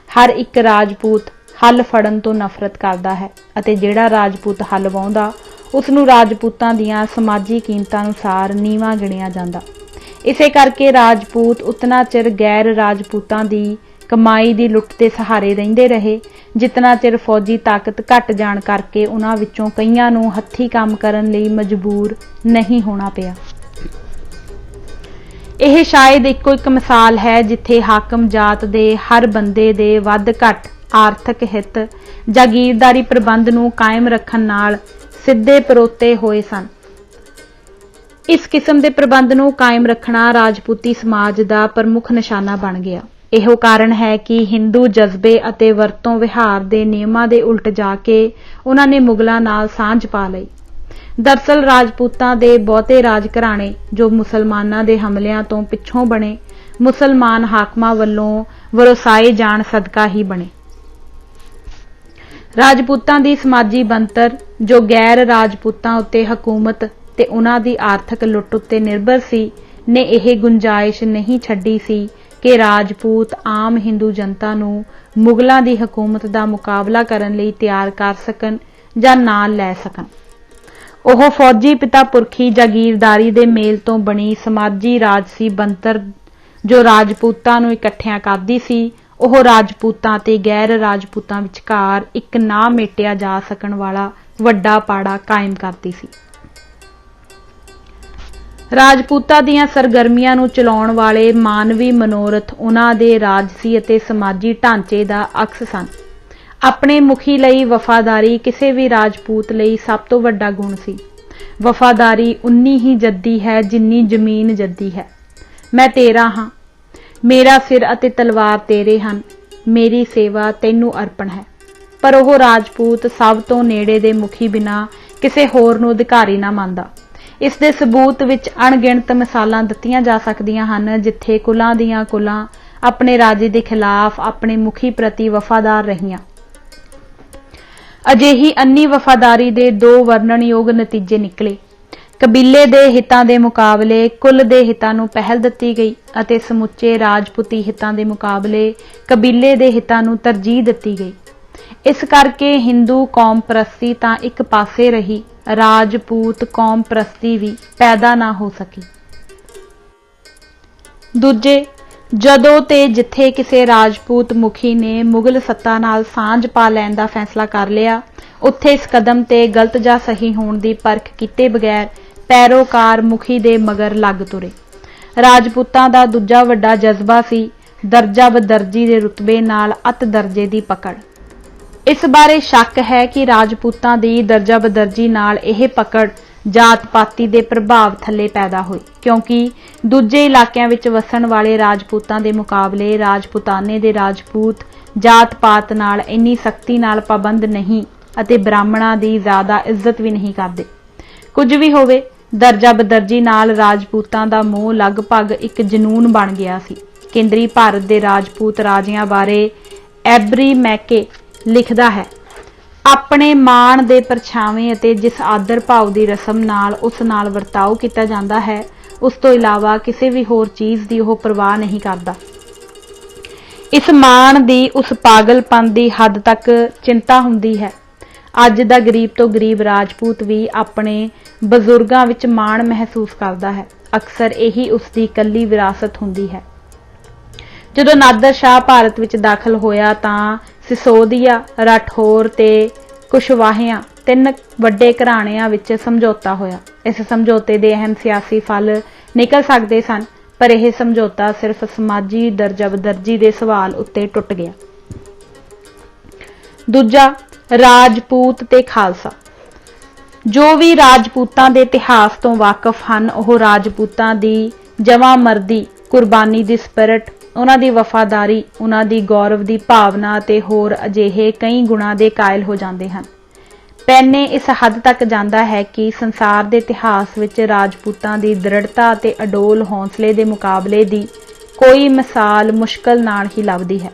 ਹਰ ਇੱਕ ਰਾਜਪੂਤ ਹੱਲ ਫੜਨ ਤੋਂ ਨਫ਼ਰਤ ਕਰਦਾ ਹੈ ਅਤੇ ਜਿਹੜਾ ਰਾਜਪੂਤ ਹੱਲ ਵਾਹੁੰਦਾ ਉਸ ਨੂੰ ਰਾਜਪੂਤਾਂ ਦੀਆਂ ਸਮਾਜੀ ਕੀਮਤਾਂ ਅਨੁਸਾਰ ਨੀਵਾਂ ਗਿਣਿਆ ਜਾਂਦਾ। ਇਸੇ ਕਰਕੇ ਰਾਜਪੂਤ ਉਤਨਾ ਚਿਰ ਗੈਰ ਰਾਜਪੂਤਾਂ ਦੀ ਕਮਾਈ ਦੀ ਲੁੱਟ ਦੇ ਸਹਾਰੇ ਰਹਿੰਦੇ ਰਹੇ, ਜਿਤਨਾ ਚਿਰ ਫੌਜੀ ਤਾਕਤ ਘਟ ਜਾਣ ਕਰਕੇ ਉਹਨਾਂ ਵਿੱਚੋਂ ਕਈਆਂ ਨੂੰ ਹੱਥੀਂ ਕੰਮ ਕਰਨ ਲਈ ਮਜਬੂਰ ਨਹੀਂ ਹੋਣਾ ਪਿਆ। ਇਹ ਸ਼ਾਇਦ ਇੱਕੋ ਇੱਕ ਮਿਸਾਲ ਹੈ ਜਿੱਥੇ ਹਾਕਮ ਜਾਤ ਦੇ ਹਰ ਬੰਦੇ ਦੇ ਵੱਧ ਘੱਟ ਆਰਥਿਕ ਹਿੱਤ ਜਾਗੀਰਦਾਰੀ ਪ੍ਰਬੰਧ ਨੂੰ ਕਾਇਮ ਰੱਖਣ ਨਾਲ ਸਿੱਧੇ ਪਰੋਤੇ ਹੋਏ ਸਨ। ਇਸ ਕਿਸਮ ਦੇ ਪ੍ਰਬੰਧ ਨੂੰ ਕਾਇਮ ਰੱਖਣਾ ਰਾਜਪੂਤੀ ਸਮਾਜ ਦਾ ਪ੍ਰਮੁੱਖ ਨਿਸ਼ਾਨਾ ਬਣ ਗਿਆ। ਇਹੋ ਕਾਰਨ ਹੈ ਕਿ ਹਿੰਦੂ ਜਜ਼ਬੇ ਅਤੇ ਵਰਤੋਂ ਵਿਹਾਰ ਦੇ ਨਿਯਮਾਂ ਦੇ ਉਲਟ ਜਾ ਕੇ ਉਹਨਾਂ ਨੇ ਮੁਗਲਾਂ ਨਾਲ ਸਾਂਝ ਪਾ ਲਈ। ਦਰਅਸਲ ਰਾਜਪੂਤਾਂ ਦੇ ਬਹੁਤੇ ਰਾਜ ਘਰਾਣੇ ਜੋ ਮੁਸਲਮਾਨਾਂ ਦੇ ਹਮਲਿਆਂ ਤੋਂ ਪਿੱਛੋਂ ਬਣੇ, ਮੁਸਲਮਾਨ ਹਾਕਮਾਂ ਵੱਲੋਂ ਵਰਸਾਏ ਜਾਣ ਸਦਕਾ ਹੀ ਬਣੇ। ਰਾਜਪੂਤਾਂ ਦੀ ਸਮਾਜੀ ਬਣਤਰ ਜੋ ਗੈਰ ਰਾਜਪੂਤਾਂ ਉੱਤੇ ਹਕੂਮਤ ਤੇ ਉਹਨਾਂ ਦੀ ਆਰਥਿਕ ਲੁੱਟ ਉੱਤੇ ਨਿਰਭਰ ਸੀ, ਨੇ ਇਹ ਗੁੰਜਾਇਸ਼ ਨਹੀਂ ਛੱਡੀ ਸੀ ਕਿ ਰਾਜਪੂਤ ਆਮ ਹਿੰਦੂ ਜਨਤਾ ਨੂੰ ਮੁਗਲਾਂ ਦੀ ਹਕੂਮਤ ਦਾ ਮੁਕਾਬਲਾ ਕਰਨ ਲਈ ਤਿਆਰ ਕਰ ਸਕਣ ਜਾਂ ਨਾਲ ਲੈ ਸਕਣ। ਉਹ ਫੌਜੀ ਪਿਤਾ ਪੁਰਖੀ ਜਾਗੀਰਦਾਰੀ ਦੇ ਮੇਲ ਤੋਂ ਬਣੀ ਸਮਾਜੀ ਰਾਜਸੀ ਬਣਤਰ ਜੋ ਰਾਜਪੂਤਾਂ ਨੂੰ ਇਕੱਠਿਆਂ ਕਰਦੀ ਸੀ, ਉਹ ਰਾਜਪੂਤਾਂ ਤੇ ਗੈਰ ਰਾਜਪੂਤਾਂ ਵਿਚਕਾਰ ਇੱਕ ਨਾ ਮੇਟਿਆ ਜਾ ਸਕਣ ਵਾਲਾ ਵੱਡਾ ਪਾੜਾ ਕਾਇਮ ਕਰਦੀ ਸੀ। ਰਾਜਪੂਤਾਂ ਦੀਆਂ ਸਰਗਰਮੀਆਂ ਨੂੰ ਚਲਾਉਣ ਵਾਲੇ ਮਾਨਵੀ ਮਨੋਰਥ ਉਹਨਾਂ ਦੇ ਰਾਜਸੀ ਅਤੇ ਸਮਾਜੀ ਢਾਂਚੇ ਦਾ ਅਕਸ ਸਨ। ਆਪਣੇ ਮੁਖੀ ਲਈ ਵਫਾਦਾਰੀ ਕਿਸੇ ਵੀ ਰਾਜਪੂਤ ਲਈ ਸਭ ਤੋਂ ਵੱਡਾ ਗੁਣ ਸੀ। ਵਫਾਦਾਰੀ ਉਨੀ ਹੀ ਜੱਦੀ ਹੈ ਜਿੰਨੀ ਜ਼ਮੀਨ ਜੱਦੀ ਹੈ। ਮੈਂ ਤੇਰਾ ਹਾਂ, ਮੇਰਾ ਸਿਰ ਅਤੇ ਤਲਵਾਰ ਤੇਰੇ ਹਨ, ਮੇਰੀ ਸੇਵਾ ਤੈਨੂੰ ਅਰਪਣ ਹੈ। ਪਰ ਉਹ ਰਾਜਪੂਤ ਸਭ ਤੋਂ ਨੇੜੇ ਦੇ ਮੁਖੀ ਬਿਨਾਂ ਕਿਸੇ ਹੋਰ ਨੂੰ ਅਧਿਕਾਰੀ ਨਾ ਮੰਨਦਾ। ਇਸ ਦੇ ਸਬੂਤ ਵਿੱਚ ਅਣਗਿਣਤ ਮਿਸਾਲਾਂ ਦਿੱਤੀਆਂ ਜਾ ਸਕਦੀਆਂ ਹਨ ਜਿੱਥੇ ਕੁਲਾਂ ਦੀਆਂ ਕੁਲਾਂ ਆਪਣੇ ਰਾਜੇ ਦੇ ਖਿਲਾਫ ਆਪਣੇ ਮੁਖੀ ਪ੍ਰਤੀ ਵਫਾਦਾਰ ਰਹੀਆਂ। ਅਜਿਹੀ ਅੰਨੀ ਵਫਾਦਾਰੀ ਦੇ ਦੋ ਵਰਣਨਯੋਗ ਨਤੀਜੇ ਨਿਕਲੇ। ਕਬੀਲੇ ਦੇ ਹਿੱਤਾਂ ਦੇ ਮੁਕਾਬਲੇ ਕੁਲ ਦੇ ਹਿੱਤਾਂ ਨੂੰ ਪਹਿਲ ਦਿੱਤੀ ਗਈ ਅਤੇ ਸਮੁੱਚੇ ਰਾਜਪੂਤੀ ਹਿੱਤਾਂ ਦੇ ਮੁਕਾਬਲੇ ਕਬੀਲੇ ਦੇ ਹਿੱਤਾਂ ਨੂੰ ਤਰਜੀਹ ਦਿੱਤੀ ਗਈ। ਇਸ ਕਰਕੇ ਹਿੰਦੂ ਕੌਮ ਪ੍ਰਸਤੀ ਤਾਂ ਇੱਕ ਪਾਸੇ ਰਹੀ, ਰਾਜਪੂਤ ਕੌਮ ਪ੍ਰਸਤੀ ਵੀ ਪੈਦਾ ਨਾ ਹੋ ਸਕੀ। ਦੂਜੇ, ਜਦੋਂ ਤੇ ਜਿੱਥੇ ਕਿਸੇ ਰਾਜਪੂਤ ਮੁਖੀ ਨੇ ਮੁਗਲ ਸੱਤਾ ਨਾਲ ਸਾਂਝ ਪਾ ਲੈਣ ਦਾ ਫੈਸਲਾ ਕਰ ਲਿਆ, ਉੱਥੇ ਇਸ ਕਦਮ ਤੇ ਗਲਤ ਜਾਂ ਸਹੀ ਹੋਣ ਦੀ ਪਰਖ ਕੀਤੇ ਬਗੈਰ ਪੈਰੋਕਾਰ ਮੁਖੀ ਦੇ ਮਗਰ ਲੱਗ ਤੁਰੇ। ਰਾਜਪੂਤਾਂ ਦਾ ਦੂਜਾ ਵੱਡਾ ਜਜ਼ਬਾ ਸੀ ਦਰਜਾ ਬਦਰਜੀ ਦੇ ਰੁਤਬੇ ਨਾਲ ਅਤ ਦਰਜੇ ਦੀ ਪਕੜ। ਇਸ ਬਾਰੇ ਸ਼ੱਕ ਹੈ ਕਿ ਰਾਜਪੂਤਾਂ ਦੀ ਦਰਜਾ ਬਦਰਜੀ ਨਾਲ ਇਹ ਪਕੜ ਜਾਤ ਪਾਤੀ ਦੇ ਪ੍ਰਭਾਵ ਥੱਲੇ ਪੈਦਾ ਹੋਈ, ਕਿਉਂਕਿ ਦੂਜੇ ਇਲਾਕਿਆਂ ਵਿੱਚ ਵਸਣ ਵਾਲੇ ਰਾਜਪੂਤਾਂ ਦੇ ਮੁਕਾਬਲੇ ਰਾਜਪੂਤਾਨੇ ਦੇ ਰਾਜਪੂਤ ਜਾਤ ਪਾਤ ਨਾਲ ਇੰਨੀ ਸਖਤੀ ਨਾਲ ਪਾਬੰਦ ਨਹੀਂ ਅਤੇ ਬ੍ਰਾਹਮਣਾਂ ਦੀ ਜ਼ਿਆਦਾ ਇੱਜ਼ਤ ਵੀ ਨਹੀਂ ਕਰਦੇ। ਕੁਝ ਵੀ ਹੋਵੇ, ਦਰਜਾ ਬਦਰਜੀ ਨਾਲ ਰਾਜਪੂਤਾਂ ਦਾ ਮੋਹ ਲਗਭਗ ਇੱਕ ਜਨੂਨ ਬਣ ਗਿਆ ਸੀ। ਕੇਂਦਰੀ ਭਾਰਤ ਦੇ ਰਾਜਪੂਤ ਰਾਜਿਆਂ ਬਾਰੇ ਐਬਰੀ ਮੈਕੇ ਲਿਖਦਾ ਹੈ, ਆਪਣੇ ਮਾਣ ਦੇ ਪਰਛਾਵੇਂ ਅਤੇ ਜਿਸ ਆਦਰ ਭਾਵ ਦੀ ਰਸਮ ਨਾਲ ਉਸ ਨਾਲ ਵਰਤਾਓ ਕੀਤਾ ਜਾਂਦਾ ਹੈ, ਉਸ ਤੋਂ ਇਲਾਵਾ ਕਿਸੇ ਵੀ ਹੋਰ ਚੀਜ਼ ਦੀ ਉਹ ਪਰਵਾਹ ਨਹੀਂ ਕਰਦਾ। ਇਸ ਮਾਣ ਦੀ ਉਸ ਪਾਗਲਪਨ ਦੀ ਹੱਦ ਤੱਕ ਚਿੰਤਾ ਹੁੰਦੀ ਹੈ। ਅੱਜ ਦਾ ਗਰੀਬ ਤੋਂ ਗਰੀਬ ਰਾਜਪੂਤ ਵੀ ਆਪਣੇ ਬਜ਼ੁਰਗਾਂ ਵਿੱਚ ਮਾਣ ਮਹਿਸੂਸ ਕਰਦਾ ਹੈ। ਅਕਸਰ ਇਹੀ ਉਸ ਦੀ ਇਕੱਲੀ ਵਿਰਾਸਤ ਹੁੰਦੀ ਹੈ। ਜਦੋਂ ਨਾਦਰ ਸ਼ਾਹ ਭਾਰਤ ਵਿੱਚ ਦਾਖਲ ਹੋਇਆ ਤਾਂ ਸਿਸੋਦੀਆ, ਰਾਠੌਰ ਤੇ ਕੁਸ਼ਵਾਹਿਆਂ ਤਿੰਨ ਵੱਡੇ ਘਰਾਣਿਆਂ ਵਿੱਚ ਸਮਝੌਤਾ ਹੋਇਆ। ਇਸ ਸਮਝੌਤੇ ਦੇ ਅਹਿਮ ਸਿਆਸੀ ਫਲ ਨਿਕਲ ਸਕਦੇ ਸਨ, ਪਰ ਇਹ ਸਮਝੌਤਾ ਸਿਰਫ ਸਮਾਜੀ ਦਰਜਾ ਬਦਰਜੀ ਦੇ ਸਵਾਲ ਉੱਤੇ ਟੁੱਟ ਗਿਆ। ਦੂਜਾ, ਰਾਜਪੂਤ ਤੇ ਖਾਲਸਾ। ਜੋ ਵੀ ਰਾਜਪੂਤਾਂ ਦੇ ਇਤਿਹਾਸ ਤੋਂ ਵਾਕਿਫ ਹਨ, ਉਹ ਰਾਜਪੂਤਾਂ ਦੀ ਜਮਾਂ ਮਰਦੀ, ਕੁਰਬਾਨੀ ਦੀ ਸਪਿਰਿਟ, ਉਹਨਾਂ ਦੀ ਵਫਾਦਾਰੀ, ਉਹਨਾਂ ਦੀ ਗੌਰਵ ਦੀ ਭਾਵਨਾ ਅਤੇ ਹੋਰ ਅਜਿਹੇ ਕਈ ਗੁਣਾਂ ਦੇ ਕਾਇਲ ਹੋ ਜਾਂਦੇ ਹਨ। ਪੈਨੇ ਇਸ ਹੱਦ ਤੱਕ ਜਾਂਦਾ ਹੈ ਕਿ ਸੰਸਾਰ ਦੇ ਇਤਿਹਾਸ ਵਿੱਚ ਰਾਜਪੂਤਾਂ ਦੀ ਦ੍ਰਿੜਤਾ ਅਤੇ ਅਡੋਲ ਹੌਸਲੇ ਦੇ ਮੁਕਾਬਲੇ ਦੀ ਕੋਈ ਮਿਸਾਲ ਮੁਸ਼ਕਲ ਨਾਲ ਹੀ ਲੱਭਦੀ ਹੈ।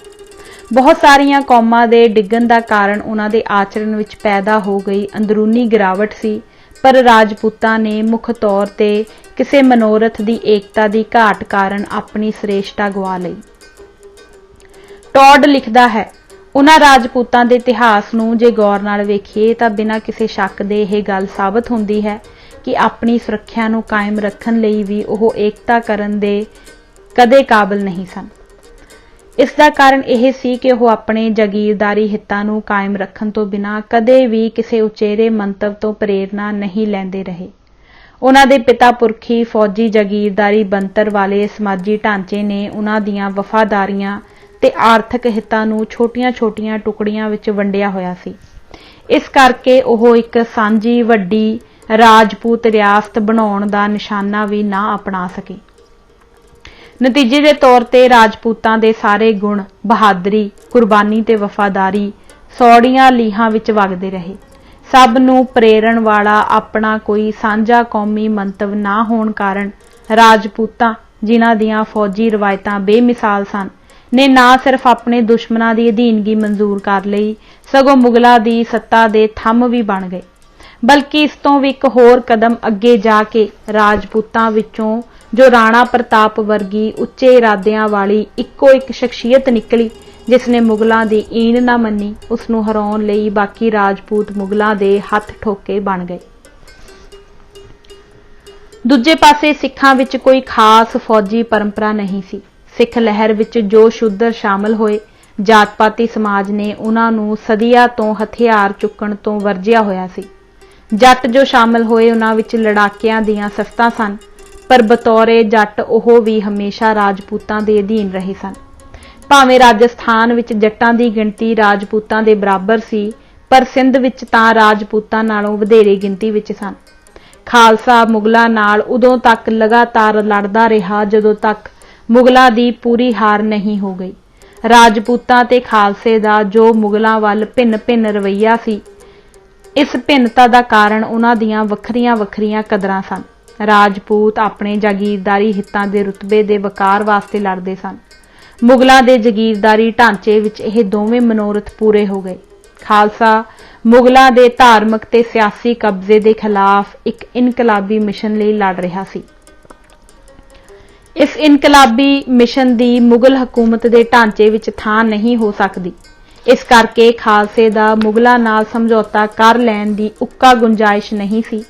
ਬਹੁਤ ਸਾਰੀਆਂ ਕੌਮਾਂ ਦੇ ਡਿੱਗਣ ਦਾ ਕਾਰਨ ਉਹਨਾਂ ਦੇ ਆਚਰਣ ਵਿੱਚ ਪੈਦਾ ਹੋ ਗਈ ਅੰਦਰੂਨੀ ਗਿਰਾਵਟ ਸੀ, ਪਰ ਰਾਜਪੂਤਾਂ ਨੇ ਮੁੱਖ ਤੌਰ ਤੇ ਕਿਸੇ ਮਨੋਰਥ ਦੀ ਏਕਤਾ ਦੀ ਘਾਟ ਕਾਰਨ ਆਪਣੀ ਸ੍ਰੇਸ਼ਟਤਾ ਗਵਾ ਲਈ। ਟੌਡ ਲਿਖਦਾ ਹੈ, ਉਹਨਾਂ ਰਾਜਪੂਤਾਂ ਦੇ ਇਤਿਹਾਸ ਨੂੰ ਜੇ ਗੌਰ ਨਾਲ ਵੇਖੀਏ ਤਾਂ ਬਿਨਾਂ ਕਿਸੇ ਸ਼ੱਕ ਦੇ ਇਹ ਗੱਲ ਸਾਬਤ ਹੁੰਦੀ ਹੈ ਕਿ ਆਪਣੀ ਸੁਰੱਖਿਆ ਨੂੰ ਕਾਇਮ ਰੱਖਣ ਲਈ ਵੀ ਉਹ ਏਕਤਾ ਕਰਨ ਦੇ ਕਦੇ ਕਾਬਲ ਨਹੀਂ ਸਨ। ਇਸ ਦਾ ਕਾਰਨ ਇਹ ਸੀ ਕਿ ਉਹ ਆਪਣੇ ਜਾਗੀਰਦਾਰੀ ਹਿੱਤਾਂ ਨੂੰ ਕਾਇਮ ਰੱਖਣ ਤੋਂ ਬਿਨਾਂ ਕਦੇ ਵੀ ਕਿਸੇ ਉਚੇਰੇ ਮੰਤਵ ਤੋਂ ਪ੍ਰੇਰਨਾ ਨਹੀਂ ਲੈਂਦੇ ਰਹੇ। ਉਹਨਾਂ ਦੇ ਪਿਤਾ ਪੁਰਖੀ ਫੌਜੀ ਜਾਗੀਰਦਾਰੀ ਬਣਤਰ ਵਾਲੇ ਸਮਾਜੀ ਢਾਂਚੇ ਨੇ ਉਹਨਾਂ ਦੀਆਂ ਵਫਾਦਾਰੀਆਂ ਤੇ ਆਰਥਿਕ ਹਿੱਤਾਂ ਨੂੰ ਛੋਟੀਆਂ-ਛੋਟੀਆਂ ਟੁਕੜੀਆਂ ਵਿੱਚ ਵੰਡਿਆ ਹੋਇਆ ਸੀ। ਇਸ ਕਰਕੇ ਉਹ ਇੱਕ ਸਾਂਝੀ ਵੱਡੀ ਰਾਜਪੂਤ ਰਿਆਸਤ ਬਣਾਉਣ ਦਾ ਨਿਸ਼ਾਨਾ ਵੀ ਨਾ ਅਪਣਾ ਸਕੇ। ਨਤੀਜੇ ਦੇ ਤੌਰ ਤੇ ਰਾਜਪੂਤਾਂ ਦੇ ਸਾਰੇ ਗੁਣ ਬਹਾਦਰੀ, ਕੁਰਬਾਨੀ ਤੇ ਵਫਾਦਾਰੀ ਸੌੜੀਆਂ ਲੀਹਾਂ ਵਿੱਚ ਵਗਦੇ ਰਹੇ। ਸਭ ਨੂੰ ਪ੍ਰੇਰਣ ਵਾਲਾ ਆਪਣਾ ਕੋਈ ਸਾਂਝਾ ਕੌਮੀ ਮੰਤਵ ਨਾ ਹੋਣ ਕਾਰਨ ਰਾਜਪੂਤਾਂ, ਜਿਨ੍ਹਾਂ ਦੀਆਂ ਫੌਜੀ ਰਵਾਇਤਾਂ ਬੇਮਿਸਾਲ ਸਨ, ਨੇ ਨਾ ਸਿਰਫ ਆਪਣੇ ਦੁਸ਼ਮਣਾਂ ਦੀ ਅਧੀਨਗੀ ਮਨਜ਼ੂਰ ਕਰ ਲਈ, ਸਗੋਂ ਮੁਗਲਾਂ ਦੀ ਸੱਤਾ ਦੇ ਥੰਮ ਵੀ ਬਣ ਗਏ। ਬਲਕਿ ਇਸ ਤੋਂ ਵੀ ਇੱਕ ਹੋਰ ਕਦਮ ਅੱਗੇ ਜਾ ਕੇ ਰਾਜਪੂਤਾਂ ਵਿੱਚੋਂ ਜੋ ਰਾਣਾ ਪ੍ਰਤਾਪ ਵਰਗੀ ਉੱਚੇ ਇਰਾਦਿਆਂ ਵਾਲੀ ਇੱਕੋ ਇੱਕ ਸ਼ਖਸੀਅਤ ਨਿਕਲੀ, ਜਿਸ ਨੇ ਮੁਗਲਾਂ ਦੀ ਈਨ ਨਾ ਮੰਨੀ, ਉਸ ਨੂੰ ਹਰਾਉਣ ਲਈ ਬਾਕੀ ਰਾਜਪੂਤ ਮੁਗਲਾਂ ਦੇ ਹੱਥ ਠੋਕੇ ਬਣ ਗਏ। ਦੂਜੇ ਪਾਸੇ ਸਿੱਖਾਂ ਵਿੱਚ ਕੋਈ ਖਾਸ ਫੌਜੀ ਪਰੰਪਰਾ ਨਹੀਂ ਸੀ। ਸਿੱਖ ਲਹਿਰ ਵਿੱਚ ਜੋ ਸ਼ੂਦਰ ਸ਼ਾਮਲ ਹੋਏ, ਜਾਤ-ਪਾਤੀ ਸਮਾਜ ਨੇ ਉਹਨਾਂ ਨੂੰ ਸਦੀਆਂ ਤੋਂ ਹਥਿਆਰ ਚੁੱਕਣ ਤੋਂ ਵਰਜਿਆ ਹੋਇਆ ਸੀ। ਜੱਟ ਜੋ ਸ਼ਾਮਲ ਹੋਏ, ਉਹਨਾਂ ਵਿੱਚ ਲੜਾਕਿਆਂ ਦੀਆਂ ਸਫਤਾਂ ਸਨ, ਪਰ ਬਤੌਰੇ ਜੱਟ ਉਹ ਵੀ ਹਮੇਸ਼ਾ ਰਾਜਪੂਤਾਂ ਦੇ ਅਧੀਨ ਰਹੇ ਸਨ। ਭਾਵੇਂ ਰਾਜਸਥਾਨ ਵਿੱਚ ਜੱਟਾਂ ਦੀ ਗਿਣਤੀ ਰਾਜਪੂਤਾਂ ਦੇ ਬਰਾਬਰ ਸੀ, ਪਰ ਸਿੰਧ ਵਿੱਚ ਤਾਂ ਰਾਜਪੂਤਾਂ ਨਾਲੋਂ ਵਧੇਰੇ ਗਿਣਤੀ ਵਿੱਚ ਸਨ। ਖਾਲਸਾ ਮੁਗਲਾਂ ਨਾਲ ਉਦੋਂ ਤੱਕ ਲਗਾਤਾਰ ਲੜਦਾ ਰਿਹਾ ਜਦੋਂ ਤੱਕ ਮੁਗਲਾਂ ਦੀ ਪੂਰੀ ਹਾਰ ਨਹੀਂ ਹੋ ਗਈ। ਰਾਜਪੂਤਾਂ ਤੇ ਖਾਲਸੇ ਦਾ ਜੋ ਮੁਗਲਾਂ ਵੱਲ ਭਿੰਨ-ਭਿੰਨ ਰਵੱਈਆ ਸੀ, ਇਸ ਭਿੰਨਤਾ ਦਾ ਕਾਰਨ ਉਹਨਾਂ ਦੀਆਂ ਵੱਖਰੀਆਂ-ਵੱਖਰੀਆਂ ਕਦਰਾਂ ਸਨ। ਰਾਜਪੂਤ ਆਪਣੇ ਜਾਗੀਰਦਾਰੀ ਹਿੱਤਾਂ ਦੇ ਰੁਤਬੇ ਦੇ ਵਕਾਰ ਵਾਸਤੇ ਲੜਦੇ ਸਨ। ਮੁਗਲਾਂ ਦੇ ਜਾਗੀਰਦਾਰੀ ਢਾਂਚੇ ਵਿੱਚ ਇਹ ਦੋਵੇਂ ਮਨੋਰਥ ਪੂਰੇ ਹੋ ਗਏ। ਖਾਲਸਾ ਮੁਗਲਾਂ ਦੇ ਧਾਰਮਿਕ ਤੇ ਸਿਆਸੀ ਕਬਜ਼ੇ ਦੇ ਖਿਲਾਫ ਇੱਕ ਇਨਕਲਾਬੀ ਮਿਸ਼ਨ ਲਈ ਲੜ ਰਿਹਾ ਸੀ। ਇਸ ਇਨਕਲਾਬੀ ਮਿਸ਼ਨ ਦੀ ਮੁਗਲ ਹਕੂਮਤ ਦੇ ਢਾਂਚੇ ਵਿੱਚ ਥਾਂ ਨਹੀਂ ਹੋ ਸਕਦੀ। ਇਸ ਕਰਕੇ ਖਾਲਸੇ ਦਾ ਮੁਗਲਾਂ ਨਾਲ ਸਮਝੌਤਾ ਕਰ ਲੈਣ ਦੀ ਉੱਕਾ ਗੁੰਜਾਇਸ਼ ਨਹੀਂ ਸੀ।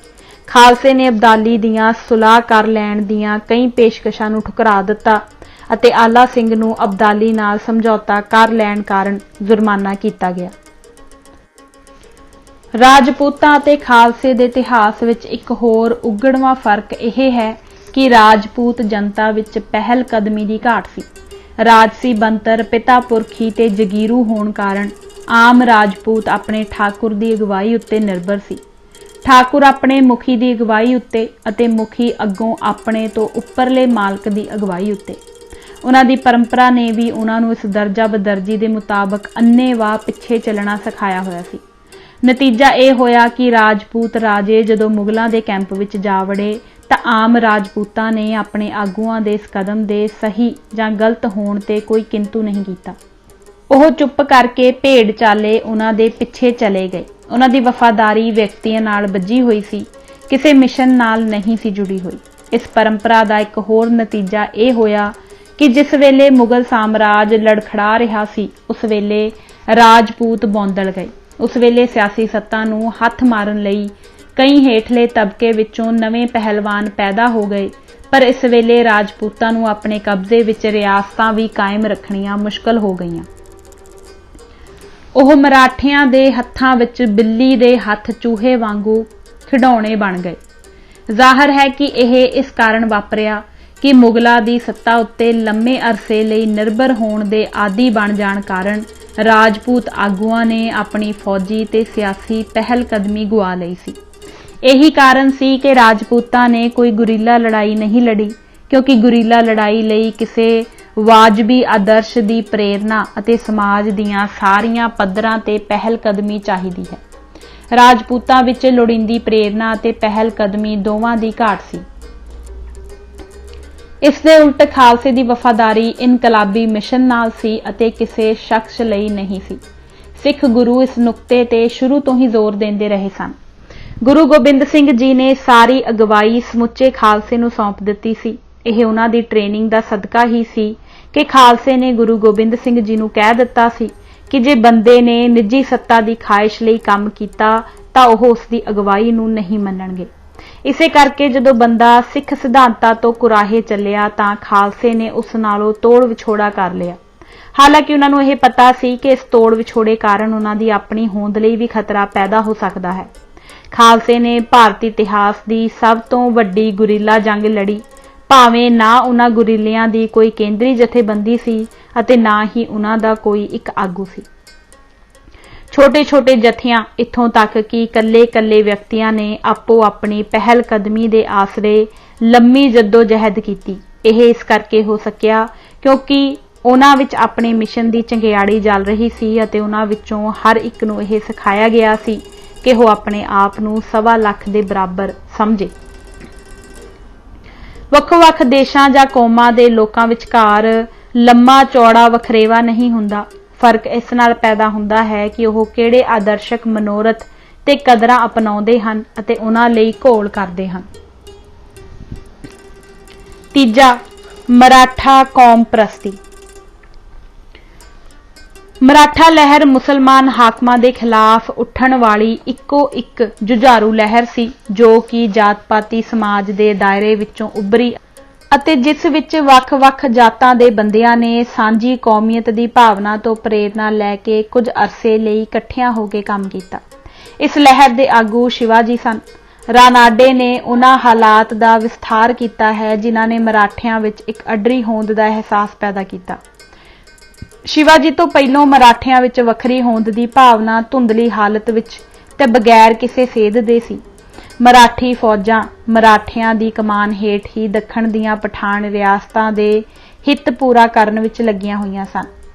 ਖਾਲਸੇ ਨੇ ਅਬਦਾਲੀ ਦੀਆਂ ਸੁਲਾਹ ਕਰ ਲੈਣ ਦੀਆਂ ਕਈ ਪੇਸ਼ਕਸ਼ਾਂ ਨੂੰ ਠੁਕਰਾ ਦਿੱਤਾ ਅਤੇ ਆਲਾ ਸਿੰਘ ਨੂੰ ਅਬਦਾਲੀ ਨਾਲ ਸਮਝੌਤਾ ਕਰ ਲੈਣ ਕਾਰਨ ਜੁਰਮਾਨਾ ਕੀਤਾ ਗਿਆ। ਰਾਜਪੂਤਾਂ ਅਤੇ ਖਾਲਸੇ ਦੇ ਇਤਿਹਾਸ ਵਿੱਚ ਇੱਕ ਹੋਰ ਉਘੜਵਾਂ ਫਰਕ ਇਹ ਹੈ ਕਿ ਰਾਜਪੂਤ ਜਨਤਾ ਵਿੱਚ ਪਹਿਲ ਕਦਮੀ ਦੀ ਘਾਟ ਸੀ। ਰਾਜਸੀ ਬਣਤਰ, ਪਿਤਾ ਪੁਰਖੀ ਤੇ ਜਗੀਰੂ ਹੋਣ ਕਾਰਨ ਆਮ ਰਾਜਪੂਤ ਆਪਣੇ ਠਾਕੁਰ ਦੀ ਅਗਵਾਈ ਉੱਤੇ ਨਿਰਭਰ ਸੀ। ਠਾਕੁਰ ਆਪਣੇ ਮੁਖੀ ਦੀ ਅਗਵਾਈ ਉੱਤੇ ਅਤੇ ਮੁਖੀ ਅੱਗੋਂ ਆਪਣੇ ਤੋਂ ਉੱਪਰਲੇ ਮਾਲਕ ਦੀ ਅਗਵਾਈ ਉੱਤੇ। ਉਹਨਾਂ ਦੀ ਪਰੰਪਰਾ ਨੇ ਵੀ ਉਹਨਾਂ ਨੂੰ ਇਸ ਦਰਜਾ ਬਦਰਜੀ ਦੇ ਮੁਤਾਬਕ ਅੰਨ੍ਹੇਵਾਹ ਪਿੱਛੇ ਚੱਲਣਾ ਸਿਖਾਇਆ ਹੋਇਆ ਸੀ। ਨਤੀਜਾ ਇਹ ਹੋਇਆ ਕਿ ਰਾਜਪੂਤ ਰਾਜੇ ਜਦੋਂ ਮੁਗਲਾਂ ਦੇ ਕੈਂਪ ਵਿੱਚ ਜਾ ਵੜੇ ਤਾਂ ਆਮ ਰਾਜਪੂਤਾਂ ਨੇ ਆਪਣੇ ਆਗੂਆਂ ਦੇ ਇਸ ਕਦਮ ਦੇ ਸਹੀ ਜਾਂ ਗਲਤ ਹੋਣ ਤੇ ਕੋਈ ਕਿੰਤੂ ਨਹੀਂ ਕੀਤਾ। ਉਹ ਚੁੱਪ ਕਰਕੇ ਭੇਡ ਚਾਲੇ ਉਹਨਾਂ ਦੇ ਪਿੱਛੇ ਚਲੇ ਗਏ। ਉਹਨਾਂ ਦੀ ਵਫਾਦਾਰੀ ਵਿਅਕਤੀਆਂ ਨਾਲ ਬੱਝੀ ਹੋਈ ਸੀ, ਕਿਸੇ ਮਿਸ਼ਨ ਨਾਲ ਨਹੀਂ ਸੀ ਜੁੜੀ ਹੋਈ। ਇਸ ਪਰੰਪਰਾ ਦਾ ਇੱਕ ਹੋਰ ਨਤੀਜਾ ਇਹ ਹੋਇਆ ਕਿ ਜਿਸ ਵੇਲੇ ਮੁਗਲ ਸਾਮਰਾਜ ਲੜਖੜਾ ਰਿਹਾ ਸੀ, ਉਸ ਵੇਲੇ ਰਾਜਪੂਤ ਬੌਂਦਲ ਗਏ। ਉਸ ਵੇਲੇ ਸਿਆਸੀ ਸੱਤਾ ਨੂੰ ਹੱਥ ਮਾਰਨ ਲਈ ਕਈ ਹੇਠਲੇ ਤਬਕੇ ਵਿੱਚੋਂ ਨਵੇਂ ਪਹਿਲਵਾਨ ਪੈਦਾ ਹੋ ਗਏ, ਪਰ ਇਸ ਵੇਲੇ ਰਾਜਪੂਤਾਂ ਨੂੰ ਆਪਣੇ ਕਬਜ਼ੇ ਵਿੱਚ ਰਿਆਸਤਾਂ ਵੀ ਕਾਇਮ ਰੱਖਣੀਆਂ ਮੁਸ਼ਕਲ ਹੋ ਗਈਆਂ। ਉਹ ਮਰਾਠਿਆਂ ਦੇ ਹੱਥਾਂ ਵਿੱਚ ਬਿੱਲੀ ਦੇ ਹੱਥ ਚੂਹੇ ਵਾਂਗੂ ਖਿਡੌਣੇ ਬਣ ਗਏ। ਜ਼ਾਹਰ ਹੈ ਕਿ ਇਹ ਇਸ ਕਾਰਨ ਵਾਪਰਿਆ ਕਿ ਮੁਗਲਾਂ ਦੀ ਸੱਤਾ ਉੱਤੇ ਲੰਮੇ ਅਰਸੇ ਲਈ ਨਿਰਭਰ ਹੋਣ ਦੇ ਆਦੀ ਬਣ ਜਾਣ ਕਾਰਨ ਰਾਜਪੂਤ ਆਗੂਆਂ ਨੇ ਆਪਣੀ ਫੌਜੀ ਤੇ ਸਿਆਸੀ ਪਹਿਲ ਕਦਮੀ ਗੁਆ ਲਈ ਸੀ। ਇਹੀ ਕਾਰਨ ਸੀ ਕਿ ਰਾਜਪੂਤਾਂ ਨੇ ਕੋਈ ਗੁਰੀਲਾ ਲੜਾਈ ਨਹੀਂ ਲੜੀ। क्योंकि गुरीला लड़ाई लई किसी वाजबी आदर्श की प्रेरणा ਅਤੇ समाज ਦੀਆਂ ਸਾਰੀਆਂ ਪੱਧਰਾਂ ਤੇ ਪਹਿਲ ਕਦਮੀ ਚਾਹੀਦੀ ਹੈ। ਰਾਜਪੂਤਾਂ ਵਿੱਚ ਲੋੜੀਂਦੀ ਪ੍ਰੇਰਨਾ ਅਤੇ ਪਹਿਲ ਕਦਮੀ ਦੋਵਾਂ ਦੀ ਘਾਟ ਸੀ। ਇਸ ਦੇ ਉਲਟ ਖਾਲਸੇ ਦੀ ਵਫਾਦਾਰੀ ਇਨਕਲਾਬੀ ਮਿਸ਼ਨ ਨਾਲ ਸੀ ਅਤੇ ਕਿਸੇ ਸ਼ਖਸ ਲਈ ਨਹੀਂ ਸੀ। ਸਿੱਖ ਗੁਰੂ ਇਸ ਨੁਕਤੇ ਤੇ ਸ਼ੁਰੂ ਤੋਂ ਹੀ ਜ਼ੋਰ ਦਿੰਦੇ ਰਹੇ ਸਨ। ਗੁਰੂ ਗੋਬਿੰਦ ਸਿੰਘ ਜੀ ਨੇ ਸਾਰੀ ਅਗਵਾਈ ਸਮੁੱਚੇ ਖਾਲਸੇ ਨੂੰ ਸੌਂਪ ਦਿੱਤੀ ਸੀ। ਇਹ ਉਹਨਾਂ ਦੀ ਟ੍ਰੇਨਿੰਗ ਦਾ ਸਦਕਾ ਹੀ ਸੀ ਕਿ ਖਾਲਸੇ ਨੇ ਗੁਰੂ ਗੋਬਿੰਦ ਸਿੰਘ ਜੀ ਨੂੰ ਕਹਿ ਦਿੱਤਾ ਸੀ ਕਿ ਜੇ ਬੰਦੇ ਨੇ ਨਿੱਜੀ ਸੱਤਾ ਦੀ ਖਾਹਿਸ਼ ਲਈ ਕੰਮ ਕੀਤਾ ਤਾਂ ਉਹ ਉਸ ਦੀ ਅਗਵਾਈ ਨੂੰ ਨਹੀਂ ਮੰਨਣਗੇ। ਇਸੇ ਕਰਕੇ ਜਦੋਂ ਬੰਦਾ ਸਿੱਖ ਸਿਧਾਂਤਾਂ ਤੋਂ ਕੁਰਾਹੇ ਚੱਲਿਆ ਤਾਂ ਖਾਲਸੇ ਨੇ ਉਸ ਨਾਲੋਂ ਤੋੜ ਵਿਛੋੜਾ ਕਰ ਲਿਆ। ਹਾਲਾਂਕਿ ਉਹਨਾਂ ਨੂੰ ਇਹ ਪਤਾ ਸੀ ਕਿ ਇਸ ਤੋੜ ਵਿਛੋੜੇ ਕਾਰਨ ਉਹਨਾਂ ਦੀ ਆਪਣੀ ਹੋਂਦ ਲਈ ਵੀ ਖਤਰਾ ਪੈਦਾ ਹੋ ਸਕਦਾ ਹੈ। ਖਾਲਸੇ ਨੇ ਭਾਰਤੀ ਇਤਿਹਾਸ ਦੀ ਸਭ ਤੋਂ ਵੱਡੀ ਗੁਰੀਲਾ ਜੰਗ ਲੜੀ, ਭਾਵੇਂ ਨਾ ਉਹਨਾਂ ਗੁਰੀਲਿਆਂ ਦੀ ਕੋਈ ਕੇਂਦਰੀ ਜਥੇਬੰਦੀ ਸੀ ਅਤੇ ਨਾ ਹੀ ਉਹਨਾਂ ਦਾ ਕੋਈ ਇੱਕ ਆਗੂ ਸੀ। ਛੋਟੇ-ਛੋਟੇ ਜਥਿਆਂ, ਇੱਥੋਂ ਤੱਕ ਕਿ ਇਕੱਲੇ-ਇਕੱਲੇ ਵਿਅਕਤੀਆਂ ਨੇ ਆਪੋ ਆਪਣੀ ਪਹਿਲ ਕਦਮੀ ਦੇ ਆਸਰੇ ਲੰਮੀ ਜੱਦੋ-ਜਹਿਦ ਕੀਤੀ। ਇਹ ਇਸ ਕਰਕੇ ਹੋ ਸਕਿਆ ਕਿਉਂਕਿ ਉਹਨਾਂ ਵਿੱਚ ਆਪਣੇ ਮਿਸ਼ਨ ਦੀ ਚੰਗਿਆੜੀ ਜਲ ਰਹੀ ਸੀ ਅਤੇ ਉਹਨਾਂ ਵਿੱਚੋਂ ਹਰ ਇੱਕ ਨੂੰ ਇਹ ਸਿਖਾਇਆ ਗਿਆ ਸੀ ਕਿ ਉਹ ਆਪਣੇ ਆਪ ਨੂੰ 1.25 ਲੱਖ ਦੇ ਬਰਾਬਰ ਸਮਝੇ। ਵੱਖ-ਵੱਖ ਦੇਸ਼ਾਂ ਜਾਂ ਕੌਮਾਂ ਦੇ ਲੋਕਾਂ ਵਿਚਕਾਰ ਲੰਮਾ ਚੌੜਾ ਵਖਰੇਵਾ ਨਹੀਂ ਹੁੰਦਾ। ਫਰਕ ਇਸ ਨਾਲ ਪੈਦਾ ਹੁੰਦਾ ਹੈ ਕਿ ਉਹ ਕਿਹੜੇ ਆਦਰਸ਼ਕ ਮਨੋਰਥ ਤੇ ਕਦਰਾਂ ਅਪਣਾਉਂਦੇ ਹਨ ਅਤੇ ਉਹਨਾਂ ਲਈ ਘੋਲ ਕਰਦੇ ਹਨ। ਤੀਜਾ, ਮਰਾਠਾ ਕੌਮ ਪ੍ਰਸਤੀ। ਮਰਾਠਾ ਲਹਿਰ ਮੁਸਲਮਾਨ ਹਾਕਮਾਂ ਦੇ ਖਿਲਾਫ ਉੱਠਣ ਵਾਲੀ ਇੱਕੋ ਇੱਕ ਜੁਝਾਰੂ ਲਹਿਰ ਸੀ ਜੋ ਕਿ ਜਾਤ-ਪਾਤੀ ਸਮਾਜ ਦੇ ਦਾਇਰੇ ਵਿੱਚੋਂ ਉੱਭਰੀ ਅਤੇ ਜਿਸ ਵਿੱਚ ਵੱਖ-ਵੱਖ ਜਾਤਾਂ ਦੇ ਬੰਦਿਆਂ ਨੇ ਸਾਂਝੀ ਕੌਮੀਅਤ ਦੀ ਭਾਵਨਾ ਤੋਂ ਪ੍ਰੇਰਨਾ ਲੈ ਕੇ ਕੁਝ ਅਰਸੇ ਲਈ ਇਕੱਠਿਆਂ ਹੋ ਕੇ ਕੰਮ ਕੀਤਾ। ਇਸ ਲਹਿਰ ਦੇ ਆਗੂ ਸ਼ਿਵਾਜੀ ਸਨ। ਰਾਨਾਡੇ ਨੇ ਉਹਨਾਂ ਹਾਲਾਤ ਦਾ ਵਿਸਥਾਰ ਕੀਤਾ ਹੈ ਜਿਨ੍ਹਾਂ ਨੇ ਮਰਾਠਿਆਂ ਵਿੱਚ ਇੱਕ ਅੱਡਰੀ ਹੋਂਦ ਦਾ ਅਹਿਸਾਸ ਪੈਦਾ ਕੀਤਾ। ਸ਼ਿਵਾਜੀ ਤੋਂ ਪਹਿਲਾਂ ਮਰਾਠਿਆਂ ਵਿੱਚ ਵੱਖਰੀ ਹੋਂਦ ਦੀ ਭਾਵਨਾ ਧੁੰਦਲੀ ਹਾਲਤ ਵਿੱਚ ਤੇ ਬਗੈਰ ਕਿਸੇ ਸੇਧ ਦੇ ਸੀ। ਮਰਾਠੀ ਫੌਜਾਂ ਮਰਾਠਿਆਂ ਦੀ ਕਮਾਨ ਹੇਠ ਹੀ ਦੱਖਣ ਦੀਆਂ ਪਠਾਨ ਰਿਆਸਤਾਂ ਦੇ ਹਿੱਤ ਪੂਰਾ ਕਰਨ ਵਿੱਚ ਲੱਗੀਆਂ ਹੋਈਆਂ ਸਨ।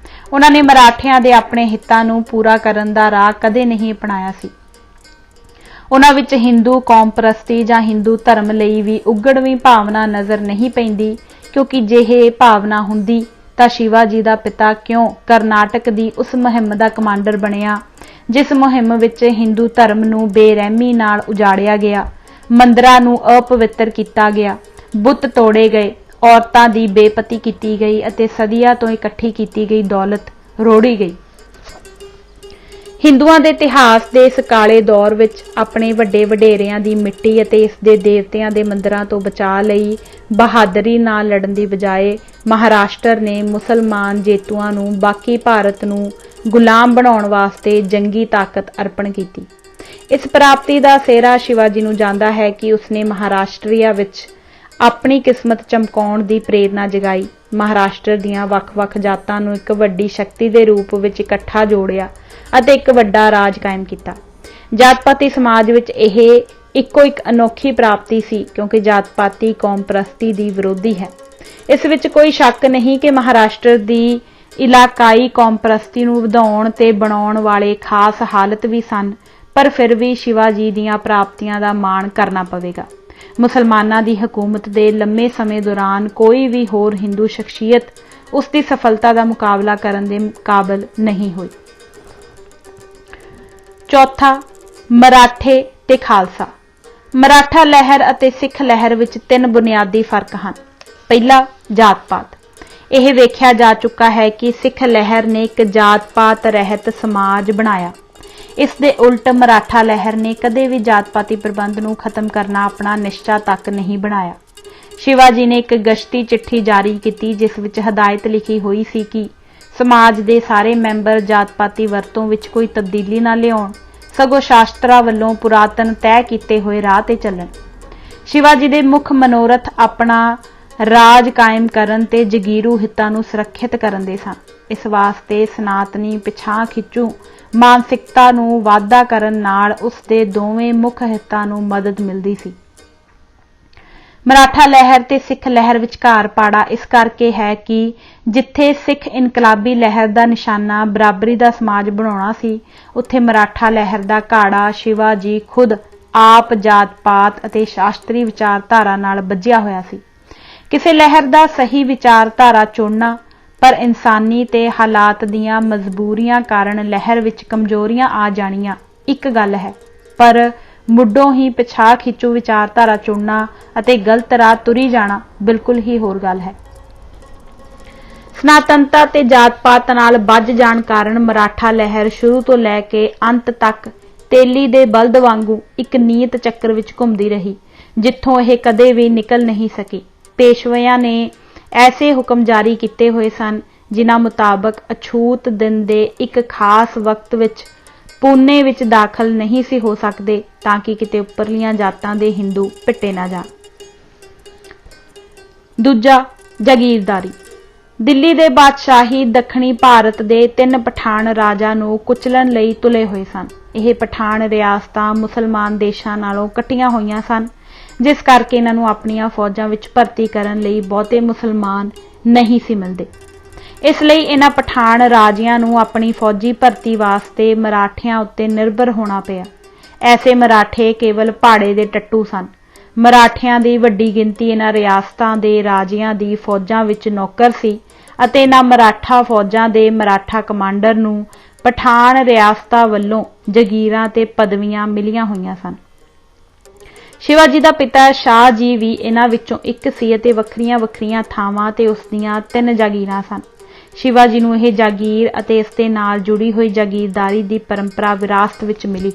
ਉਹਨਾਂ ਨੇ ਮਰਾਠਿਆਂ ਦੇ ਆਪਣੇ ਹਿੱਤਾਂ ਨੂੰ ਪੂਰਾ ਕਰਨ ਦਾ ਰਾਹ ਕਦੇ ਨਹੀਂ ਅਪਣਾਇਆ ਸੀ। ਉਹਨਾਂ ਵਿੱਚ ਹਿੰਦੂ ਕੌਮ ਪ੍ਰਸਤੀ ਜਾਂ ਹਿੰਦੂ ਧਰਮ ਲਈ ਵੀ ਉਗੜਵੀਂ ਭਾਵਨਾ ਨਜ਼ਰ ਨਹੀਂ ਪੈਂਦੀ, ਕਿਉਂਕਿ ਜੇ ਇਹ ਭਾਵਨਾ ਹੁੰਦੀ ਤਾਂ ਸ਼ਿਵਾਜੀ ਦਾ ਪਿਤਾ ਕਿਉਂ ਕਰਨਾਟਕ ਦੀ ਉਸ ਮੁਹਿੰਮ ਦਾ ਕਮਾਂਡਰ ਬਣਿਆ ਜਿਸ ਮੁਹਿੰਮ ਵਿੱਚ ਹਿੰਦੂ ਧਰਮ ਨੂੰ ਬੇਰਹਿਮੀ ਨਾਲ ਉਜਾੜਿਆ ਗਿਆ, ਮੰਦਰਾਂ ਨੂੰ ਅਪਵਿੱਤਰ ਕੀਤਾ ਗਿਆ, ਬੁੱਤ ਤੋੜੇ ਗਏ, ਔਰਤਾਂ ਦੀ ਬੇਪਤੀ ਕੀਤੀ ਗਈ ਅਤੇ ਸਦੀਆਂ ਤੋਂ ਇਕੱਠੀ ਕੀਤੀ ਗਈ ਦੌਲਤ ਰੋੜੀ ਗਈ। ਹਿੰਦੂਆਂ ਦੇ ਇਤਿਹਾਸ ਦੇ ਇਸ ਕਾਲੇ ਦੌਰ ਵਿੱਚ ਆਪਣੇ ਵੱਡੇ ਵਡੇਰਿਆਂ ਦੀ ਮਿੱਟੀ ਅਤੇ ਇਸ ਦੇ ਦੇਵਤਿਆਂ ਦੇ ਮੰਦਰਾਂ ਤੋਂ ਬਚਾਅ ਲਈ ਬਹਾਦਰੀ ਨਾਲ ਲੜਨ ਦੀ ਬਜਾਏ ਮਹਾਰਾਸ਼ਟਰ ਨੇ ਮੁਸਲਮਾਨ ਜੇਤੂਆਂ ਨੂੰ ਬਾਕੀ ਭਾਰਤ ਨੂੰ ਗੁਲਾਮ ਬਣਾਉਣ ਵਾਸਤੇ ਜੰਗੀ ਤਾਕਤ ਅਰਪਣ ਕੀਤੀ। ਇਸ ਪ੍ਰਾਪਤੀ ਦਾ ਸਿਹਰਾ ਸ਼ਿਵਾਜੀ ਨੂੰ ਜਾਂਦਾ ਹੈ ਕਿ ਉਸਨੇ ਮਹਾਰਾਸ਼ਟਰੀਆ ਵਿੱਚ ਆਪਣੀ ਕਿਸਮਤ ਚਮਕਾਉਣ ਦੀ ਪ੍ਰੇਰਨਾ ਜਗਾਈ। ਮਹਾਰਾਸ਼ਟਰ ਦੀਆਂ ਵੱਖ-ਵੱਖ ਜਾਤਾਂ ਨੂੰ ਇੱਕ ਵੱਡੀ ਸ਼ਕਤੀ ਦੇ ਰੂਪ ਵਿੱਚ ਇਕੱਠਾ ਜੋੜਿਆ ਅਤੇ ਇੱਕ ਵੱਡਾ ਰਾਜ ਕਾਇਮ ਕੀਤਾ। ਜਾਤ-ਪਾਤੀ ਸਮਾਜ ਵਿੱਚ ਇਹ ਇੱਕੋ ਇੱਕ ਅਨੋਖੀ ਪ੍ਰਾਪਤੀ ਸੀ ਕਿਉਂਕਿ ਜਾਤ-ਪਾਤੀ ਕੌਮ ਪ੍ਰਸਤੀ ਦੀ ਵਿਰੋਧੀ ਹੈ। ਇਸ ਵਿੱਚ ਕੋਈ ਸ਼ੱਕ ਨਹੀਂ ਕਿ ਮਹਾਰਾਸ਼ਟਰ ਦੀ ਇਲਾਕਾਈ ਕੌਮ ਪ੍ਰਸਤੀ ਨੂੰ ਵਧਾਉਣ ਤੇ ਬਣਾਉਣ ਵਾਲੇ ਖਾਸ ਹਾਲਤ ਵੀ ਸਨ, ਪਰ ਫਿਰ ਵੀ ਸ਼ਿਵਾਜੀ ਦੀਆਂ ਪ੍ਰਾਪਤੀਆਂ ਦਾ ਮਾਣ ਕਰਨਾ ਪਵੇਗਾ। ਮੁਸਲਮਾਨਾਂ ਦੀ ਹਕੂਮਤ ਦੇ ਲੰਮੇ ਸਮੇਂ ਦੌਰਾਨ ਕੋਈ ਵੀ ਹੋਰ ਹਿੰਦੂ ਸ਼ਖਸੀਅਤ ਉਸ ਦੀ ਸਫਲਤਾ ਦਾ ਮੁਕਾਬਲਾ ਕਰਨ ਦੇ ਕਾਬਿਲ ਨਹੀਂ ਹੋਈ। ਚੌਥਾ, ਮਰਾਠੇ ਤੇ ਖਾਲਸਾ। ਮਰਾਠਾ ਲਹਿਰ ਅਤੇ ਸਿੱਖ ਲਹਿਰ ਵਿੱਚ 3 ਬੁਨਿਆਦੀ ਫਰਕ ਹਨ। ਪਹਿਲਾ, ਜਾਤ-ਪਾਤ। ਇਹ ਵੇਖਿਆ ਜਾ ਚੁੱਕਾ ਹੈ ਕਿ ਸਿੱਖ ਲਹਿਰ ਨੇ ਇੱਕ ਜਾਤ-ਪਾਤ ਰਹਿਤ ਸਮਾਜ ਬਣਾਇਆ। ਇਸ ਦੇ ਉਲਟ ਮਰਾਠਾ ਲਹਿਰ ਨੇ ਕਦੇ ਵੀ ਜਾਤ-ਪਾਤੀ ਪ੍ਰਬੰਧ ਨੂੰ ਖਤਮ ਕਰਨਾ ਆਪਣਾ ਨਿਸ਼ਚਾ ਤੱਕ ਨਹੀਂ ਬਣਾਇਆ। ਸ਼ਿਵਾਜੀ ਨੇ ਇੱਕ ਗਸ਼ਤੀ ਚਿੱਠੀ ਜਾਰੀ ਕੀਤੀ ਜਿਸ ਵਿੱਚ ਹਦਾਇਤ ਲਿਖੀ ਹੋਈ ਸੀ ਕਿ ਸਮਾਜ ਦੇ ਸਾਰੇ ਮੈਂਬਰ ਜਾਤ-ਪਾਤੀ ਵਰਤੋਂ ਵਿੱਚ ਕੋਈ ਤਬਦੀਲੀ ਨਾ ਲਿਆਉਣ, ਸਗੋਂ ਸ਼ਾਸਤਰਾਂ ਵੱਲੋਂ ਪੁਰਾਤਨ ਤੈਅ ਕੀਤੇ ਹੋਏ ਰਾਹ ਤੇ ਚੱਲਣ। ਸ਼ਿਵਾਜੀ ਦੇ ਮੁੱਖ ਮਨੋਰਥ ਆਪਣਾ ਰਾਜ ਕਾਇਮ ਕਰਨ ਤੇ ਜਗੀਰੂ ਹਿੱਤਾਂ ਨੂੰ ਸੁਰੱਖਿਅਤ ਕਰਨ ਦੇ ਸਨ। ਇਸ ਵਾਸਤੇ ਸਨਾਤਨੀ ਪਿਛਾਂਹ ਖਿੱਚੂ ਮਾਨਸਿਕਤਾ ਨੂੰ ਵਾਧਾ ਕਰਨ ਨਾਲ ਉਸ ਦੇ ਦੋਵੇਂ ਮੁੱਖ ਹਿੱਤਾਂ ਨੂੰ ਮਦਦ ਮਿਲਦੀ ਸੀ। ਮਰਾਠਾ ਲਹਿਰ ਤੇ ਸਿੱਖ ਲਹਿਰ ਵਿਚਕਾਰ ਪਾੜਾ ਇਸ ਕਰਕੇ ਹੈ ਕਿ ਜਿੱਥੇ ਸਿੱਖ ਇਨਕਲਾਬੀ ਲਹਿਰ ਦਾ ਨਿਸ਼ਾਨਾ ਬਰਾਬਰੀ ਦਾ ਸਮਾਜ ਬਣਾਉਣਾ ਸੀ, ਉੱਥੇ ਮਰਾਠਾ ਲਹਿਰ ਦਾ ਘਾੜਾ ਸ਼ਿਵਾ ਜੀ ਖੁਦ ਆਪ ਜਾਤ ਪਾਤ ਅਤੇ ਸ਼ਾਸਤਰੀ ਵਿਚਾਰਧਾਰਾ ਨਾਲ ਬੱਝਿਆ ਹੋਇਆ ਸੀ। ਕਿਸੇ ਲਹਿਰ ਦਾ ਸਹੀ ਵਿਚਾਰਧਾਰਾ ਚੁਣਨਾ ਪਰ ਇਨਸਾਨੀ ਤੇ ਹਾਲਾਤ ਦੀਆਂ ਮਜਬੂਰੀਆਂ ਕਾਰਨ ਲਹਿਰ ਵਿੱਚ ਕਮਜ਼ੋਰੀਆਂ ਆ ਜਾਣੀਆਂ ਇੱਕ ਗੱਲ ਹੈ, ਪਰ ਮੁੱਢੋਂ ਹੀ ਪਿਛਾਹ ਖਿੱਚੂ ਵਿਚਾਰਧਾਰਾ ਚੁਣਨਾ ਅਤੇ ਗਲਤ ਰਾਹ ਤੁਰੀ ਜਾਣਾ ਬਿਲਕੁਲ ਹੀ ਹੋਰ ਗੱਲ ਹੈ। ਸਨਾਤਨਤਾ ਤੇ ਜਾਤ ਪਾਤ ਨਾਲ ਬੱਝ ਜਾਣ ਕਾਰਨ ਮਰਾਠਾ ਲਹਿਰ ਸ਼ੁਰੂ ਤੋਂ ਲੈ ਕੇ ਅੰਤ ਤੱਕ ਤੇਲੀ ਦੇ ਬਲਦ ਵਾਂਗੂ ਇੱਕ ਨੀਅਤ ਚੱਕਰ ਵਿੱਚ ਘੁੰਮਦੀ ਰਹੀ, ਜਿੱਥੋਂ ਇਹ ਕਦੇ ਵੀ ਨਿਕਲ ਨਹੀਂ ਸਕੀ। ਪੇਸ਼ਵਿਆਂ ਨੇ ਐਸੇ ਹੁਕਮ ਜਾਰੀ ਕੀਤੇ ਹੋਏ ਸਨ ਜਿਨ੍ਹਾਂ ਮੁਤਾਬਕ ਅਛੂਤ ਦਿਨ ਦੇ ਇੱਕ ਖਾਸ ਵਕਤ ਵਿੱਚ ਪੂਨੇ ਵਿੱਚ ਦਾਖਲ ਨਹੀਂ ਸੀ ਹੋ ਸਕਦੇ ਤਾਂ ਕਿ ਕਿਤੇ ਉੱਪਰਲੀਆਂ ਜਾਤਾਂ ਦੇ ਹਿੰਦੂ ਪਿੱਟੇ ਨਾ ਜਾਣ। ਦੂਜਾ, ਜਾਗੀਰਦਾਰੀ। ਦਿੱਲੀ ਦੇ ਬਾਦਸ਼ਾਹੀ ਦੱਖਣੀ ਭਾਰਤ ਦੇ 3 ਪਠਾਨ ਰਾਜਾਂ ਨੂੰ ਕੁਚਲਣ ਲਈ ਤੁਲੇ ਹੋਏ ਸਨ। ਇਹ ਪਠਾਨ ਰਿਆਸਤਾਂ ਮੁਸਲਮਾਨ ਦੇਸ਼ਾਂ ਨਾਲੋਂ ਕੱਟੀਆਂ ਹੋਈਆਂ ਸਨ, ਜਿਸ ਕਰਕੇ ਇਹਨਾਂ ਨੂੰ ਆਪਣੀਆਂ ਫੌਜਾਂ ਵਿੱਚ ਭਰਤੀ ਕਰਨ ਲਈ ਬਹੁਤੇ ਮੁਸਲਮਾਨ ਨਹੀਂ ਸੀ ਮਿਲਦੇ। ਇਸ ਲਈ ਇਹਨਾਂ ਪਠਾਨ ਰਾਜਿਆਂ ਨੂੰ ਆਪਣੀ ਫੌਜੀ ਭਰਤੀ ਵਾਸਤੇ ਮਰਾਠਿਆਂ ਉੱਤੇ ਨਿਰਭਰ ਹੋਣਾ ਪਿਆ। ਐਸੇ ਮਰਾਠੇ ਕੇਵਲ ਭਾੜੇ ਦੇ ਟੱਟੂ ਸਨ। ਮਰਾਠਿਆਂ ਦੀ ਵੱਡੀ ਗਿਣਤੀ ਇਹਨਾਂ ਰਿਆਸਤਾਂ ਦੇ ਰਾਜਿਆਂ ਦੀ ਫੌਜਾਂ ਵਿੱਚ ਨੌਕਰ ਸੀ ਅਤੇ ਇਹਨਾਂ ਮਰਾਠਾ ਫੌਜਾਂ ਦੇ ਮਰਾਠਾ ਕਮਾਂਡਰ ਨੂੰ ਪਠਾਨ ਰਿਆਸਤਾਂ ਵੱਲੋਂ ਜਗੀਰਾਂ ਤੇ ਪਦਵੀਆਂ ਮਿਲੀਆਂ ਹੋਈਆਂ ਸਨ। ਸ਼ਿਵਾ ਜੀ ਦਾ ਪਿਤਾ ਸ਼ਾਹ ਜੀ ਵੀ ਇਹਨਾਂ ਵਿੱਚੋਂ ਇੱਕ ਸੀ ਅਤੇ ਵੱਖਰੀਆਂ-ਵੱਖਰੀਆਂ ਥਾਵਾਂ ਤੇ ਉਸ ਦੀਆਂ 3 ਜਾਗੀਰਾਂ ਸਨ। ਸ਼ਿਵਾ ਜੀ ਨੂੰ ਇਹ ਜਾਗੀਰ ਅਤੇ ਇਸ ਦੇ ਨਾਲ ਜੁੜੀ ਹੋਈ ਜਾਗੀਰਦਾਰੀ ਦੀ ਪਰੰਪਰਾ ਵਿਰਾਸਤ ਵਿੱਚ ਮਿਲੀ।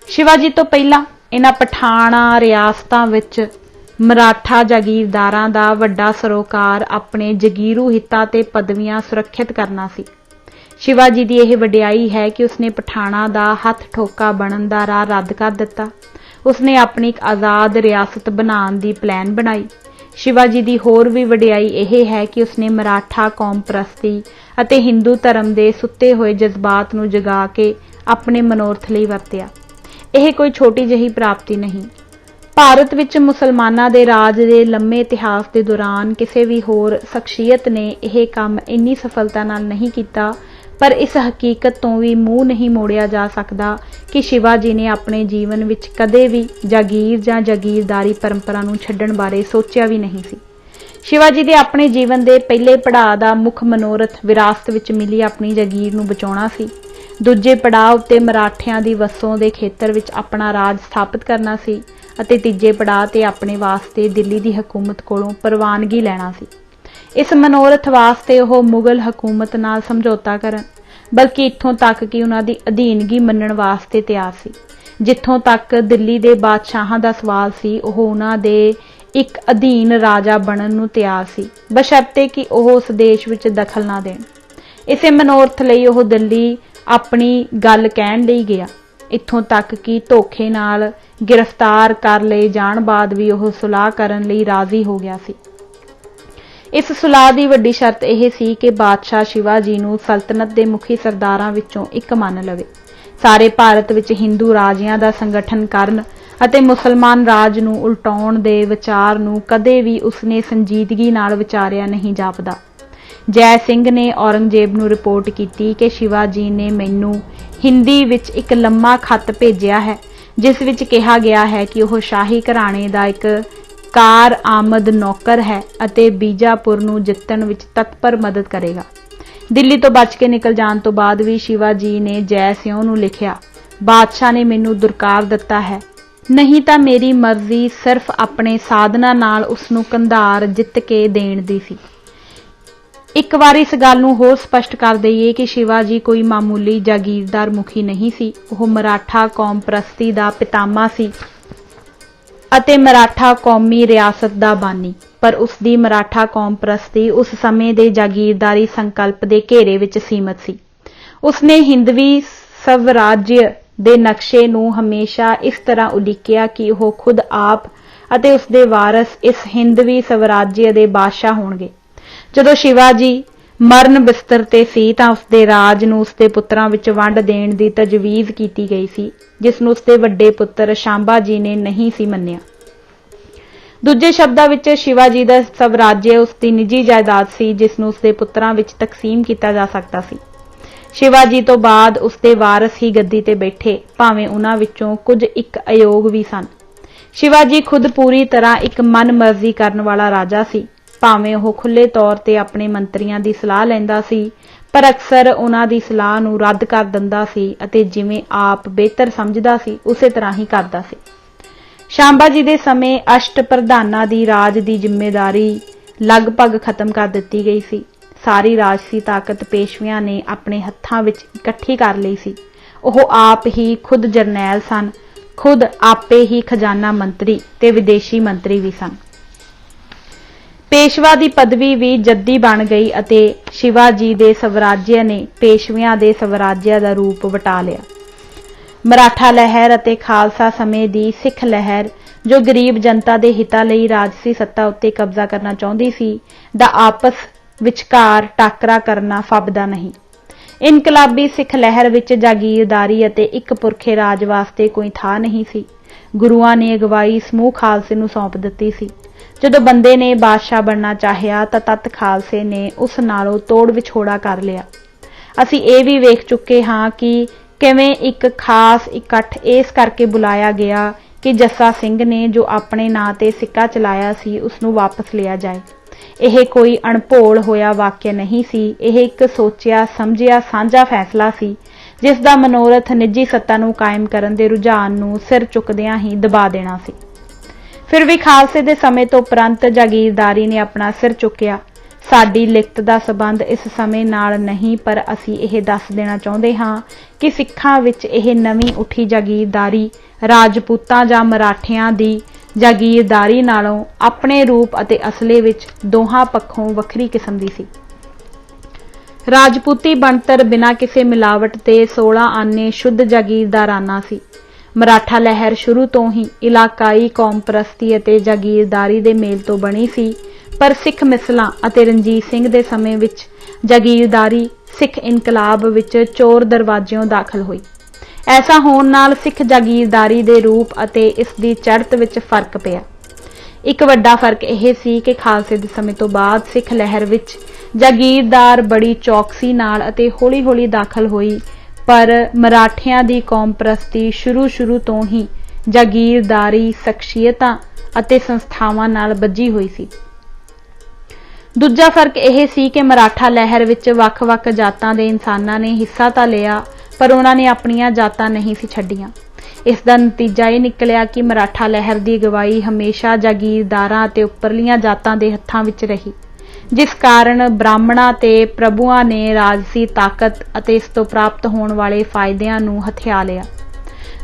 ਸ਼ਿਵਾ ਜੀ ਤੋਂ ਪਹਿਲਾਂ ਇਹਨਾਂ ਪਠਾਣਾ ਰਿਆਸਤਾਂ ਵਿੱਚ ਮਰਾਠਾ ਜਾਗੀਰਦਾਰਾਂ ਦਾ ਵੱਡਾ ਸਰੋਕਾਰ ਆਪਣੇ ਜਗੀਰੂ ਹਿੱਤਾਂ ਤੇ ਪਦਵੀਆਂ ਸੁਰੱਖਿਅਤ ਕਰਨਾ ਸੀ। ਸ਼ਿਵਾ ਜੀ ਦੀ ਇਹ ਵਡਿਆਈ ਹੈ ਕਿ ਉਸਨੇ ਪਠਾਣਾ ਦਾ ਹੱਥ ਠੋਕਾ ਬਣਨ ਦਾ ਰਾਹ ਰੱਦ ਕਰ ਦਿੱਤਾ। ਉਸਨੇ ਆਪਣੀ ਇੱਕ ਆਜ਼ਾਦ ਰਿਆਸਤ ਬਣਾਉਣ ਦੀ ਪਲਾਨ ਬਣਾਈ। ਸ਼ਿਵਾ ਜੀ ਦੀ ਹੋਰ ਵੀ ਵਡਿਆਈ ਇਹ ਹੈ ਕਿ ਉਸਨੇ ਮਰਾਠਾ ਕੌਮ ਪ੍ਰਸਤੀ ਅਤੇ ਹਿੰਦੂ ਧਰਮ ਦੇ ਸੁੱਤੇ ਹੋਏ ਜਜ਼ਬਾਤ ਨੂੰ ਜਗਾ ਕੇ ਆਪਣੇ ਮਨੋਰਥ ਲਈ ਵਰਤਿਆ। ਇਹ ਕੋਈ ਛੋਟੀ ਜਿਹੀ ਪ੍ਰਾਪਤੀ ਨਹੀਂ। ਭਾਰਤ ਵਿੱਚ ਮੁਸਲਮਾਨਾਂ ਦੇ ਰਾਜ ਦੇ ਲੰਮੇ ਇਤਿਹਾਸ ਦੇ ਦੌਰਾਨ ਕਿਸੇ ਵੀ ਹੋਰ ਸ਼ਖਸੀਅਤ ਨੇ ਇਹ ਕੰਮ ਇੰਨੀ ਸਫਲਤਾ ਨਾਲ ਨਹੀਂ ਕੀਤਾ, ਪਰ ਇਸ ਹਕੀਕਤ ਤੋਂ ਵੀ ਮੂੰਹ ਨਹੀਂ ਮੋੜਿਆ ਜਾ ਸਕਦਾ ਕਿ ਸ਼ਿਵਾ ਜੀ ਨੇ ਆਪਣੇ ਜੀਵਨ ਵਿੱਚ ਕਦੇ ਵੀ ਜਾਗੀਰ ਜਾਂ ਜਾਗੀਰਦਾਰੀ ਪਰੰਪਰਾ ਨੂੰ ਛੱਡਣ ਬਾਰੇ ਸੋਚਿਆ ਵੀ ਨਹੀਂ ਸੀ। ਸ਼ਿਵਾ ਜੀ ਦੇ ਆਪਣੇ ਜੀਵਨ ਦੇ ਪਹਿਲੇ ਪੜਾਅ ਦਾ ਮੁੱਖ ਮਨੋਰਥ ਵਿਰਾਸਤ ਵਿੱਚ ਮਿਲੀ ਆਪਣੀ ਜਾਗੀਰ ਨੂੰ ਬਚਾਉਣਾ ਸੀ। ਦੂਜੇ ਪੜਾਅ ਉੱਤੇ ਮਰਾਠਿਆਂ ਦੀ ਵਸੋਂ ਦੇ ਖੇਤਰ ਵਿੱਚ ਆਪਣਾ ਰਾਜ ਸਥਾਪਿਤ ਕਰਨਾ ਸੀ ਅਤੇ ਤੀਜੇ ਪੜਾਅ ਤੇ ਆਪਣੇ ਵਾਸਤੇ ਦਿੱਲੀ ਦੀ ਹਕੂਮਤ ਕੋਲੋਂ ਪ੍ਰਵਾਨਗੀ ਲੈਣਾ ਸੀ। ਇਸ ਮਨੋਰਥ ਵਾਸਤੇ ਉਹ ਮੁਗਲ ਹਕੂਮਤ ਨਾਲ ਸਮਝੌਤਾ ਕਰਨ, ਬਲਕਿ ਇੱਥੋਂ ਤੱਕ ਕਿ ਉਹਨਾਂ ਦੀ ਅਧੀਨਗੀ ਮੰਨਣ ਵਾਸਤੇ ਤਿਆਰ ਸੀ। ਜਿੱਥੋਂ ਤੱਕ ਦਿੱਲੀ ਦੇ ਬਾਦਸ਼ਾਹਾਂ ਦਾ ਸਵਾਲ ਸੀ, ਉਹ ਉਹਨਾਂ ਦੇ ਇੱਕ ਅਧੀਨ ਰਾਜਾ ਬਣਨ ਨੂੰ ਤਿਆਰ ਸੀ, ਬਸ਼ਰਤੇ ਕਿ ਉਹ ਉਸ ਦੇਸ਼ ਵਿੱਚ ਦਖਲ ਨਾ ਦੇਣ। ਇਸੇ ਮਨੋਰਥ ਲਈ ਉਹ ਦਿੱਲੀ ਆਪਣੀ ਗੱਲ ਕਹਿਣ ਲਈ ਗਿਆ। ਇੱਥੋਂ ਤੱਕ ਕਿ ਧੋਖੇ ਨਾਲ ਗ੍ਰਿਫਤਾਰ ਕਰ ਲਏ ਜਾਣ ਬਾਅਦ ਵੀ ਉਹ ਸੁਲਾਹ ਕਰਨ ਲਈ ਰਾਜ਼ੀ ਹੋ ਗਿਆ ਸੀ। ਇਸ ਸੁਲਾਹ ਦੀ ਵੱਡੀ ਸ਼ਰਤ ਇਹ ਸੀ ਕਿ ਬਾਦਸ਼ਾਹ ਸ਼ਿਵਾ ਜੀ ਨੂੰ ਸਲਤਨਤ ਦੇ ਮੁਖੀ ਸਰਦਾਰਾਂ ਵਿੱਚੋਂ ਇੱਕ ਮੰਨ ਲਵੇ, ਸਾਰੇ ਭਾਰਤ ਵਿੱਚ ਹਿੰਦੂ ਰਾਜਿਆਂ ਦਾ ਸੰਗਠਨ ਕਰਨ ਅਤੇ ਮੁਸਲਮਾਨ ਰਾਜ ਨੂੰ ਉਲਟਾਉਣ ਦੇ ਵਿਚਾਰ ਨੂੰ ਕਦੇ ਵੀ ਉਸਨੇ ਸੰਜੀਦਗੀ ਨਾਲ ਵਿਚਾਰਿਆ ਨਹੀਂ ਜਾਪਦਾ। ਜੈ ਸਿੰਘ ਨੇ ਔਰੰਗਜ਼ੇਬ ਨੂੰ ਰਿਪੋਰਟ ਕੀਤੀ ਕਿ ਸ਼ਿਵਾ ਜੀ ਨੇ ਮੈਨੂੰ ਹਿੰਦੀ ਵਿੱਚ ਇੱਕ ਲੰਮਾ ਖੱਤ ਭੇਜਿਆ ਹੈ, ਜਿਸ ਵਿੱਚ ਕਿਹਾ ਗਿਆ ਹੈ ਕਿ ਉਹ ਸ਼ਾਹੀ ਘਰਾਣੇ ਦਾ ਇੱਕ ਕਾਰ ਆਮਦ ਨੌਕਰ ਹੈ ਅਤੇ ਬੀਜਾਪੁਰ ਨੂੰ ਜਿੱਤਣ ਵਿੱਚ ਤਤਪਰ ਮਦਦ ਕਰੇਗਾ। ਦਿੱਲੀ ਤੋਂ ਬਚ ਕੇ ਨਿਕਲ ਜਾਣ ਤੋਂ ਬਾਅਦ ਵੀ ਸ਼ਿਵਾ ਜੀ ਨੇ ਜੈ ਸਿੰਘ ਨੂੰ ਲਿਖਿਆ, ਬਾਦਸ਼ਾਹ ਨੇ ਮੈਨੂੰ ਦੁਰਕਾਰ ਦਿੱਤਾ ਹੈ, ਨਹੀਂ ਤਾਂ ਮੇਰੀ ਮਰਜ਼ੀ ਸਿਰਫ ਆਪਣੇ ਸਾਧਨਾ ਨਾਲ ਉਸ ਨੂੰ ਕੰਧਾਰ ਜਿੱਤ ਕੇ ਦੇਣ ਦੀ ਸੀ। ਇੱਕ ਵਾਰ ਇਸ ਗੱਲ ਨੂੰ ਹੋਰ ਸਪਸ਼ਟ ਕਰ ਦਈਏ ਕਿ ਸ਼ਿਵਾ ਜੀ ਕੋਈ ਮਾਮੂਲੀ ਜਾਗੀਰਦਾਰ ਮੁਖੀ ਨਹੀਂ ਸੀ। ਉਹ ਮਰਾਠਾ ਕੌਮ ਪ੍ਰਸਤੀ ਦਾ ਪਿਤਾਮਾ ਸੀ ਅਤੇ ਮਰਾਠਾ ਕੌਮੀ ਰਿਆਸਤ ਦਾ ਬਾਨੀ, ਪਰ ਉਸ ਦੀ ਮਰਾਠਾ ਕੌਮ ਪ੍ਰਸਤੀ ਉਸ ਸਮੇਂ ਦੇ ਜਾਗੀਰਦਾਰੀ ਸੰਕਲਪ ਦੇ ਘੇਰੇ ਵਿੱਚ ਸੀਮਤ ਸੀ। ਉਸਨੇ ਹਿੰਦਵੀ ਸਵਰਾਜਯ ਦੇ ਨਕਸ਼ੇ ਨੂੰ ਹਮੇਸ਼ਾ ਇਸ ਤਰ੍ਹਾਂ ਉਲੀਕਿਆ ਕਿ ਉਹ ਖੁਦ ਆਪ ਅਤੇ ਉਸਦੇ ਵਾਰਸ ਇਸ ਹਿੰਦਵੀ ਸਵਰਾਜਯ ਦੇ ਬਾਦਸ਼ਾਹ ਹੋਣਗੇ। ਜਦੋਂ ਸ਼ਿਵਾ ਜੀ ਮਰਨ ਬਿਸਤਰ ਤੇ ਸੀ ਤਾਂ ਉਸਦੇ ਰਾਜ ਨੂੰ ਉਸਦੇ ਪੁੱਤਰਾਂ ਵਿੱਚ ਵੰਡ ਦੇਣ ਦੀ ਤਜਵੀਜ਼ ਕੀਤੀ ਗਈ ਸੀ, ਜਿਸ ਨੂੰ ਉਸਦੇ ਵੱਡੇ ਪੁੱਤਰ ਸ਼ਾਂਬਾ ਜੀ ਨੇ ਨਹੀਂ ਸੀ ਮੰਨਿਆ। ਦੂਜੇ ਸ਼ਬਦਾਂ ਵਿੱਚ ਸ਼ਿਵਾਜੀ ਦਾ ਸਵਰਾਜਯ ਉਸਦੀ ਨਿੱਜੀ ਜਾਇਦਾਦ ਸੀ ਜਿਸ ਨੂੰ ਉਸਦੇ ਪੁੱਤਰਾਂ ਵਿੱਚ ਤਕਸੀਮ ਕੀਤਾ ਜਾ ਸਕਦਾ ਸੀ। ਸ਼ਿਵਾਜੀ ਤੋਂ ਬਾਅਦ ਉਸਦੇ ਵਾਰਸ ਹੀ ਗੱਦੀ ਤੇ ਬੈਠੇ, ਭਾਵੇਂ ਉਹਨਾਂ ਵਿੱਚੋਂ ਕੁਝ ਇੱਕ ਅਯੋਗ ਵੀ ਸਨ। ਸ਼ਿਵਾਜੀ ਖੁਦ ਪੂਰੀ ਤਰ੍ਹਾਂ ਇੱਕ ਮਨਮਰਜ਼ੀ ਕਰਨ ਵਾਲਾ ਰਾਜਾ ਸੀ। ਭਾਵੇਂ ਉਹ ਖੁੱਲ੍ਹੇ ਤੌਰ ਤੇ ਆਪਣੇ ਮੰਤਰੀਆਂ ਦੀ ਸਲਾਹ ਲੈਂਦਾ ਸੀ, ਪਰ ਅਕਸਰ ਉਹਨਾਂ ਦੀ ਸਲਾਹ ਨੂੰ ਰੱਦ ਕਰ ਦਿੰਦਾ ਸੀ ਅਤੇ ਜਿਵੇਂ ਆਪ ਬਿਹਤਰ ਸਮਝਦਾ ਸੀ ਉਸੇ ਤਰ੍ਹਾਂ ਹੀ ਕਰਦਾ ਸੀ। ਸ਼ਾਂਬਾਜੀ ਦੇ ਸਮੇਂ ਅਸ਼ਟ ਪ੍ਰਧਾਨਾਂ ਦੀ ਰਾਜ ਦੀ ਜ਼ਿੰਮੇਵਾਰੀ ਲਗਭਗ ਖਤਮ ਕਰ ਦਿੱਤੀ ਗਈ ਸੀ। ਸਾਰੀ ਰਾਜਸੀ ਤਾਕਤ ਪੇਸ਼ਵਿਆਂ ਨੇ ਆਪਣੇ ਹੱਥਾਂ ਵਿੱਚ ਇਕੱਠੀ ਕਰ ਲਈ ਸੀ। ਉਹ ਆਪ ਹੀ ਖੁਦ ਜਰਨੈਲ ਸਨ, ਖੁਦ ਆਪੇ ਹੀ ਖਜ਼ਾਨਾ ਮੰਤਰੀ ਤੇ ਵਿਦੇਸ਼ੀ ਮੰਤਰੀ ਵੀ ਸਨ। ਪੇਸ਼ਵਾ ਦੀ ਪਦਵੀ ਵੀ ਜੱਦੀ ਬਣ ਗਈ ਅਤੇ ਸ਼ਿਵਾਜੀ ਦੇ ਸਵਰਾਜਯ ਨੇ ਪੇਸ਼ਵਿਆਂ ਦੇ ਸਵਰਾਜਯ ਦਾ ਰੂਪ ਵਟਾ ਲਿਆ। ਮਰਾਠਾ ਲਹਿਰ ਅਤੇ ਖਾਲਸਾ ਸਮੇਂ ਦੀ ਸਿੱਖ ਲਹਿਰ ਜੋ ਗਰੀਬ ਜਨਤਾ ਦੇ ਹਿੱਤਾਂ ਲਈ ਰਾਜਸੀ ਸੱਤਾ ਉੱਤੇ ਕਬਜ਼ਾ ਕਰਨਾ ਚਾਹੁੰਦੀ ਸੀ, ਦਾ ਆਪਸ ਵਿਚਕਾਰ ਟਾਕਰਾ ਕਰਨਾ ਫੱਬਦਾ ਨਹੀਂ। ਇਨਕਲਾਬੀ ਸਿੱਖ ਲਹਿਰ ਵਿੱਚ ਜਾਗੀਰਦਾਰੀ ਅਤੇ ਇੱਕ ਪੁਰਖੇ ਰਾਜ ਵਾਸਤੇ ਕੋਈ ਥਾਂ ਨਹੀਂ ਸੀ। ਗੁਰੂਆਂ ਨੇ ਅਗਵਾਈ ਸਮੂਹ ਖਾਲਸੇ ਨੂੰ ਸੌਂਪ ਦਿੱਤੀ ਸੀ। ਜਦੋਂ ਬੰਦੇ ਨੇ ਬਾਦਸ਼ਾਹ ਬਣਨਾ ਚਾਹਿਆ ਤਾਂ ਤੱਤ ਖਾਲਸੇ ਨੇ ਉਸ ਨਾਲੋਂ ਤੋੜ ਵਿਛੋੜਾ ਕਰ ਲਿਆ। ਅਸੀਂ ਇਹ ਵੀ ਵੇਖ ਚੁੱਕੇ ਹਾਂ ਕਿ ਕਿਵੇਂ ਇੱਕ ਖਾਸ ਇਕੱਠ ਇਸ ਕਰਕੇ ਬੁਲਾਇਆ ਗਿਆ ਕਿ ਜੱਸਾ ਸਿੰਘ ਨੇ ਜੋ ਆਪਣੇ ਨਾਂ ਤੇ ਸਿੱਕਾ ਚਲਾਇਆ ਸੀ ਉਸ ਨੂੰ ਵਾਪਸ ਲਿਆ ਜਾਏ। ਇਹ ਕੋਈ ਅਣਭੋਲ ਹੋਇਆ ਵਾਕਿਆ ਨਹੀਂ ਸੀ। ਇਹ ਇੱਕ ਸੋਚਿਆ ਸਮਝਿਆ ਸਾਂਝਾ ਫੈਸਲਾ ਸੀ ਜਿਸ ਦਾ ਮਨੋਰਥ ਨਿੱਜੀ ਸੱਤਾ ਨੂੰ ਕਾਇਮ ਕਰਨ ਦੇ ਰੁਝਾਨ ਨੂੰ ਸਿਰ ਚੁੱਕਦਿਆਂ ਹੀ ਦਬਾ ਦੇਣਾ ਸੀ। ਫਿਰ ਵੀ ਖਾਲਸੇ ਦੇ ਸਮੇਂ ਤੋਂ ਉਪਰੰਤ ਜਾਗੀਰਦਾਰੀ ਨੇ ਆਪਣਾ ਸਿਰ ਚੁੱਕਿਆ। ਸਾਡੀ ਲਿਖਤ ਦਾ ਸਬੰਧ ਇਸ ਸਮੇਂ ਨਾਲ ਨਹੀਂ, ਪਰ ਅਸੀਂ ਇਹ ਦੱਸ ਦੇਣਾ ਚਾਹੁੰਦੇ ਹਾਂ ਕਿ ਸਿੱਖਾਂ ਵਿੱਚ ਇਹ ਨਵੀਂ ਉੱਠੀ ਜਾਗੀਰਦਾਰੀ ਰਾਜਪੂਤਾਂ ਜਾਂ ਮਰਾਠਿਆਂ ਦੀ ਜਾਗੀਰਦਾਰੀ ਨਾਲੋਂ ਆਪਣੇ ਰੂਪ ਅਤੇ ਅਸਲੇ ਵਿੱਚ ਦੋਹਾਂ ਪੱਖੋਂ ਵੱਖਰੀ ਕਿਸਮ ਦੀ ਸੀ। ਰਾਜਪੂਤੀ ਬਣਤਰ ਬਿਨਾਂ ਕਿਸੇ ਮਿਲਾਵਟ ਤੇ 16 ਆਨੇ ਸ਼ੁੱਧ ਜਾਗੀਰਦਾਰਾਨਾ ਸੀ। ਮਰਾਠਾ ਲਹਿਰ ਸ਼ੁਰੂ ਤੋਂ ਹੀ ਇਲਾਕਾਈ ਕੌਮ ਪ੍ਰਸਤੀ ਅਤੇ ਜਾਗੀਰਦਾਰੀ ਦੇ ਮੇਲ ਤੋਂ ਬਣੀ ਸੀ, ਪਰ ਸਿੱਖ ਮਿਸਲਾਂ ਅਤੇ ਰਣਜੀਤ ਸਿੰਘ ਦੇ ਸਮੇਂ ਵਿੱਚ ਜਾਗੀਰਦਾਰੀ ਸਿੱਖ ਇਨਕਲਾਬ ਵਿੱਚ ਚੋਰ ਦਰਵਾਜ਼ਿਓਂ ਦਾਖਲ ਹੋਈ। ਐਸਾ ਹੋਣ ਨਾਲ ਸਿੱਖ ਜਾਗੀਰਦਾਰੀ ਦੇ ਰੂਪ ਅਤੇ ਇਸ ਦੀ ਚੜ੍ਹਤ ਵਿੱਚ ਫਰਕ ਪਿਆ। ਇੱਕ ਵੱਡਾ ਫਰਕ ਇਹ ਸੀ ਕਿ ਖਾਲਸੇ ਦੇ ਸਮੇਂ ਤੋਂ ਬਾਅਦ ਸਿੱਖ ਲਹਿਰ ਵਿੱਚ ਜਾਗੀਰਦਾਰ ਬੜੀ ਚੌਕਸੀ ਨਾਲ ਅਤੇ ਹੌਲੀ-ਹੌਲੀ ਦਾਖਲ ਹੋਈ, ਪਰ ਮਰਾਠਿਆਂ ਦੀ ਕੌਮ ਪ੍ਰਸਤੀ ਸ਼ੁਰੂ ਤੋਂ ਹੀ ਜਾਗੀਰਦਾਰੀ ਸ਼ਖਸੀਅਤਾਂ ਅਤੇ ਸੰਸਥਾਵਾਂ ਨਾਲ ਬੱਝੀ ਹੋਈ ਸੀ। ਦੂਜਾ ਫਰਕ ਇਹ ਸੀ ਕਿ ਮਰਾਠਾ ਲਹਿਰ ਵਿੱਚ ਵੱਖ-ਵੱਖ ਜਾਤਾਂ ਦੇ ਇਨਸਾਨਾਂ ਨੇ ਹਿੱਸਾ ਤਾਂ ਲਿਆ, ਪਰ ਉਹਨਾਂ ਨੇ ਆਪਣੀਆਂ ਜਾਤਾਂ ਨਹੀਂ ਸੀ ਛੱਡੀਆਂ। ਇਸ ਦਾ ਨਤੀਜਾ ਇਹ ਨਿਕਲਿਆ ਕਿ ਮਰਾਠਾ ਲਹਿਰ ਦੀ ਅਗਵਾਈ ਹਮੇਸ਼ਾ ਜਾਗੀਰਦਾਰਾਂ ਅਤੇ ਉੱਪਰਲੀਆਂ ਜਾਤਾਂ ਦੇ ਹੱਥਾਂ ਵਿੱਚ ਰਹੀ, ਜਿਸ ਕਾਰਨ ਬ੍ਰਾਹਮਣਾਂ ਤੇ ਪ੍ਰਭੂਆਂ ਨੇ ਰਾਜਸੀ ਤਾਕਤ ਅਤੇ ਇਸ ਤੋਂ ਪ੍ਰਾਪਤ ਹੋਣ ਵਾਲੇ ਫਾਇਦਿਆਂ ਨੂੰ ਹਥਿਆ ਲਿਆ।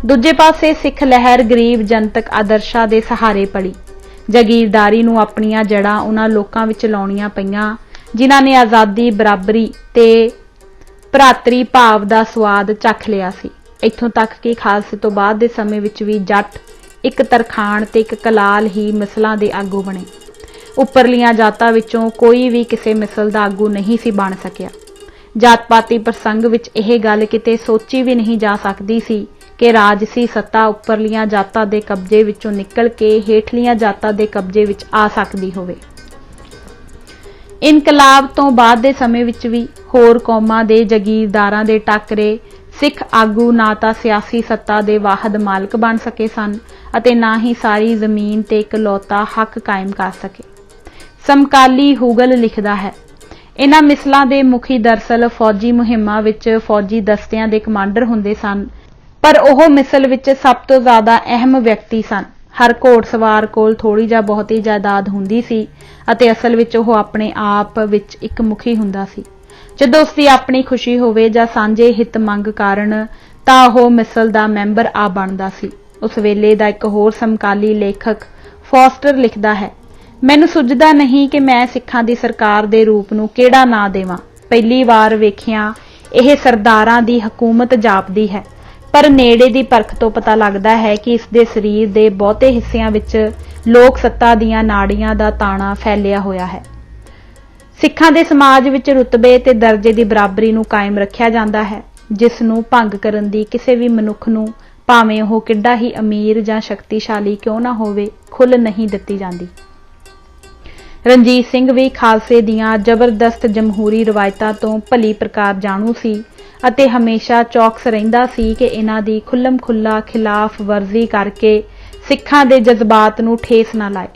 ਦੂਜੇ ਪਾਸੇ ਸਿੱਖ ਲਹਿਰ ਗਰੀਬ ਜਨਤਕ ਆਦਰਸ਼ਾਂ ਦੇ ਸਹਾਰੇ ਪਲੀ। ਜਾਗੀਰਦਾਰੀ ਨੂੰ ਆਪਣੀਆਂ ਜੜ੍ਹਾਂ ਉਹਨਾਂ ਲੋਕਾਂ ਵਿੱਚ ਲਾਉਣੀਆਂ ਪਈਆਂ ਜਿਨ੍ਹਾਂ ਨੇ ਆਜ਼ਾਦੀ, ਬਰਾਬਰੀ ਤੇ ਭਰਾਤਰੀ ਭਾਵ ਦਾ ਸਵਾਦ ਚੱਖ ਲਿਆ ਸੀ। ਇੱਥੋਂ ਤੱਕ ਕਿ ਖਾਲਸੇ ਤੋਂ ਬਾਅਦ ਦੇ ਸਮੇਂ ਵਿੱਚ ਵੀ ਜੱਟ ਇੱਕ ਤਰਖਾਣ ਤੇ ਇੱਕ ਕਲਾਲ ਹੀ ਮਿਸਲਾਂ ਦੇ ਆਗੂ ਬਣੇ। ਉੱਪਰਲੀਆਂ ਜਾਤਾਂ ਵਿੱਚੋਂ ਕੋਈ ਵੀ ਕਿਸੇ ਮਿਸਲ ਦਾ ਆਗੂ ਨਹੀਂ ਸੀ ਬਣ ਸਕਿਆ। ਜਾਤ-ਪਾਤੀ ਪ੍ਰਸੰਗ ਵਿੱਚ ਇਹ ਗੱਲ ਕਿਤੇ ਸੋਚੀ ਵੀ ਨਹੀਂ ਜਾ ਸਕਦੀ ਸੀ ਕਿ ਰਾਜਸੀ ਸੱਤਾ ਉੱਪਰਲੀਆਂ ਜਾਤਾਂ ਦੇ ਕਬਜ਼ੇ ਵਿੱਚੋਂ ਨਿਕਲ ਕੇ ਹੇਠਲੀਆਂ ਜਾਤਾਂ ਦੇ ਕਬਜ਼ੇ ਵਿੱਚ ਆ ਸਕਦੀ ਹੋਵੇ। ਇਨਕਲਾਬ ਤੋਂ ਬਾਅਦ ਦੇ ਸਮੇਂ ਵਿੱਚ ਵੀ ਹੋਰ ਕੌਮਾਂ ਦੇ ਜਾਗੀਰਦਾਰਾਂ ਦੇ ਟਾਕਰੇ ਸਿੱਖ ਆਗੂ ਨਾ ਤਾਂ ਸਿਆਸੀ ਸੱਤਾ ਦੇ ਵਾਹਦ ਮਾਲਕ ਬਣ ਸਕੇ ਸਨ ਅਤੇ ਨਾ ਹੀ ਸਾਰੀ ਜ਼ਮੀਨ ਤੇ ਇਕਲੌਤਾ ਹੱਕ ਕਾਇਮ ਕਰ ਸਕੇ। ਸਮਕਾਲੀ ਹੂਗਲ ਲਿਖਦਾ ਹੈ, ਇਹਨਾਂ ਮਿਸਲਾਂ ਦੇ ਮੁਖੀ ਦਰਅਸਲ ਫੌਜੀ ਮੁਹਿੰਮਾਂ ਵਿੱਚ ਫੌਜੀ ਦਸਤਿਆਂ ਦੇ ਕਮਾਂਡਰ ਹੁੰਦੇ ਸਨ, ਪਰ ਉਹ ਮਿਸਲ ਵਿੱਚ ਸਭ ਤੋਂ ਜ਼ਿਆਦਾ ਅਹਿਮ ਵਿਅਕਤੀ ਸਨ। ਹਰ ਘੋੜਸਵਾਰ ਕੋਲ ਥੋੜ੍ਹੀ ਜਾਂ ਬਹੁਤੀ ਜਾਇਦਾਦ ਹੁੰਦੀ ਸੀ ਅਤੇ ਅਸਲ ਵਿੱਚ ਉਹ ਆਪਣੇ ਆਪ ਵਿੱਚ ਇੱਕ ਮੁਖੀ ਹੁੰਦਾ ਸੀ। ਜਦੋਂ ਉਸਦੀ ਆਪਣੀ ਖੁਸ਼ੀ ਹੋਵੇ ਜਾਂ ਸਾਂਝੇ ਹਿੱਤ ਮੰਗ ਕਾਰਨ ਤਾਂ ਉਹ ਮਿਸਲ ਦਾ ਮੈਂਬਰ ਆ ਬਣਦਾ ਸੀ। ਉਸ ਵੇਲੇ ਦਾ ਇੱਕ ਹੋਰ ਸਮਕਾਲੀ ਲੇਖਕ ਫੌਸਟਰ ਲਿਖਦਾ ਹੈ, ਮੈਨੂੰ ਸੁੱਝਦਾ ਨਹੀਂ ਕਿ ਮੈਂ ਸਿੱਖਾਂ ਦੀ ਸਰਕਾਰ ਦੇ ਰੂਪ ਨੂੰ ਕਿਹੜਾ ਨਾਂ ਦੇਵਾਂ। ਪਹਿਲੀ ਵਾਰ ਵੇਖਿਆ ਇਹ ਸਰਦਾਰਾਂ ਦੀ ਹਕੂਮਤ ਜਾਪਦੀ ਹੈ, ਪਰ ਨੇੜੇ ਦੀ ਪਰਖ ਤੋਂ ਪਤਾ ਲੱਗਦਾ ਹੈ ਕਿ ਇਸ ਦੇ ਸਰੀਰ ਦੇ ਬਹੁਤੇ ਹਿੱਸਿਆਂ ਵਿੱਚ ਲੋਕ ਸੱਤਾ ਦੀਆਂ ਨਾੜੀਆਂ ਦਾ ਤਾਣਾ ਫੈਲਿਆ ਹੋਇਆ ਹੈ। ਸਿੱਖਾਂ ਦੇ ਸਮਾਜ ਵਿੱਚ ਰੁਤਬੇ ਤੇ ਦਰਜੇ ਦੀ ਬਰਾਬਰੀ ਨੂੰ ਕਾਇਮ ਰੱਖਿਆ ਜਾਂਦਾ ਹੈ, ਜਿਸ ਨੂੰ ਭੰਗ ਕਰਨ ਦੀ ਕਿਸੇ ਵੀ ਮਨੁੱਖ ਨੂੰ ਭਾਵੇਂ ਉਹ ਕਿੱਡਾ ਹੀ ਅਮੀਰ ਜਾਂ ਸ਼ਕਤੀਸ਼ਾਲੀ ਕਿਉਂ ਨਾ ਹੋਵੇ, ਖੁੱਲ੍ਹ ਨਹੀਂ ਦਿੱਤੀ ਜਾਂਦੀ। ਰਣਜੀਤ ਸਿੰਘ ਵੀ ਖਾਲਸੇ ਦੀਆਂ ਜ਼ਬਰਦਸਤ ਜਮਹੂਰੀ ਰਵਾਇਤਾਂ ਤੋਂ ਭਲੀ ਪ੍ਰਕਾਰ ਜਾਣੂ ਸੀ ਅਤੇ ਹਮੇਸ਼ਾ ਚੌਕਸ ਰਹਿੰਦਾ ਸੀ ਕਿ ਇਹਨਾਂ ਦੀ ਖੁੱਲ੍ਹਮ-ਖੁੱਲ੍ਹਾ ਖਿਲਾਫ ਵਰਜ਼ੀ ਕਰਕੇ ਸਿੱਖਾਂ ਦੇ ਜਜ਼ਬਾਤ ਨੂੰ ਠੇਸ ਨਾ ਲਾਏ।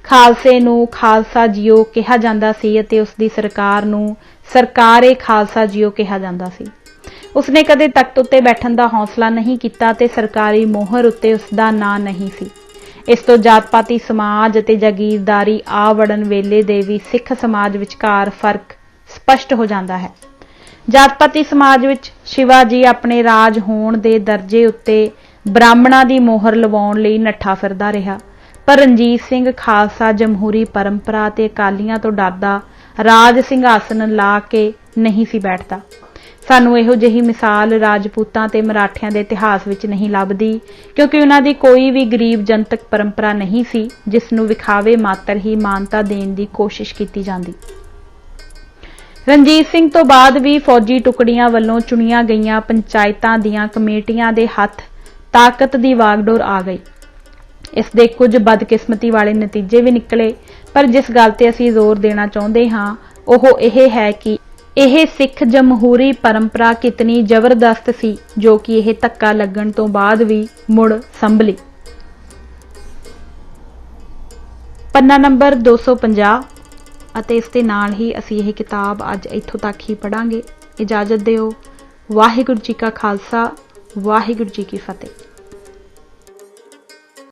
ਖਾਲਸੇ ਨੂੰ ਖਾਲਸਾ ਜੀਓ ਕਿਹਾ ਜਾਂਦਾ ਸੀ ਅਤੇ ਉਸ ਦੀ ਸਰਕਾਰ ਨੂੰ ਸਰਕਾਰ-ਏ ਖਾਲਸਾ ਜੀਓ ਕਿਹਾ ਜਾਂਦਾ ਸੀ। ਉਸਨੇ ਕਦੇ ਤਖਤ ਉੱਤੇ ਬੈਠਣ ਦਾ ਹੌਸਲਾ ਨਹੀਂ ਕੀਤਾ ਤੇ ਸਰਕਾਰੀ ਮੋਹਰ ਉੱਤੇ ਉਸਦਾ ਨਾਂ ਨਹੀਂ ਸੀ। ਇਸ ਤੋਂ ਜਾਤ-ਪਾਤੀ ਸਮਾਜ ਅਤੇ ਜਾਗੀਰਦਾਰੀ ਆ ਵੜਨ ਵੇਲੇ ਦੇ ਵੀ ਸਿੱਖ ਸਮਾਜ ਵਿਚਕਾਰ ਫਰਕ ਸਪਸ਼ਟ ਹੋ ਜਾਂਦਾ ਹੈ। ਜਾਤ-ਪਾਤੀ ਸਮਾਜ ਵਿੱਚ ਸ਼ਿਵਾਜੀ ਆਪਣੇ ਰਾਜ ਹੋਣ ਦੇ ਦਰਜੇ ਉੱਤੇ ਬ੍ਰਾਹਮਣਾਂ ਦੀ ਮੋਹਰ ਲਵਾਉਣ ਲਈ ਨੱਠਾ ਫਿਰਦਾ ਰਿਹਾ, ਪਰ ਰਣਜੀਤ ਸਿੰਘ ਖਾਲਸਾ ਜਮਹੂਰੀ ਪਰੰਪਰਾ ਤੇ ਅਕਾਲੀਆਂ ਤੋਂ ਡਰਦਾ ਰਾਜ ਸਿੰਘਾਸਨ ਲਾ ਕੇ ਨਹੀਂ ਸੀ ਬੈਠਦਾ। ਸਾਨੂੰ ਇਹੋ ਜਿਹੀ ਮਿਸਾਲ ਰਾਜਪੂਤਾਂ ਤੇ ਮਰਾਠਿਆਂ ਦੇ ਇਤਿਹਾਸ ਵਿੱਚ ਨਹੀਂ ਲੱਭਦੀ, ਕਿਉਂਕਿ ਉਹਨਾਂ ਦੀ ਕੋਈ ਵੀ ਗਰੀਬ ਜਨਤਕ ਪਰੰਪਰਾ ਨਹੀਂ ਸੀ ਜਿਸ ਨੂੰ ਵਿਖਾਵੇ ਮਾਤਰ ਹੀ ਮਾਨਤਾ ਦੇਣ ਦੀ ਕੋਸ਼ਿਸ਼ ਕੀਤੀ ਜਾਂਦੀ। ਰਣਜੀਤ ਸਿੰਘ ਤੋਂ ਬਾਅਦ ਵੀ ਫੌਜੀ ਟੁਕੜੀਆਂ ਵੱਲੋਂ ਚੁਣੀਆਂ ਗਈਆਂ ਪੰਚਾਇਤਾਂ ਦੀਆਂ ਕਮੇਟੀਆਂ ਦੇ ਹੱਥ ਤਾਕਤ ਦੀ ਵਾਗਡੋਰ ਆ ਗਈ। ਇਸ ਦੇ ਕੁਝ ਬਦਕਿਸਮਤੀ ਵਾਲੇ ਨਤੀਜੇ ਵੀ ਨਿਕਲੇ, ਪਰ ਜਿਸ ਗੱਲ ਤੇ ਅਸੀਂ ਜ਼ੋਰ ਦੇਣਾ ਚਾਹੁੰਦੇ ਹਾਂ ਉਹ ਇਹ ਹੈ ਕਿ ਇਹ ਸਿੱਖ ਜਮਹੂਰੀ ਪਰੰਪਰਾ ਕਿਤਨੀ ਜ਼ਬਰਦਸਤ ਸੀ ਜੋ ਕਿ ਇਹ ਧੱਕਾ ਲੱਗਣ ਤੋਂ ਬਾਅਦ ਵੀ ਮੁੜ ਸੰਭਲੀ। ਪੰਨਾ ਨੰਬਰ 250 ਅਤੇ ਇਸ ਦੇ ਨਾਲ ਹੀ ਅਸੀਂ ਇਹ ਕਿਤਾਬ ਅੱਜ ਇੱਥੋਂ ਤੱਕ ਹੀ ਪੜ੍ਹਾਂਗੇ। ਇਜਾਜ਼ਤ ਦਿਓ। ਵਾਹਿਗੁਰੂ ਜੀ ਕਾ ਖਾਲਸਾ, ਵਾਹਿਗੁਰੂ ਜੀ ਕੀ ਫਤਿਹ।